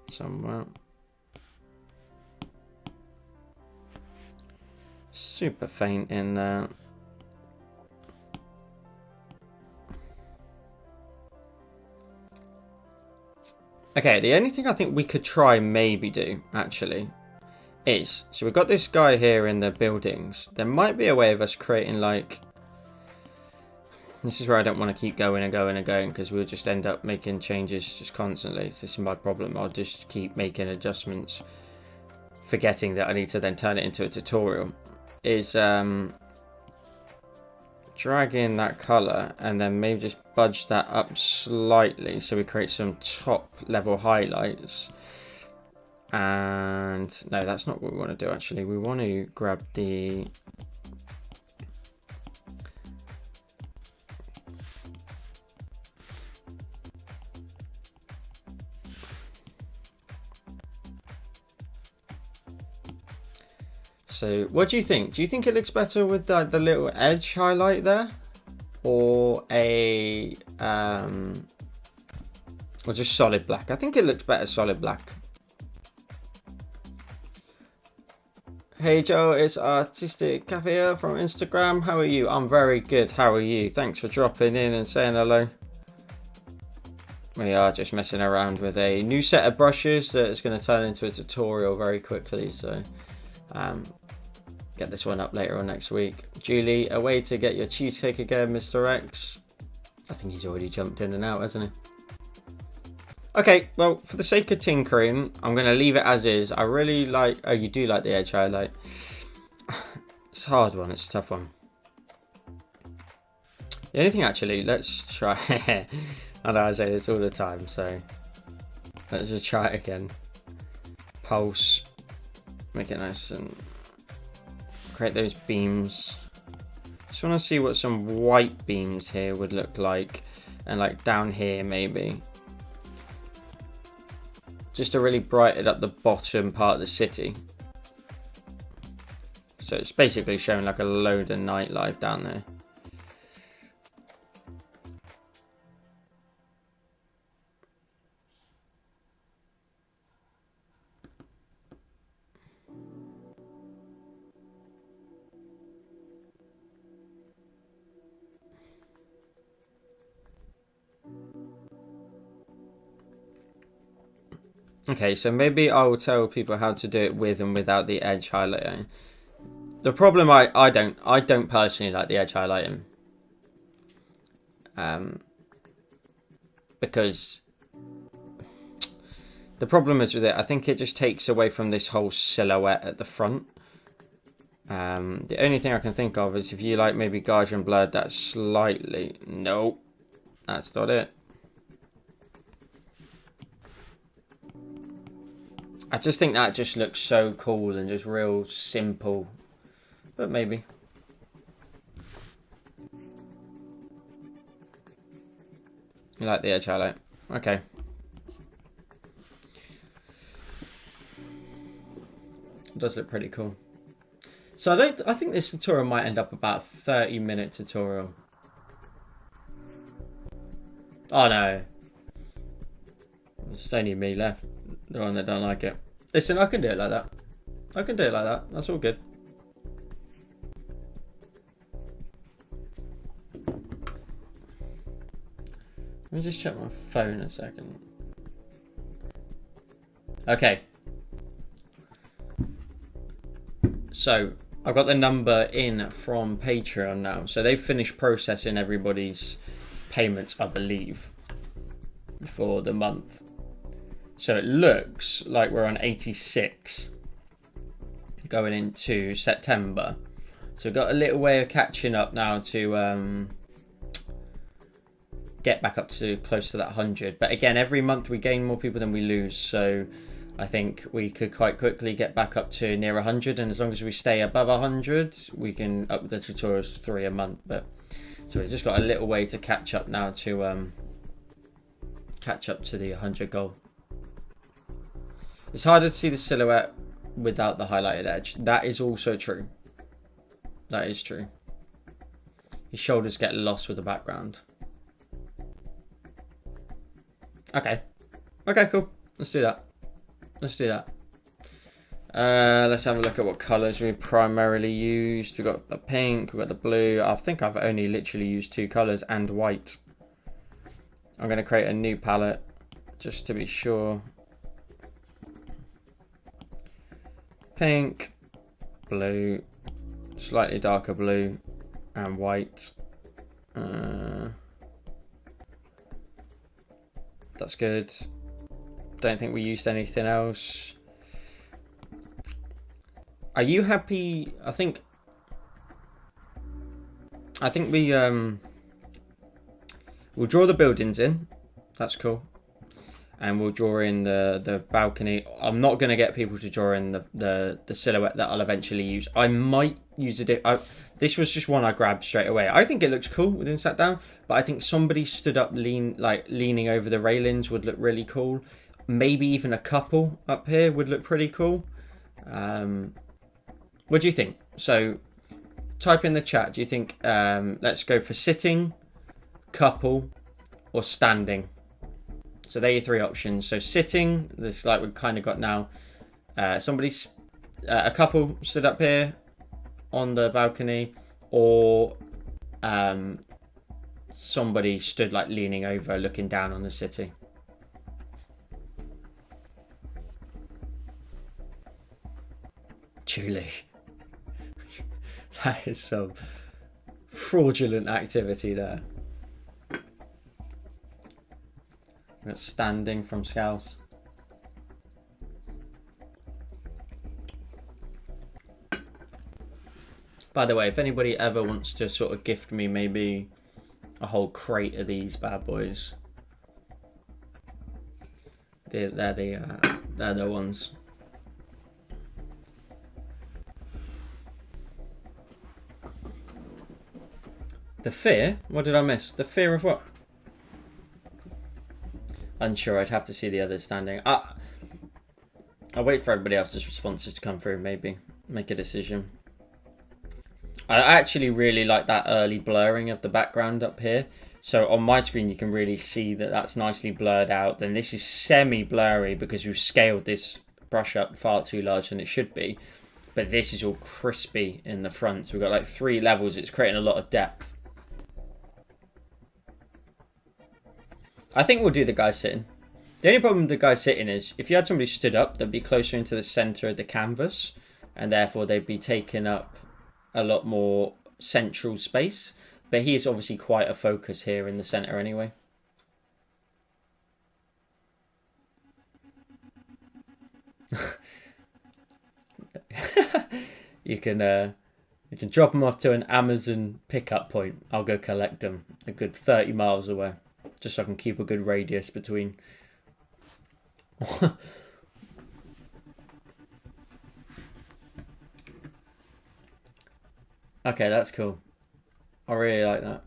somewhere. Super faint in there. Okay, the only thing I think we could try maybe do, actually, is... So we've got this guy here in the buildings. There might be a way of us creating, like... This is where I don't want to keep going and going and going, because we'll just end up making changes just constantly. This is my problem. I'll just keep making adjustments, forgetting that I need to then turn it into a tutorial. Is drag in that color and then maybe just budge that up slightly so we create some top level highlights. And no, that's not what we want to do. Actually, we want to grab the So what do you think? Do you think it looks better with the little edge highlight there? Or a or just solid black? I think it looks better solid black. Hey Joe, it's Artistic Cafe from Instagram. How are you? I'm very good. How are you? Thanks for dropping in and saying hello. We are just messing around with a new set of brushes that is going to turn into a tutorial very quickly. So get this one up later on next week. Julie, a way to get your cheesecake again, Mr. X. I think he's already jumped in and out, hasn't he? Okay, well, for the sake of tinkering, I'm going to leave it as is. I really like... Oh, you do like the edge highlight. It's a hard one. It's a tough one. The only thing, actually, let's try... I know I say this all the time, so... Let's just try it again. Pulse. Make it nice and... Create those beams. Just want to see what some white beams here would look like, and like down here maybe, just to really brighten up the bottom part of the city. So it's basically showing like a load of nightlife down there. Okay, so maybe I will tell people how to do it with and without the edge highlighting. The problem I don't personally like the edge highlighting. Because the problem is with it, I think it just takes away from this whole silhouette at the front. The only thing I can think of is if you like maybe Gaussian blurred that slightly. Nope, that's not it. I just think that just looks so cool and just real simple, but maybe. You like the edge highlight? Okay. It does look pretty cool. So I think this tutorial might end up about a 30-minute tutorial. Oh no. There's only me left. The one that don't like it. Listen, I can do it like that. I can do it like that. That's all good. Let me just check my phone a second. Okay. So, I've got the number in from Patreon now. So, they've finished processing everybody's payments, I believe, for the month. So it looks like we're on 86 going into September. So we've got a little way of catching up now to get back up to close to that 100. But again, every month we gain more people than we lose, so I think we could quite quickly get back up to near 100, and as long as we stay above 100, we can up the tutorials to 3 a month. But so we've just got a little way to catch up now to catch up to the 100 goal. It's harder to see the silhouette without the highlighted edge. That is also true. That is true. His shoulders get lost with the background. Okay. Okay, cool. Let's do that. Let's do that. Let's have a look at what colours we primarily used. We've got the pink, we've got the blue. I think I've only literally used 2 colours and white. I'm going to create a new palette just to be sure. Pink, blue, slightly darker blue, and white. That's good. Don't think we used anything else. Are you happy? I think we we'll draw the buildings in. That's cool. And we'll draw in the balcony. I'm not going to get people to draw in the silhouette that I'll eventually use. I might use this was just one I grabbed straight away. I think it looks cool within sat down, but I think somebody stood up leaning over the railings would look really cool. Maybe even a couple up here would look pretty cool. What do you think? So type in the chat. Do you think let's go for sitting, couple, or standing? So there are your 3 options. So sitting, this like we've kind of got now. A couple stood up here on the balcony, or somebody stood like leaning over, looking down on the city. Julie, that is some fraudulent activity there. That's standing from Scouse. By the way, if anybody ever wants to sort of gift me maybe a whole crate of these bad boys, they're the ones. The fear? What did I miss? The fear of what? Unsure. I'd have to see the others standing. I'll wait for everybody else's responses to come through, maybe. Make a decision. I actually really like that early blurring of the background up here. So on my screen, you can really see that that's nicely blurred out. Then this is semi-blurry because we've scaled this brush up far too large than it should be. But this is all crispy in the front. So we've got like 3 levels. It's creating a lot of depth. I think we'll do the guy sitting. The only problem with the guy sitting is if you had somebody stood up, they'd be closer into the center of the canvas, and therefore they'd be taking up a lot more central space. But he is obviously quite a focus here in the center anyway. You can drop them off to an Amazon pickup point. I'll go collect them a good 30 miles away. Just so I can keep a good radius between. Okay, that's cool. I really like that.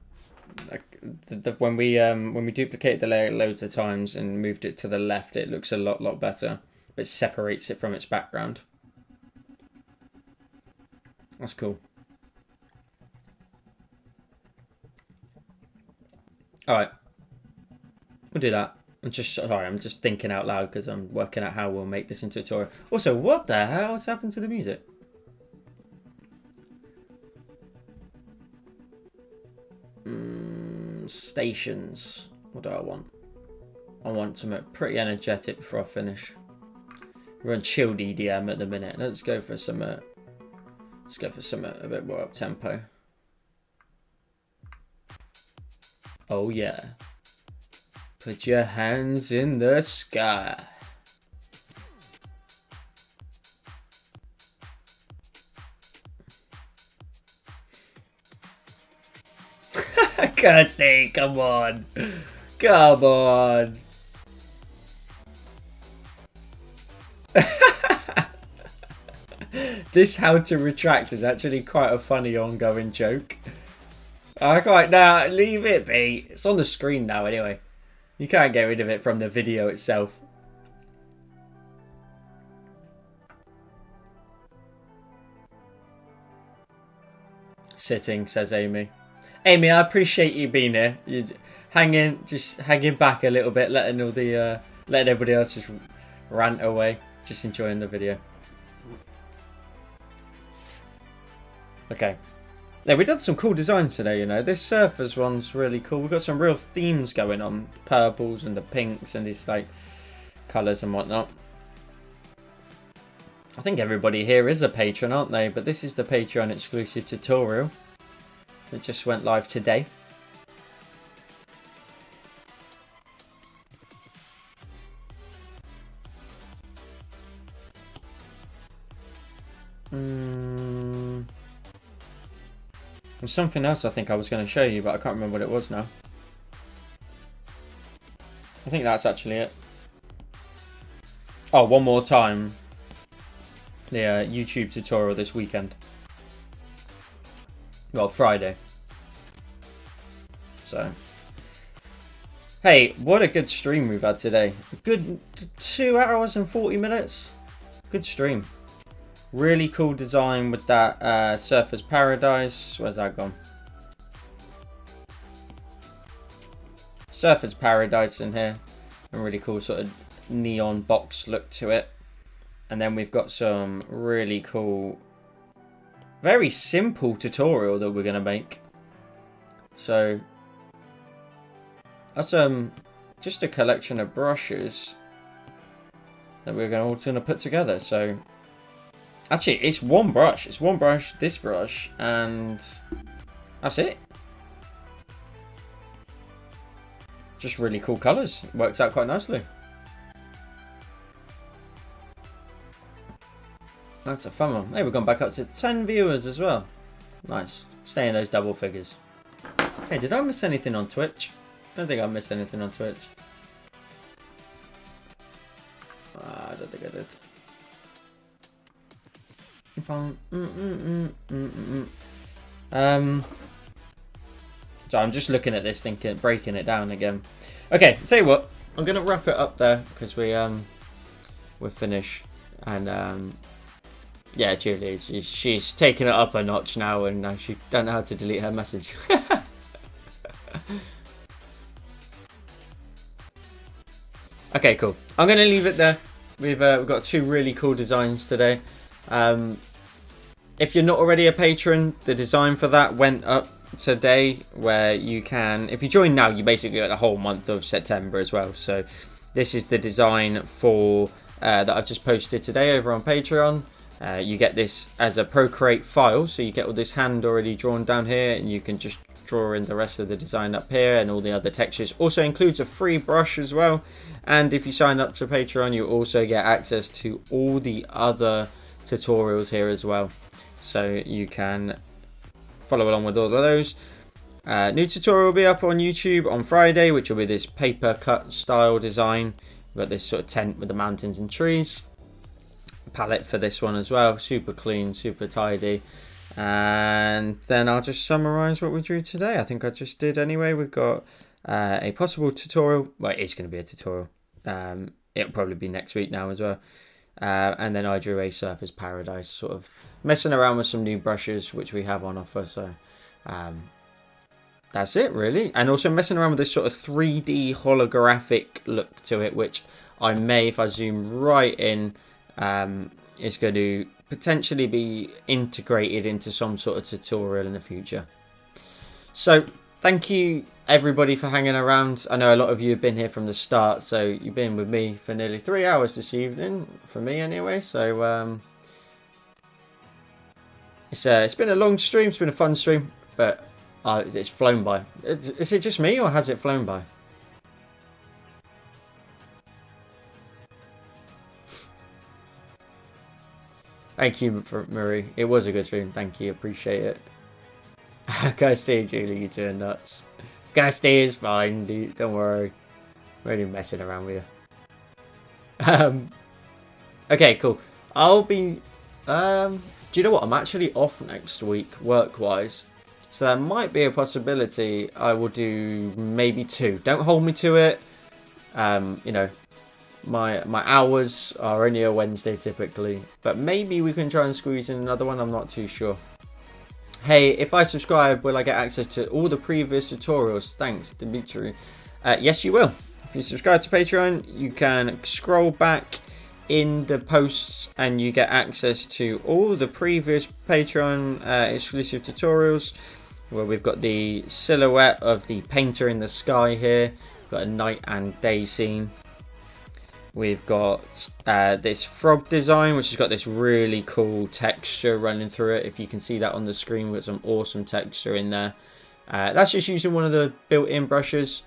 Like, when we duplicated the layer loads of times and moved it to the left, it looks a lot better. But it separates it from its background. That's cool. All right. We'll do that. I'm just thinking out loud because I'm working out how we'll make this into a tutorial. Also, what the hell has happened to the music? Stations. What do I want? I want something pretty energetic before I finish. We're on chilled EDM at the minute. Let's go for some. Let's go for some a bit more up tempo. Oh yeah. Put your hands in the sky. Kirsty, come on. Come on. This how to retract is actually quite a funny ongoing joke. I can't now leave it be. It's on the screen now anyway. You can't get rid of it from the video itself. Sitting, says Amy. Amy, I appreciate you being here. You just hanging back a little bit, letting all the letting everybody else just rant away, just enjoying the video. Okay. Yeah, we've done some cool designs today, you know. This surfers one's really cool. We've got some real themes going on. The purples and the pinks and these like colours and whatnot. I think everybody here is a patron, aren't they? But this is the Patreon exclusive tutorial that just went live today. There's something else I think I was going to show you, but I can't remember what it was now. I think that's actually it. Oh, one more time. The YouTube tutorial this weekend. Well, Friday. So. Hey, what a good stream we've had today. Good 2 hours and 40 minutes. Good stream. Really cool design with that Surfer's Paradise. Where's that gone? Surfer's Paradise in here. A really cool sort of neon box look to it. And then we've got some really cool, very simple tutorial that we're going to make. So that's just a collection of brushes that we're all going to put together. So actually, it's one brush. It's one brush, this brush, and that's it. Just really cool colours. Works out quite nicely. That's a fun one. Hey, we've gone back up to 10 viewers as well. Nice. Stay in those double figures. Hey, did I miss anything on Twitch? I don't think I missed anything on Twitch. I don't think I did. So I'm just looking at this thinking, breaking it down again. Okay, I'll tell you what, I'm gonna wrap it up there because we're finished. And yeah, Julie, she's taken it up a notch now, and she don't know how to delete her message. Okay, cool. I'm gonna leave it there. We've got 2 really cool designs today. If you're not already a patron, the design for that went up today, where you can, if you join now, you basically get the whole month of September as well. So this is the design for that I've just posted today over on Patreon. You get this as a Procreate file, so you get all this hand already drawn down here, and you can just draw in the rest of the design up here and all the other textures. Also includes a free brush as well, and if you sign up to Patreon, you also get access to all the other tutorials here as well, so you can follow along with all of those. New tutorial will be up on YouTube on Friday, which will be this paper cut style design. We've got this sort of tent with the mountains and trees. Palette for this one as well, super clean, super tidy. And then I'll just summarize what we drew today. I think I just did anyway. We've got a possible tutorial. Well, it's going to be a tutorial. It'll probably be next week now as well. And then I drew a Surfer's Paradise, sort of messing around with some new brushes which we have on offer. So that's it really. And also messing around with this sort of 3D holographic look to it, which I may, if I zoom right in, is going to potentially be integrated into some sort of tutorial in the future. So thank you everybody for hanging around. I know a lot of you have been here from the start, so you've been with me for nearly 3 hours this evening, for me anyway. So it's been a long stream, it's been a fun stream, but it's flown by. Is it just me, or has it flown by? Thank you, Marie. It was a good stream. Thank you. Appreciate it. Guys, stay Julie. You're doing nuts. Gusty is fine, dude. Don't worry. We're only messing around with you. Okay, cool. I'll be... do you know what? I'm actually off next week, work-wise. So there might be a possibility I will do maybe 2. Don't hold me to it. You know, my hours are only a Wednesday typically. But maybe we can try and squeeze in another one. I'm not too sure. Hey, if I subscribe, will I get access to all the previous tutorials? Thanks, Dimitri. Yes, you will. If you subscribe to Patreon, you can scroll back in the posts and you get access to all the previous Patreon exclusive tutorials, where we've got the silhouette of the painter in the sky here. We've got a night and day scene. We've got this frog design, which has got this really cool texture running through it. If you can see that on the screen, we've got some awesome texture in there. That's just using one of the built-in brushes.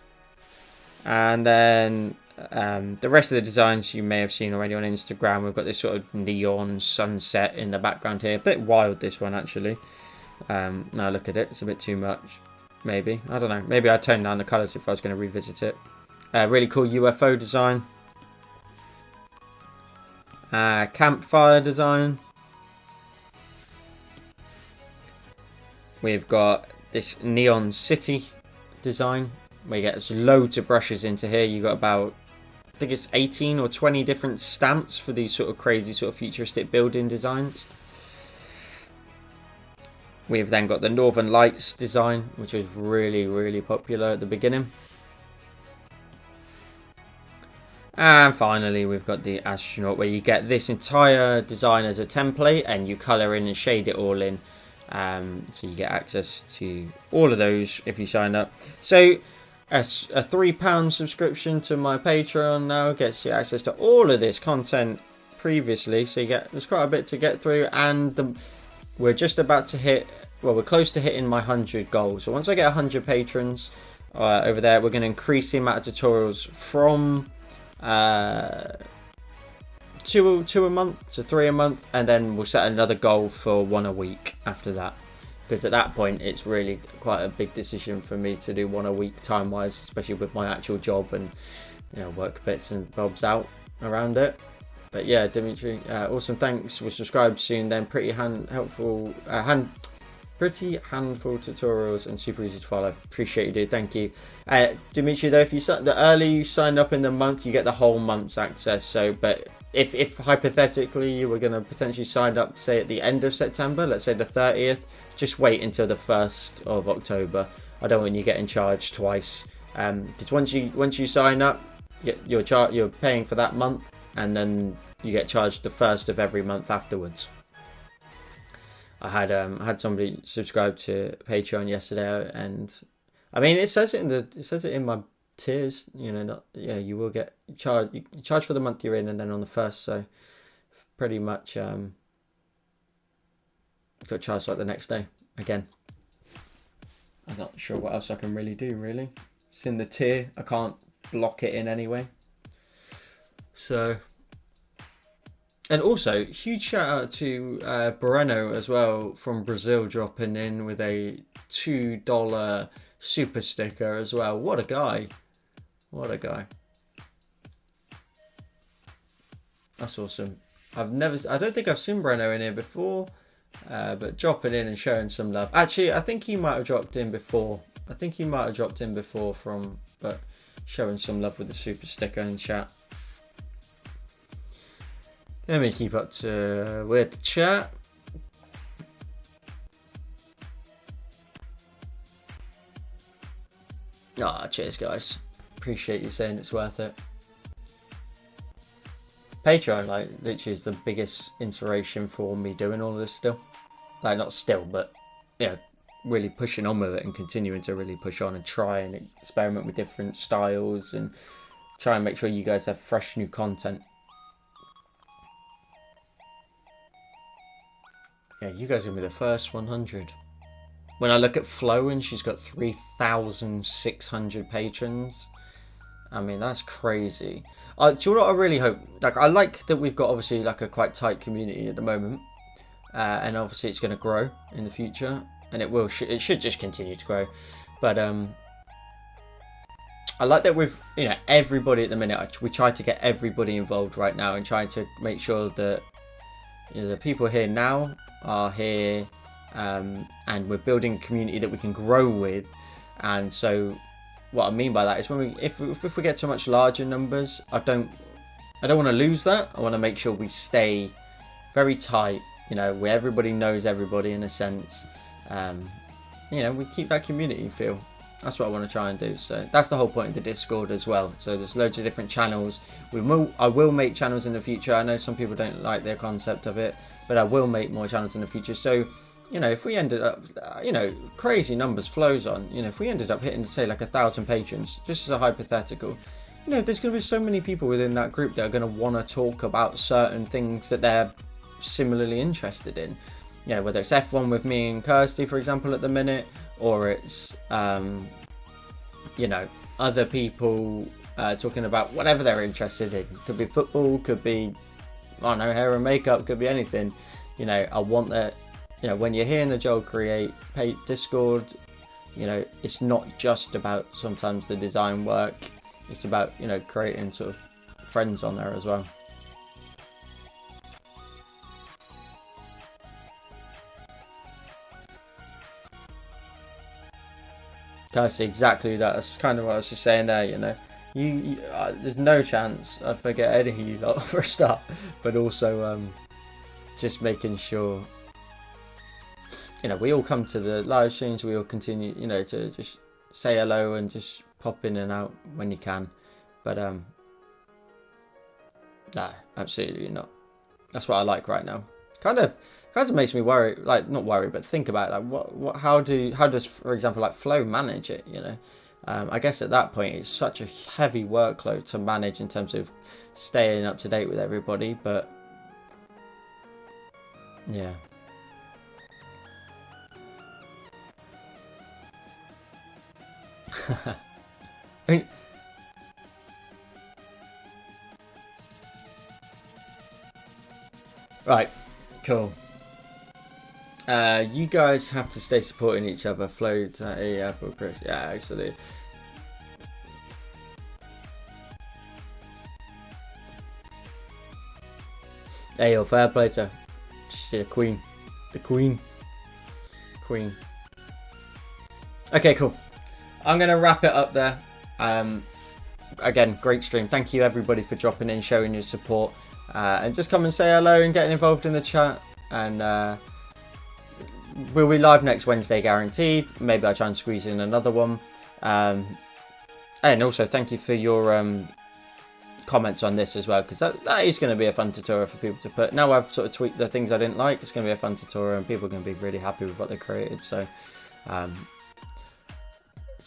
And then the rest of the designs you may have seen already on Instagram. We've got this sort of neon sunset in the background here. A bit wild, this one, actually. Now look at it. It's a bit too much. Maybe. I don't know. Maybe I'd tone down the colours if I was going to revisit it. Really cool UFO design. Campfire design. We've got this neon city design. We get loads of brushes into here. You've got about, I think it's 18 or 20 different stamps for these sort of crazy sort of futuristic building designs. We've then got the Northern Lights design, which was really, really popular at the beginning. And finally, we've got the astronaut, where you get this entire design as a template and you colour in and shade it all in. So you get access to all of those if you sign up. So a £3 subscription to my Patreon now gets you access to all of this content previously. So you get, there's quite a bit to get through, and we're just about to hit, well, we're close to hitting my 100 goal. So once I get 100 patrons over there, we're going to increase the amount of tutorials from 2 a month to 3 a month, and then we'll set another goal for 1 a week after that, because at that point it's really quite a big decision for me to do 1 a week time wise, especially with my actual job and, you know, work bits and bobs out around it. But yeah, Dimitri, awesome, thanks. We'll subscribe soon then. Pretty handful tutorials and super easy to follow. Appreciate you, dude. Thank you. Dimitri, though, if the earlier you sign up in the month, you get the whole month's access. So, but if hypothetically you were going to potentially sign up, say at the end of September, let's say the 30th, just wait until the 1st of October. I don't want you getting charged twice. Because once you sign up, you're paying for that month, and then you get charged the 1st of every month afterwards. I had somebody subscribe to Patreon yesterday, and I mean, it says it in my tiers. You know, you will get charged. You charge for the month you're in, and then on the 1st. So pretty much got charged like the next day again. I'm not sure what else I can really do. Really, it's in the tier. I can't block it in anyway. So. And also, huge shout out to Breno as well from Brazil, dropping in with a $2 super sticker as well. What a guy. What a guy. That's awesome. I don't think I've seen Breno in here before, but dropping in and showing some love. Actually, I think he might have dropped in before. But showing some love with the super sticker in chat. Let me keep up to with the chat. Cheers, guys. Appreciate you saying it's worth it. Patreon, like, literally is the biggest inspiration for me doing all of this still. Like, not still, but, you know, really pushing on with it and continuing to really push on and try and experiment with different styles and try and make sure you guys have fresh new content. Yeah, you guys are going to be the first 100. When I look at Flo and she's got 3,600 patrons, I mean, that's crazy. Do you know what I really hope? Like, I like that we've got obviously like a quite tight community at the moment, and obviously it's going to grow in the future, and it will. It should just continue to grow. But I like that with, you know, everybody at the minute. We try to get everybody involved right now and try to make sure that, you know, the people here now are here, and we're building a community that we can grow with. And so what I mean by that is if we get to much larger numbers, I don't want to lose that. I want to make sure we stay very tight, you know, where everybody knows everybody in a sense. You know, we keep that community feel. That's what I want to try and do. So that's the whole point of the Discord as well. So there's loads of different channels. I will make channels in the future. I know some people don't like the concept of it, but I will make more channels in the future. So, you know, if we ended up, you know, crazy numbers flows on, you know, if we ended up hitting, say, like 1,000 patrons, just as a hypothetical, you know, there's going to be so many people within that group that are going to want to talk about certain things that they're similarly interested in. You know, whether it's F1 with me and Kirsty, for example, at the minute, or it's, you know, other people talking about whatever they're interested in. Could be football, could be, I don't know, hair and makeup, could be anything. You know, I want that, you know, when you're hearing the Joel Create Discord, you know, it's not just about sometimes the design work. It's about, you know, creating sort of friends on there as well. That's exactly that. That's kind of what I was just saying there, you know. There's no chance I'd forget any of you lot for a start, but also just making sure, you know, we all come to the live streams, we all continue, you know, to just say hello and just pop in and out when you can. But no, absolutely not. That's what I like right now. Kind of makes me worry, like not worry, but think about like how does, for example, like Flow manage it, you know? I guess at that point it's such a heavy workload to manage in terms of staying up to date with everybody, but yeah. I mean, right, cool. You guys have to stay supporting each other. Flo, Apple, Chris. Yeah, actually. Hey, yo, fair play to she's a queen. The queen. Queen. Okay, cool. I'm going to wrap it up there. Again, great stream. Thank you, everybody, for dropping in, showing your support. And just come and say hello and getting involved in the chat. And we'll be live next Wednesday, guaranteed. Maybe I'll try and squeeze in another one. And also, thank you for your comments on this as well, because that is going to be a fun tutorial for people to put. Now I've sort of tweaked the things I didn't like, it's going to be a fun tutorial and people are going to be really happy with what they created. So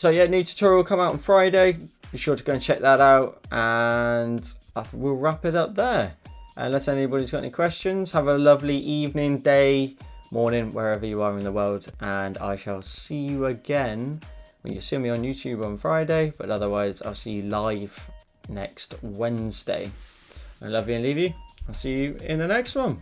yeah, new tutorial will come out on Friday. Be sure to go and check that out, and we'll wrap it up there. Unless anybody's got any questions, have a lovely evening, day, morning, wherever you are in the world, and I shall see you again when you see me on YouTube on Friday, but otherwise I'll see you live next Wednesday. I love you and leave you. I'll see you in the next one.